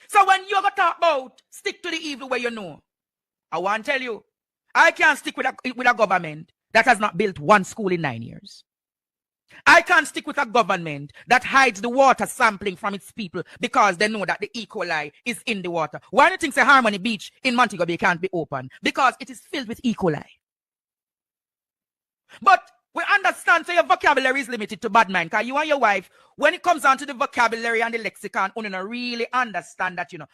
So when you go talk about stick to the evil where you know, I want to tell you, I can't stick with a government that has not built one school in 9 years. I can't stick with a government that hides the water sampling from its people because they know that the E. coli is in the water. Why do you think say Harmony Beach in Montego Bay can't be open? Because it is filled with E. coli. But we understand, so your vocabulary is limited to bad mind. Because you and your wife, when it comes down to the vocabulary and the lexicon, you don't really understand that, you know.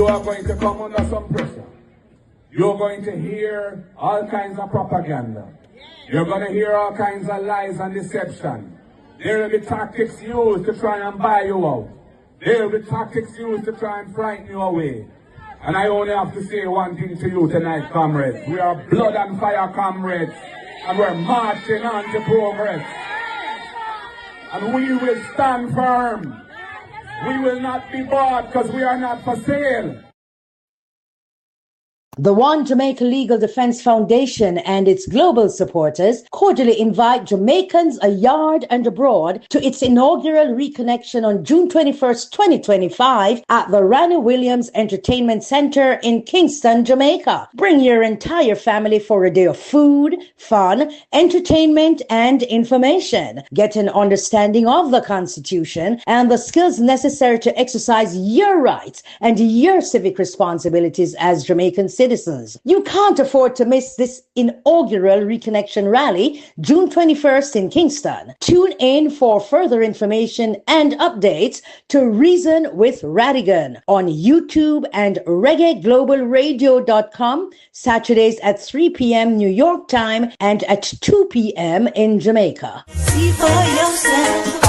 you are going to come under some pressure. You're going to hear all kinds of propaganda. You're going to hear all kinds of lies and deception. There will be tactics used to try and buy you out. There will be tactics used to try and frighten you away. And I only have to say one thing to you tonight, comrades. We are blood and fire comrades. And we're marching on to progress. And we will stand firm. We will not be bought because we are not for sale. The One Jamaica Legal Defense Foundation and its global supporters cordially invite Jamaicans abroad and abroad to its inaugural reconnection on June 21st, 2025 at the Ranny Williams Entertainment Center in Kingston, Jamaica. Bring your entire family for a day of food, fun, entertainment, and information. Get an understanding of the Constitution and the skills necessary to exercise your rights and your civic responsibilities as Jamaican citizens. You can't afford to miss this inaugural Reconnection Rally, June 21st in Kingston. Tune in for further information and updates to Reason with Radigan on YouTube and reggaeglobalradio.com, Saturdays at 3 p.m. New York time and at 2 p.m. in Jamaica. See for yourself.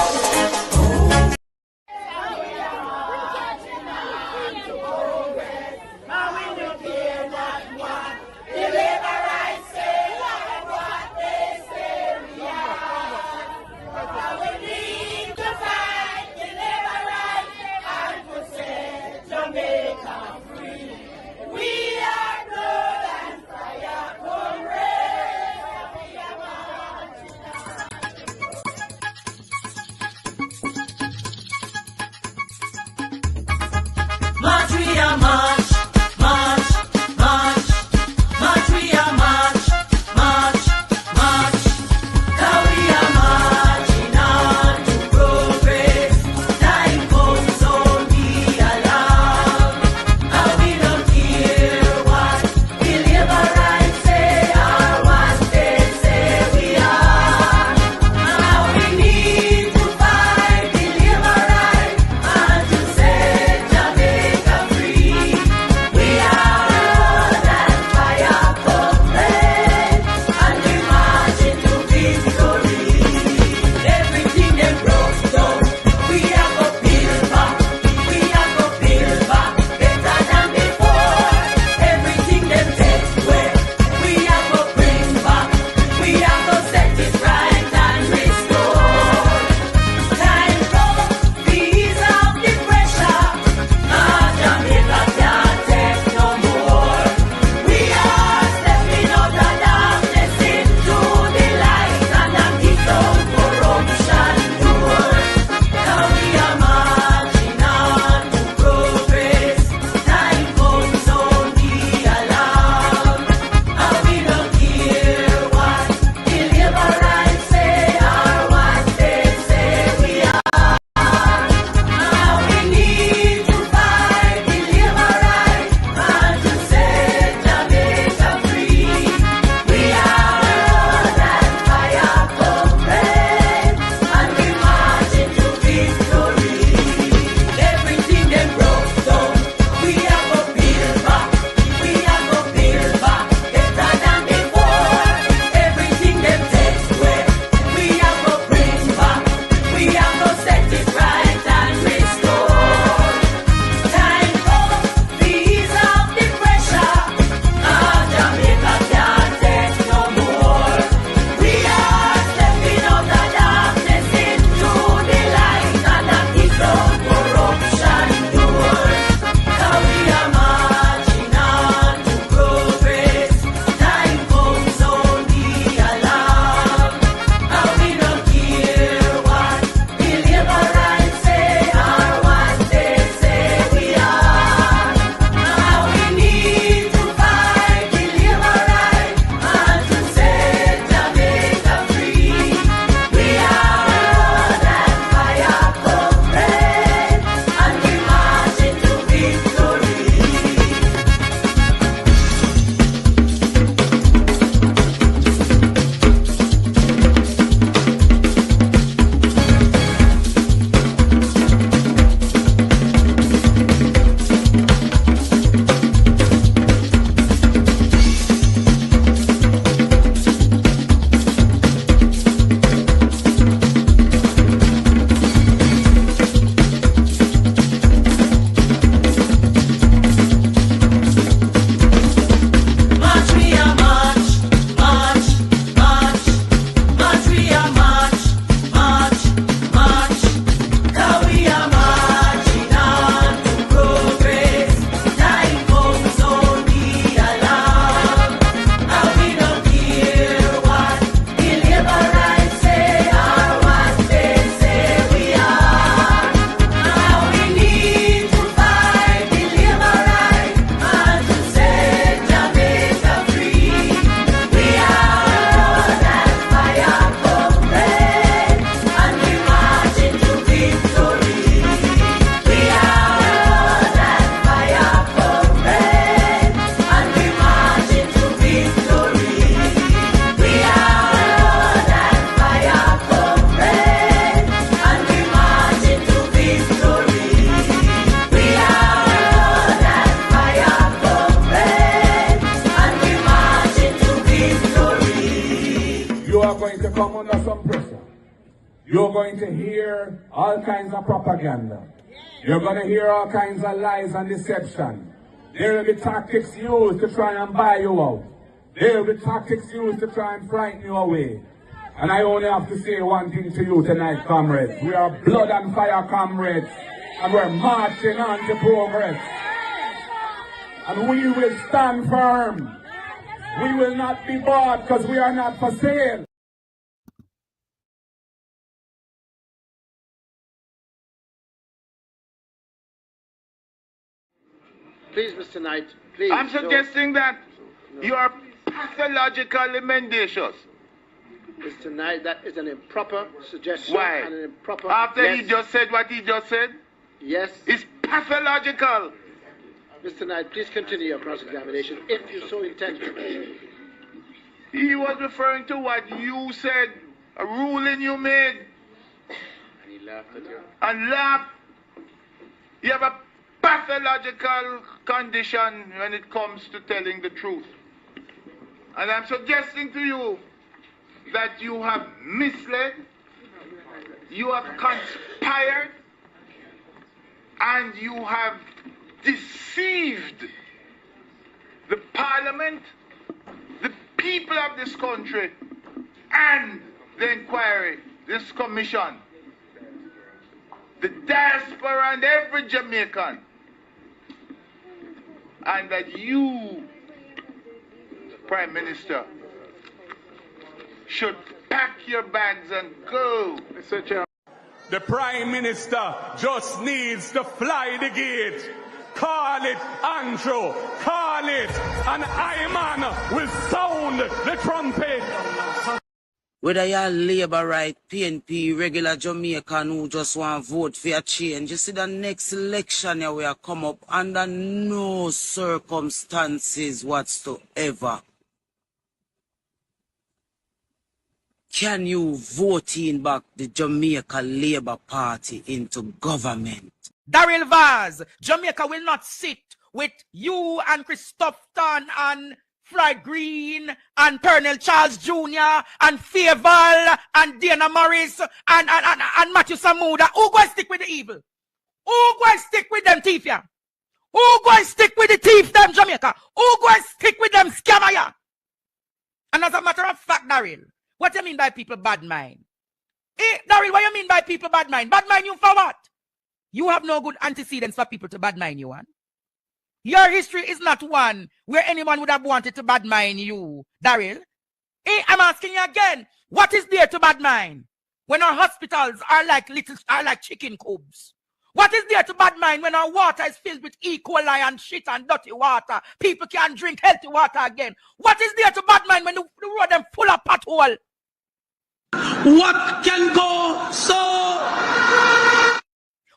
come under some pressure. You're going to hear all kinds of propaganda. You're going to hear all kinds of lies and deception. There will be tactics used to try and buy you out. There will be tactics used to try and frighten you away. And I only have to say one thing to you tonight, comrades. We are blood and fire comrades, and we're marching on to progress. And we will stand firm. We will not be bought because we are not for sale. Please, Mr. Knight, please. I'm suggesting that you are pathologically mendacious. Mr. Knight, that is an improper suggestion. Why? And an improper... After he just said what he just said? Yes. It's pathological. Mr. Knight, please continue your cross-examination if you so intend to. He was referring to what you said, a ruling you made. And he laughed at you. And laughed. You have a pathological condition when it comes to telling the truth. And I'm suggesting to you that you have misled, you have conspired, and you have deceived the parliament, the people of this country, and the inquiry, this commission, the diaspora and every Jamaican, and that you, Prime Minister, should pack your bags and go. Mr. Chair. The Prime Minister just needs to fly the gate. Call it Andrew, call it, and Iman will sound the trumpet. Whether you're Labour right, PNP, regular Jamaican who just want to vote for a change, you see the next election here will come up under no circumstances whatsoever can you vote in back the Jamaica Labour Party into government. Daryl Vaz, Jamaica will not sit with you and Christoph Tan and Fly Green and Colonel Charles Jr. and Fairval and Dana Morris and Matthew Samuda. Who going to stick with the evil? Who going to stick with them thief ya? Who going to stick with the thief them Jamaica? Who going to stick with them scammer ya? And as a matter of fact, Daryl, what do you mean by people bad mind? Daryl, what do you mean by people bad mind? Bad mind you for what? You have no good antecedents for people to bad mind you on. Your history is not one where anyone would have wanted to bad mind you, Daryl. I'm asking you again, what is there to bad mind when our hospitals are like chicken coops? What is there to bad mind when our water is filled with E. coli and shit and dirty water? People can't drink healthy water again. What is there to bad mind when the road them full of pothole? What can go so?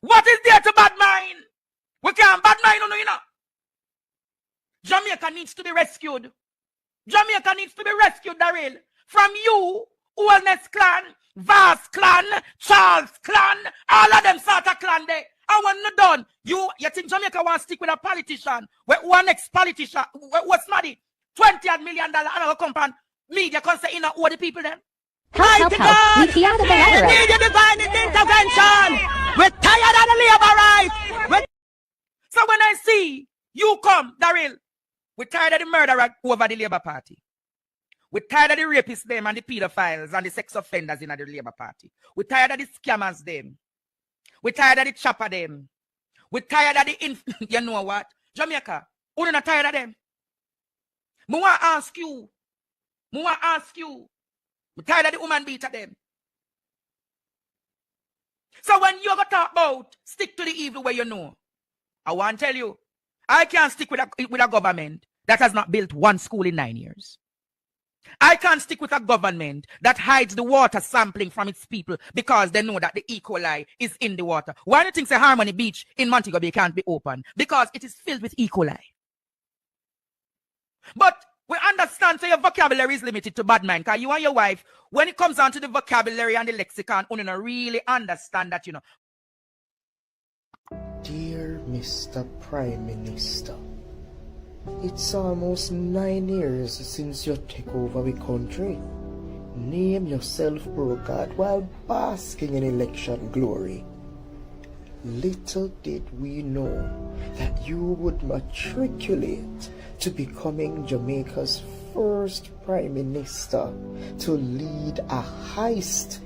What is there to bad mind? We can't bad mind, you know. Jamaica needs to be rescued. Jamaica needs to be rescued, Daryl. From you, Wellness Clan, Vaz Clan, Charles Clan, all of them sort of clan there. I want not done. You think Jamaica want to stick with a politician? Where one ex-politician, what's money? $20 million another company. Media can say, all the people then. Help. We out of the rhetoric. We need a divine intervention. We're tired of the labor rights. So when I see you come, Daryl, we're tired of the murderer over the Labour Party. We're tired of the rapists them and the pedophiles and the sex offenders in the Labour Party. We're tired of the scammers them. We're tired of the chopper them. We're tired of the you know what? Jamaica, we're not tired of them. I want to ask you. We're tired of the woman beater them. So when you go talk about stick to the evil where you know, I want to tell you, I can't stick with a government that has not built one school in 9 years. I can't stick with a government that hides the water sampling from its people because they know that the E. coli is in the water. Why do you think the Harmony Beach in Montego Bay can't be open? Because it is filled with E. coli. But we understand, so your vocabulary is limited to bad mind. Because you and your wife, when it comes down to the vocabulary and the lexicon, you don't really understand that, you know. Dear Mr. Prime Minister, it's almost 9 years since you took over the country. name yourself, O God, while basking in election glory. Little did we know that you would matriculate to becoming Jamaica's first Prime Minister to lead a heist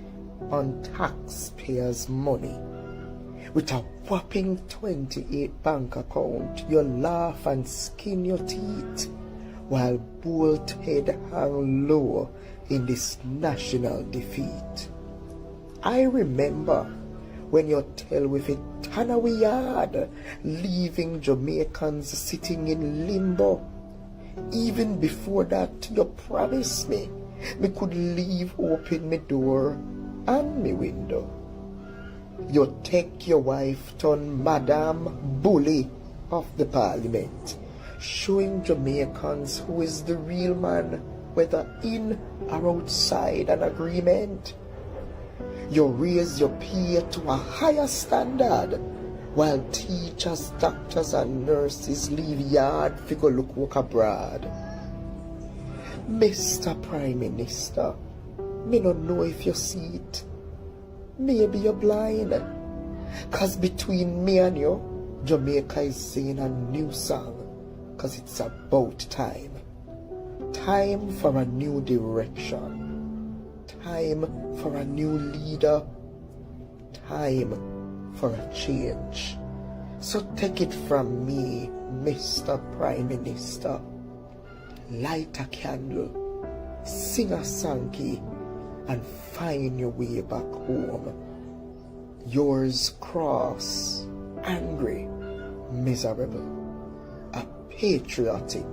on taxpayers' money. With a whopping 28 bank account, you laugh and skin your teeth, while bold head hang low in this national defeat. I remember when you tell with it Tanawi yard, leaving Jamaicans sitting in limbo. Even before that, you promised me could leave open my door and my window. You take your wife turn Madam Bully of the Parliament, showing Jamaicans who is the real man, whether in or outside an agreement. You raise your pay to a higher standard, while teachers, doctors and nurses leave yard to go look work abroad. Mr. Prime Minister, me not know if you see it. Maybe you're blind. Cause between me and you, Jamaica is singing a new song. Cause it's about time. Time for a new direction. Time for a new leader. Time for a change. So take it from me, Mr. Prime Minister. Light a candle, sing a song, and find your way back home. Yours cross, angry, miserable, a patriotic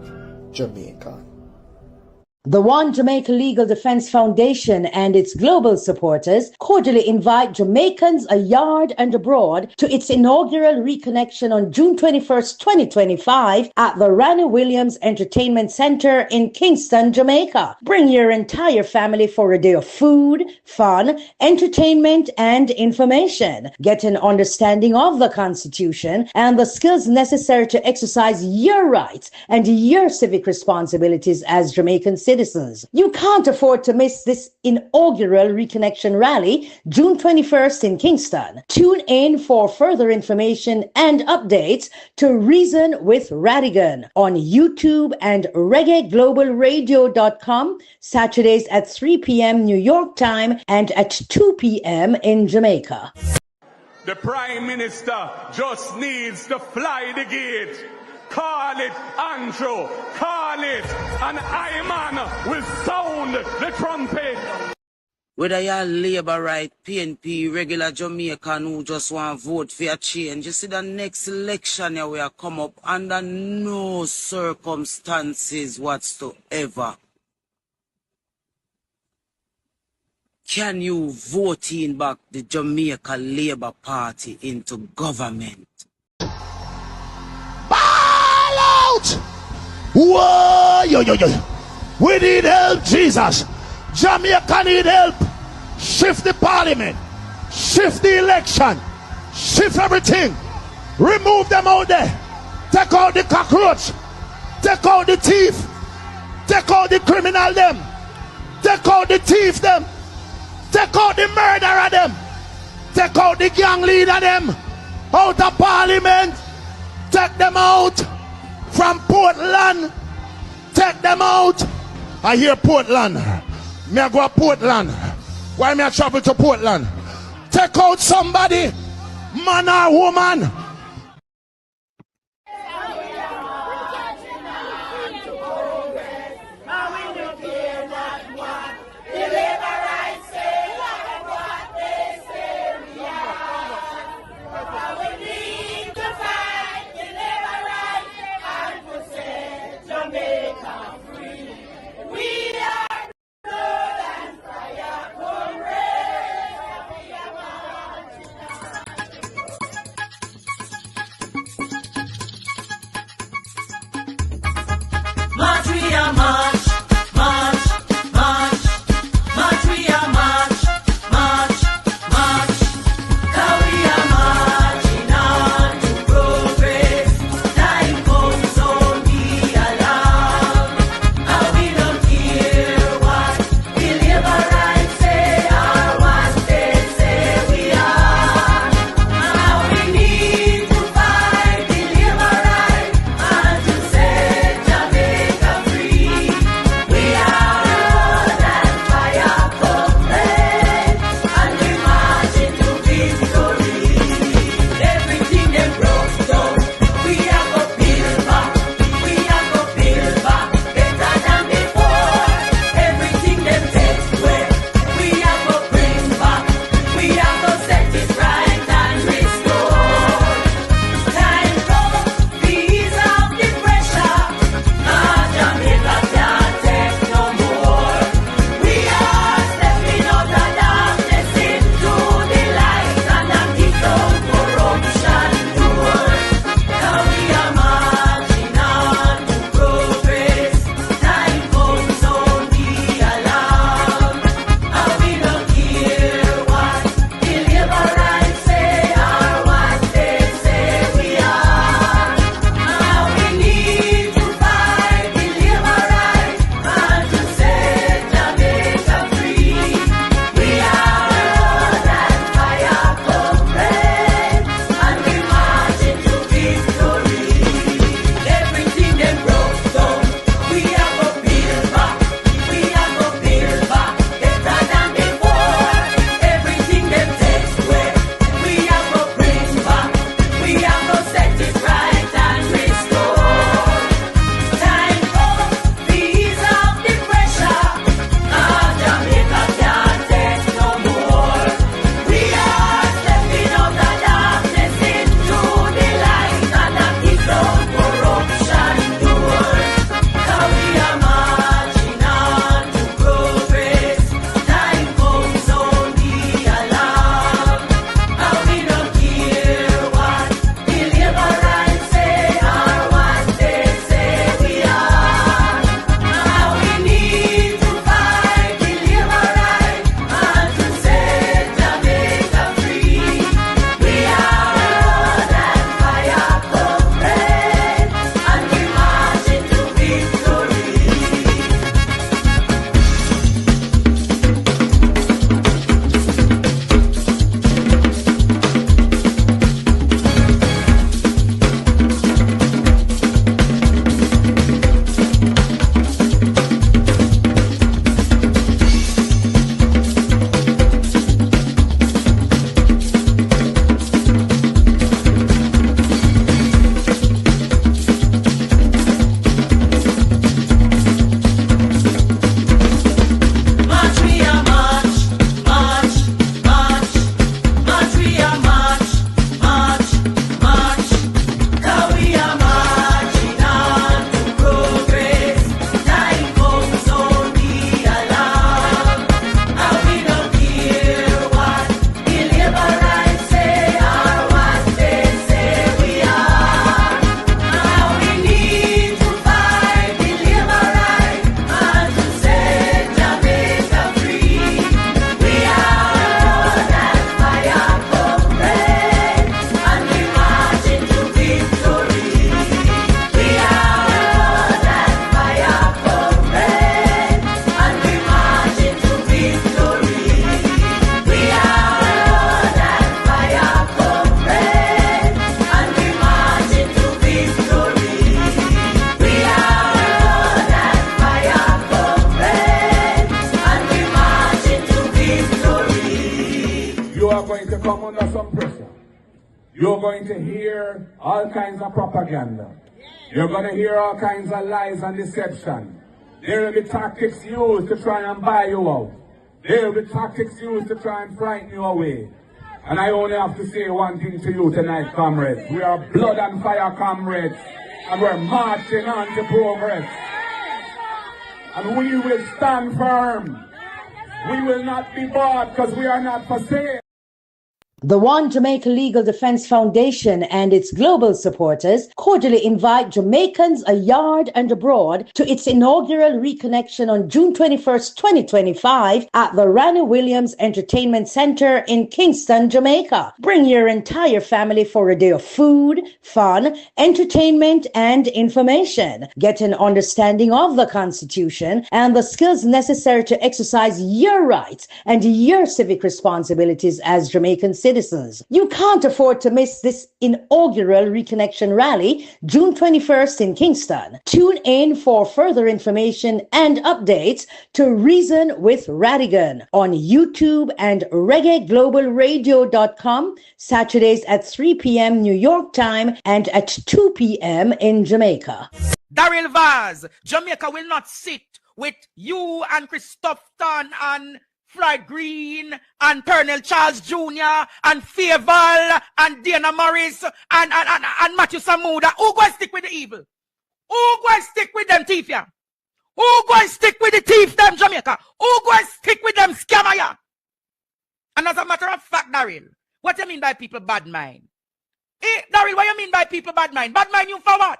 Jamaican. The One Jamaica Legal Defense Foundation and its global supporters cordially invite Jamaicans yard and abroad to its inaugural reconnection on June 21st, 2025 at the Ranny Williams Entertainment Center in Kingston, Jamaica. Bring your entire family for a day of food, fun, entertainment, and information. Get an understanding of the Constitution and the skills necessary to exercise your rights and your civic responsibilities as Jamaican citizens. You can't afford to miss this inaugural reconnection rally, June 21st in Kingston. Tune in for further information and updates to Reason with Radigan on YouTube and reggaeglobalradio.com, Saturdays at 3 p.m. New York time and at 2 p.m. in Jamaica. The Prime Minister just needs to fly the gate. Call it Andrew, call it, and Iman will sound the trumpet. Whether you're Labour right, PNP, regular Jamaican who just want to vote for a change, you see the next election here will come up under no circumstances whatsoever can you vote in back the Jamaica Labour Party into government. Whoa, yo. We need help, Jesus. Jamaica need help. Shift the parliament. Shift the election. Shift everything. Remove them out there. Take out the cockroach. Take out the thief. Take out the criminal them. Take out the thief them. Take out the murderer them. Take out the gang leader them. Out of parliament. Take them out. From Portland, take them out. I hear Portland. Me I go to Portland. Why me I travel to Portland? Take out somebody, man or woman. Deliver You're going to hear all kinds of propaganda. You're going to hear all kinds of lies and deception. There will be tactics used to try and buy you out. There will be tactics used to try and frighten you away. And I only have to say one thing to you tonight, comrades. We are blood and fire comrades. And we're marching on to progress. And we will stand firm. We will not be bought because we are not for sale. The One Jamaica Legal Defense Foundation and its global supporters cordially invite Jamaicans abroad and abroad to its inaugural reconnection on June 21st, 2025 at the Ranny Williams Entertainment Center in Kingston, Jamaica. Bring your entire family for a day of food, fun, entertainment, and information. Get an understanding of the Constitution and the skills necessary to exercise your rights and your civic responsibilities as Jamaican citizens. You can't afford to miss this inaugural Reconnection Rally, June 21st in Kingston. Tune in for further information and updates to Reason with Radigan on YouTube and reggaeglobalradio.com, Saturdays at 3 p.m. New York time and at 2 p.m. in Jamaica. Daryl Vaz, Jamaica will not sit with you and Christoph Tan and Floyd Green and Colonel Charles Jr. and Fairval and Dana Morris and Matthew Samuda. Who going to stick with the evil? Who going to stick with them thief ya? Who going to stick with the thief them Jamaica? Who going to stick with them scammer ya? And as a matter of fact, Daryl, what do you mean by people bad mind? Daryl, what do you mean by people bad mind? Bad mind you for what?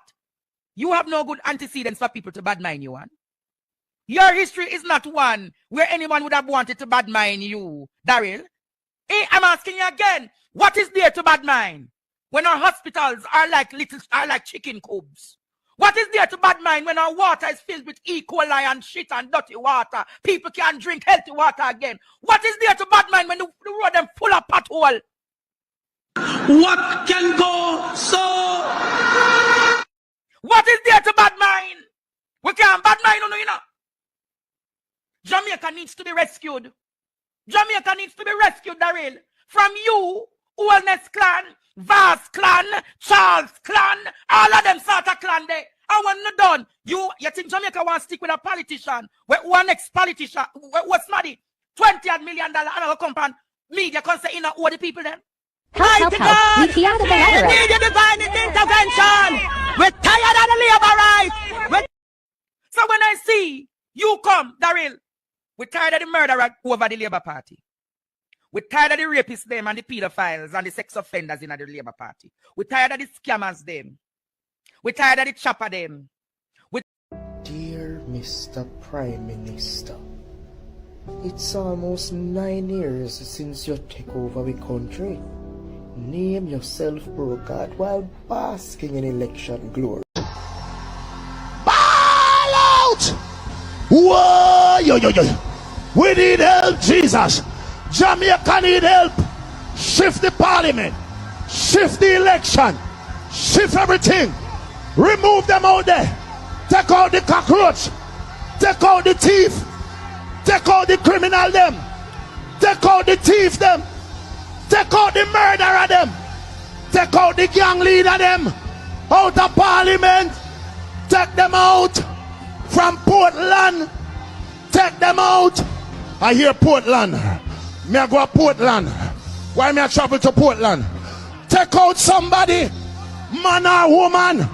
You have no good antecedents for people to bad mind you on. Your history is not one where anyone would have wanted to badmine you, Daryl. I'm asking you again, what is there to badmine when our hospitals are like chicken coops? What is there to badmine when our water is filled with E. coli and shit and dirty water? People can't drink healthy water again. What is there to badmine when the road them full of pothole? What can go so? What is there to badmine? We can't badmine you know. Jamaica needs to be rescued. Jamaica needs to be rescued, Daryl. From you, Wellness Clan, Vaz Clan, Charles Clan, all of them sort of clan there. And when you're done, you think Jamaica want to stick with a politician? One ex-politician, what's money? $20 million and I'll come from media can say, all the people then. Help. We out of the We need a divine intervention. We're tired of the labor rights. So when I see you come, Daryl, we're tired of the murderer over the Labour Party. We're tired of the rapists them and the pedophiles and the sex offenders in the Labour Party. We're tired of the scammers them. We're tired of the chopper them. Dear Mr. Prime Minister, it's almost 9 years since you take over the country. Name yourself brokered while basking in election glory. Ball out! Whoa, yo. We need help, Jesus. Jamaica need help. Shift the parliament. Shift the election. Shift everything. Remove them out there. Take out the cockroach. Take out the thief. Take out the criminal them. Take out the thief them. Take out the murderer them. Take out the gang leader them. Out of parliament. Take them out. From Portland. Take them out. I hear Portland. Me I go to Portland. Why me I travel to Portland? Take out somebody. Man or woman.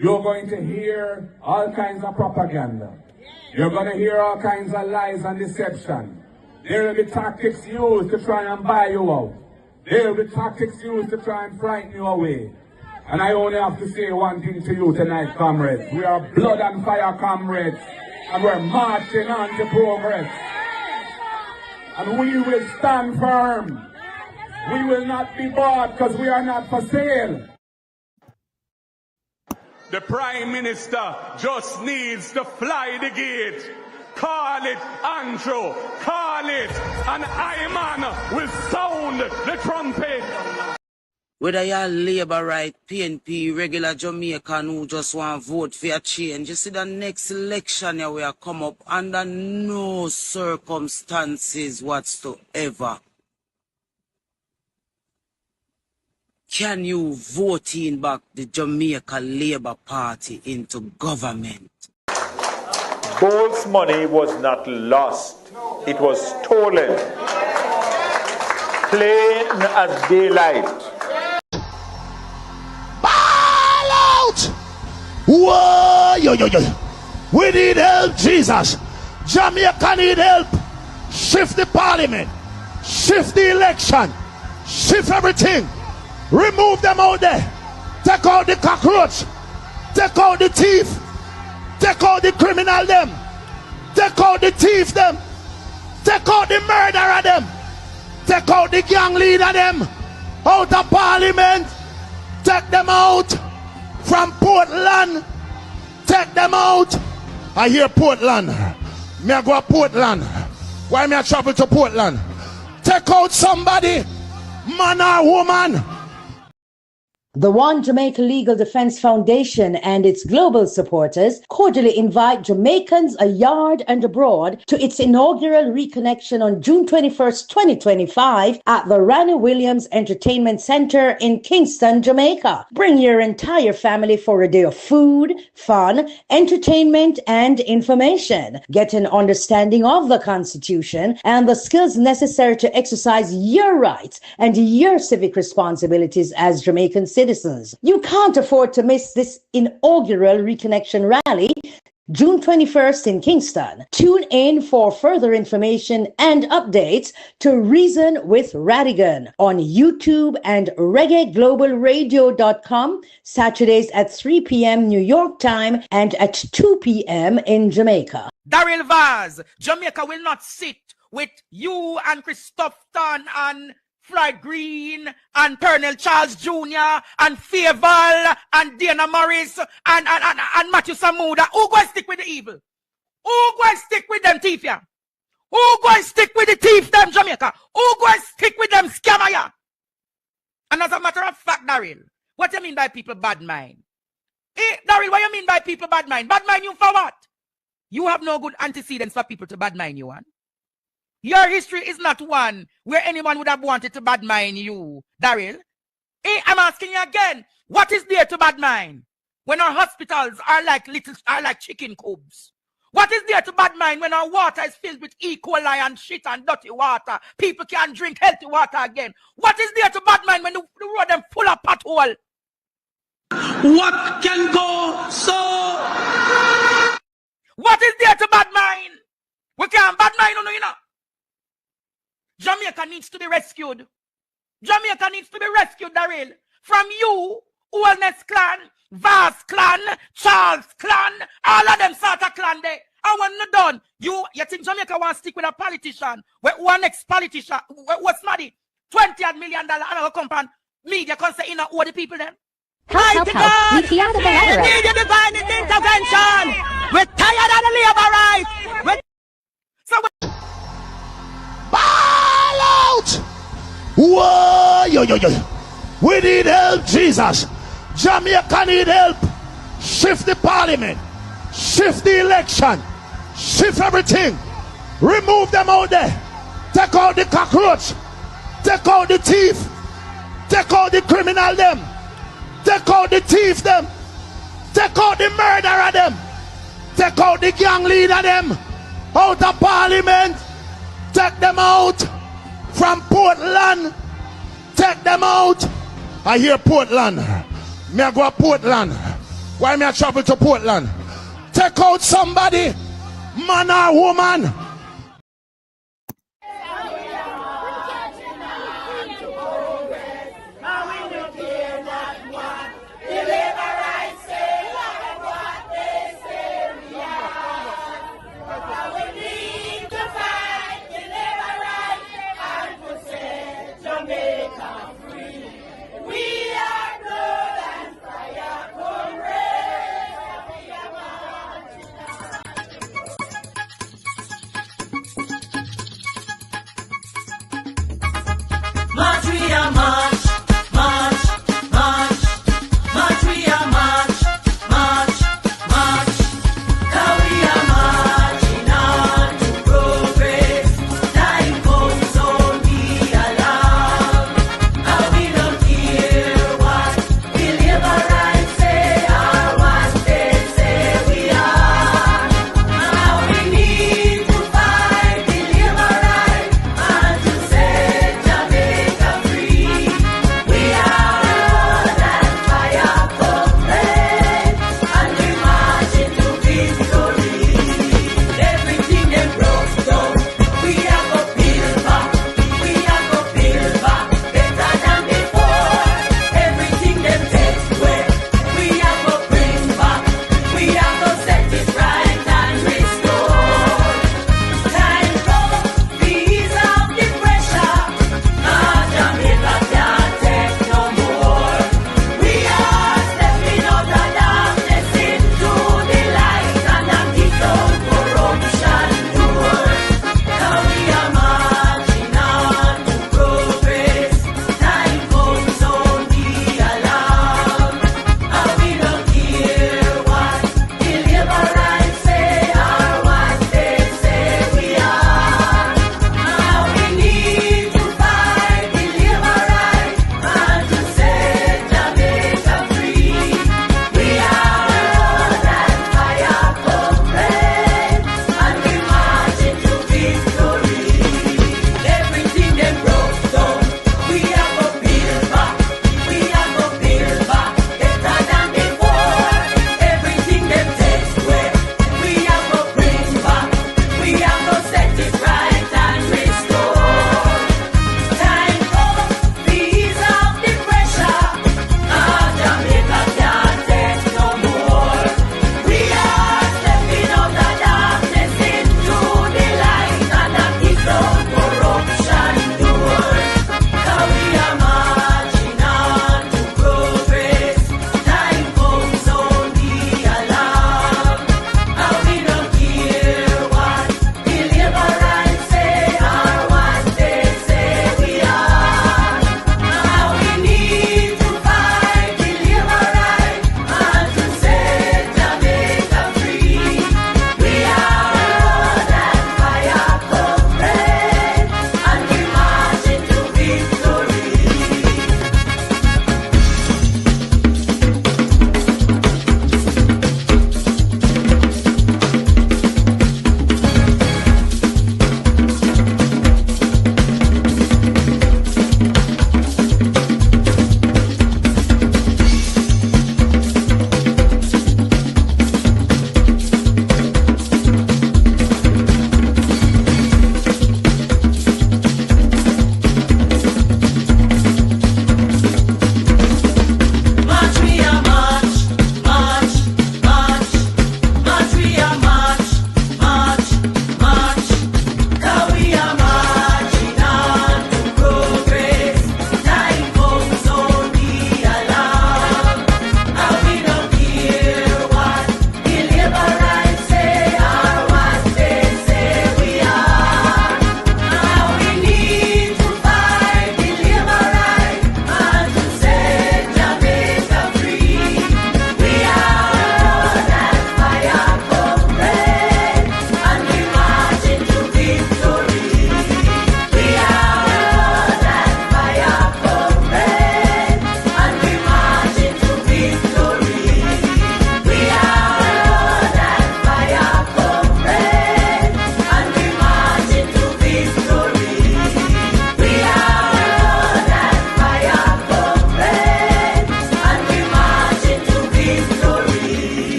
You're going to hear all kinds of propaganda. You're going to hear all kinds of lies and deception. There will be tactics used to try and buy you out. There will be tactics used to try and frighten you away. And I only have to say one thing to you tonight, comrades. We are blood and fire comrades. And we're marching on to progress. And we will stand firm. We will not be bought because we are not for sale. The Prime Minister just needs to fly the gate. Call it Andrew, call it, and Iman will sound the trumpet. Whether you're Labour right, PNP, regular Jamaican who just want to vote for a change, you see the next election here will come up under no circumstances whatsoever can you vote in back the Jamaica Labour Party into government. Gold's money was not lost. It was stolen. Plain as daylight. Ball out! Whoa! Yo, yo, yo. We need help, Jesus. Jamaica need help. Shift the parliament. Shift the election. Shift everything. Remove them out there. Take out the cockroach. Take out the thief. Take out the criminal them. Take out the thief them. Take out the murderer them. Take out the gang leader them. Out of parliament. Take them out from Portland. Take them out. I hear Portland. Me I go to Portland. Why me I travel to Portland? Take out somebody, man or woman. The One Jamaica Legal Defense Foundation and its global supporters cordially invite Jamaicans abroad and abroad to its inaugural reconnection on June 21st, 2025 at the Ranny Williams Entertainment Center in Kingston, Jamaica. Bring your entire family for a day of food, fun, entertainment, and information. Get an understanding of the Constitution and the skills necessary to exercise your rights and your civic responsibilities as Jamaican citizens. You can't afford to miss this inaugural reconnection rally, June 21st in Kingston. Tune in for further information and updates to Reason with Radigan on YouTube and reggaeglobalradio.com, Saturdays at 3 p.m. New York time and at 2 p.m. in Jamaica. Daryl Vaz, Jamaica will not sit with you and Christoph Tan and Floyd Green and Colonel Charles Jr. and Fairval and Dana Morris and Matthew Samuda. Who going to stick with the evil? Who going to stick with them thief ya? Who going to stick with the thief them Jamaica? Who going to stick with them scammer ya? And as a matter of fact, Daryl, what do you mean by people bad mind? Daryl, what do you mean by people bad mind? Bad mind you for what? You have no good antecedents for people to bad mind you on. Your history is not one where anyone would have wanted to badmine you, Daryl. I'm asking you again, what is there to badmine when our hospitals are like chicken coops? What is there to badmine when our water is filled with E. coli and shit and dirty water? People can't drink healthy water again. What is there to badmine when the road them full of pothole? What can go so? What is there to badmine? We can't badmine you know. Jamaica needs to be rescued. Jamaica needs to be rescued, Daryl. From you, Wellness Clan, Vaz Clan, Charles Clan, all of them sort of clan there. And when you're done, you think Jamaica want to stick with a politician? One ex-politician, what's money? $20 million and a company media can say in all the people then? Help. We need a divine intervention. We're tired of the labor rights. Ball out! Whoa! Yo, yo, yo. We need help, Jesus. Jamaica need help. Shift the parliament. Shift the election. Shift everything. Remove them out there. Take out the cockroach. Take out the thief. Take out the criminal them. Take out the thief them. Take out the murderer them. Take out the gang leader them. Out of parliament. Take them out from Portland. Take them out. I hear Portland. Me I go to Portland. Why me I travel to Portland? Take out somebody, man or woman.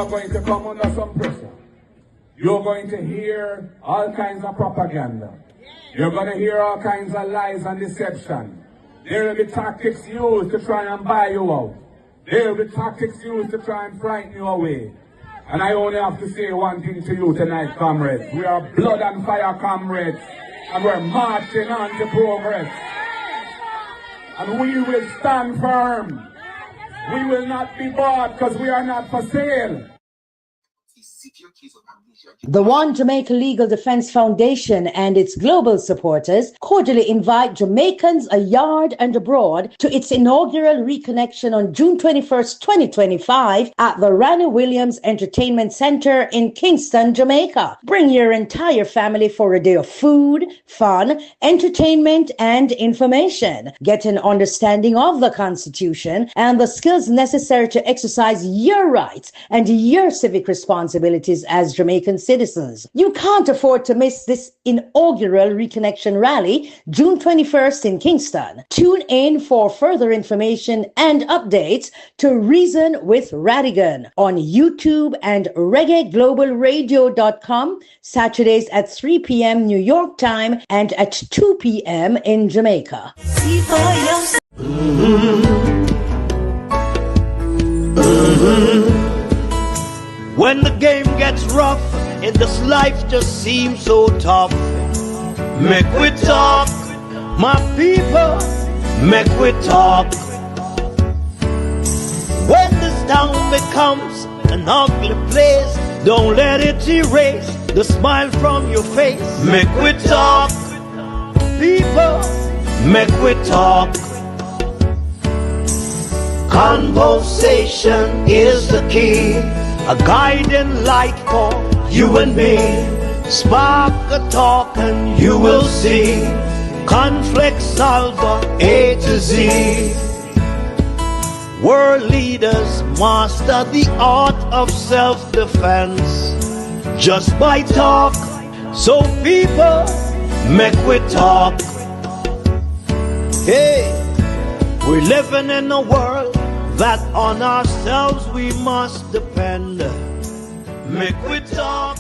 are going to come under some pressure. You're going to hear all kinds of propaganda. You're going to hear all kinds of lies and deception. There will be tactics used to try and buy you out. There will be tactics used to try and frighten you away. And I only have to say one thing to you tonight, comrades. We are blood and fire comrades. And we're marching on to progress. And we will stand firm. We will not be bought because we are not for sale. The One Jamaica Legal Defense Foundation and its global supporters cordially invite Jamaicans abroad and abroad to its inaugural reconnection on June 21st, 2025 at the Ranny Williams Entertainment Center in Kingston, Jamaica. Bring your entire family for a day of food, fun, entertainment, and information. Get an understanding of the Constitution and the skills necessary to exercise your rights and your civic responsibilities as Jamaican citizens. You can't afford to miss this inaugural reconnection rally, June 21st in Kingston. Tune in for further information and updates to Reason with Radigan on YouTube and reggaeglobalradio.com, Saturdays at 3 p.m. New York time and at 2 p.m. in Jamaica. When the game gets rough and this life just seems so tough, make we talk, my people, make we talk. When this town becomes an ugly place, don't let it erase the smile from your face. Make we talk, people, make we talk. Conversation is the key, a guiding light for you and me. Spark a talk and you will see. Conflict solver A to Z. World leaders master the art of self-defense just by talk. So people, make we talk. Hey, we're living in a world that on ourselves we must depend. Make we talk.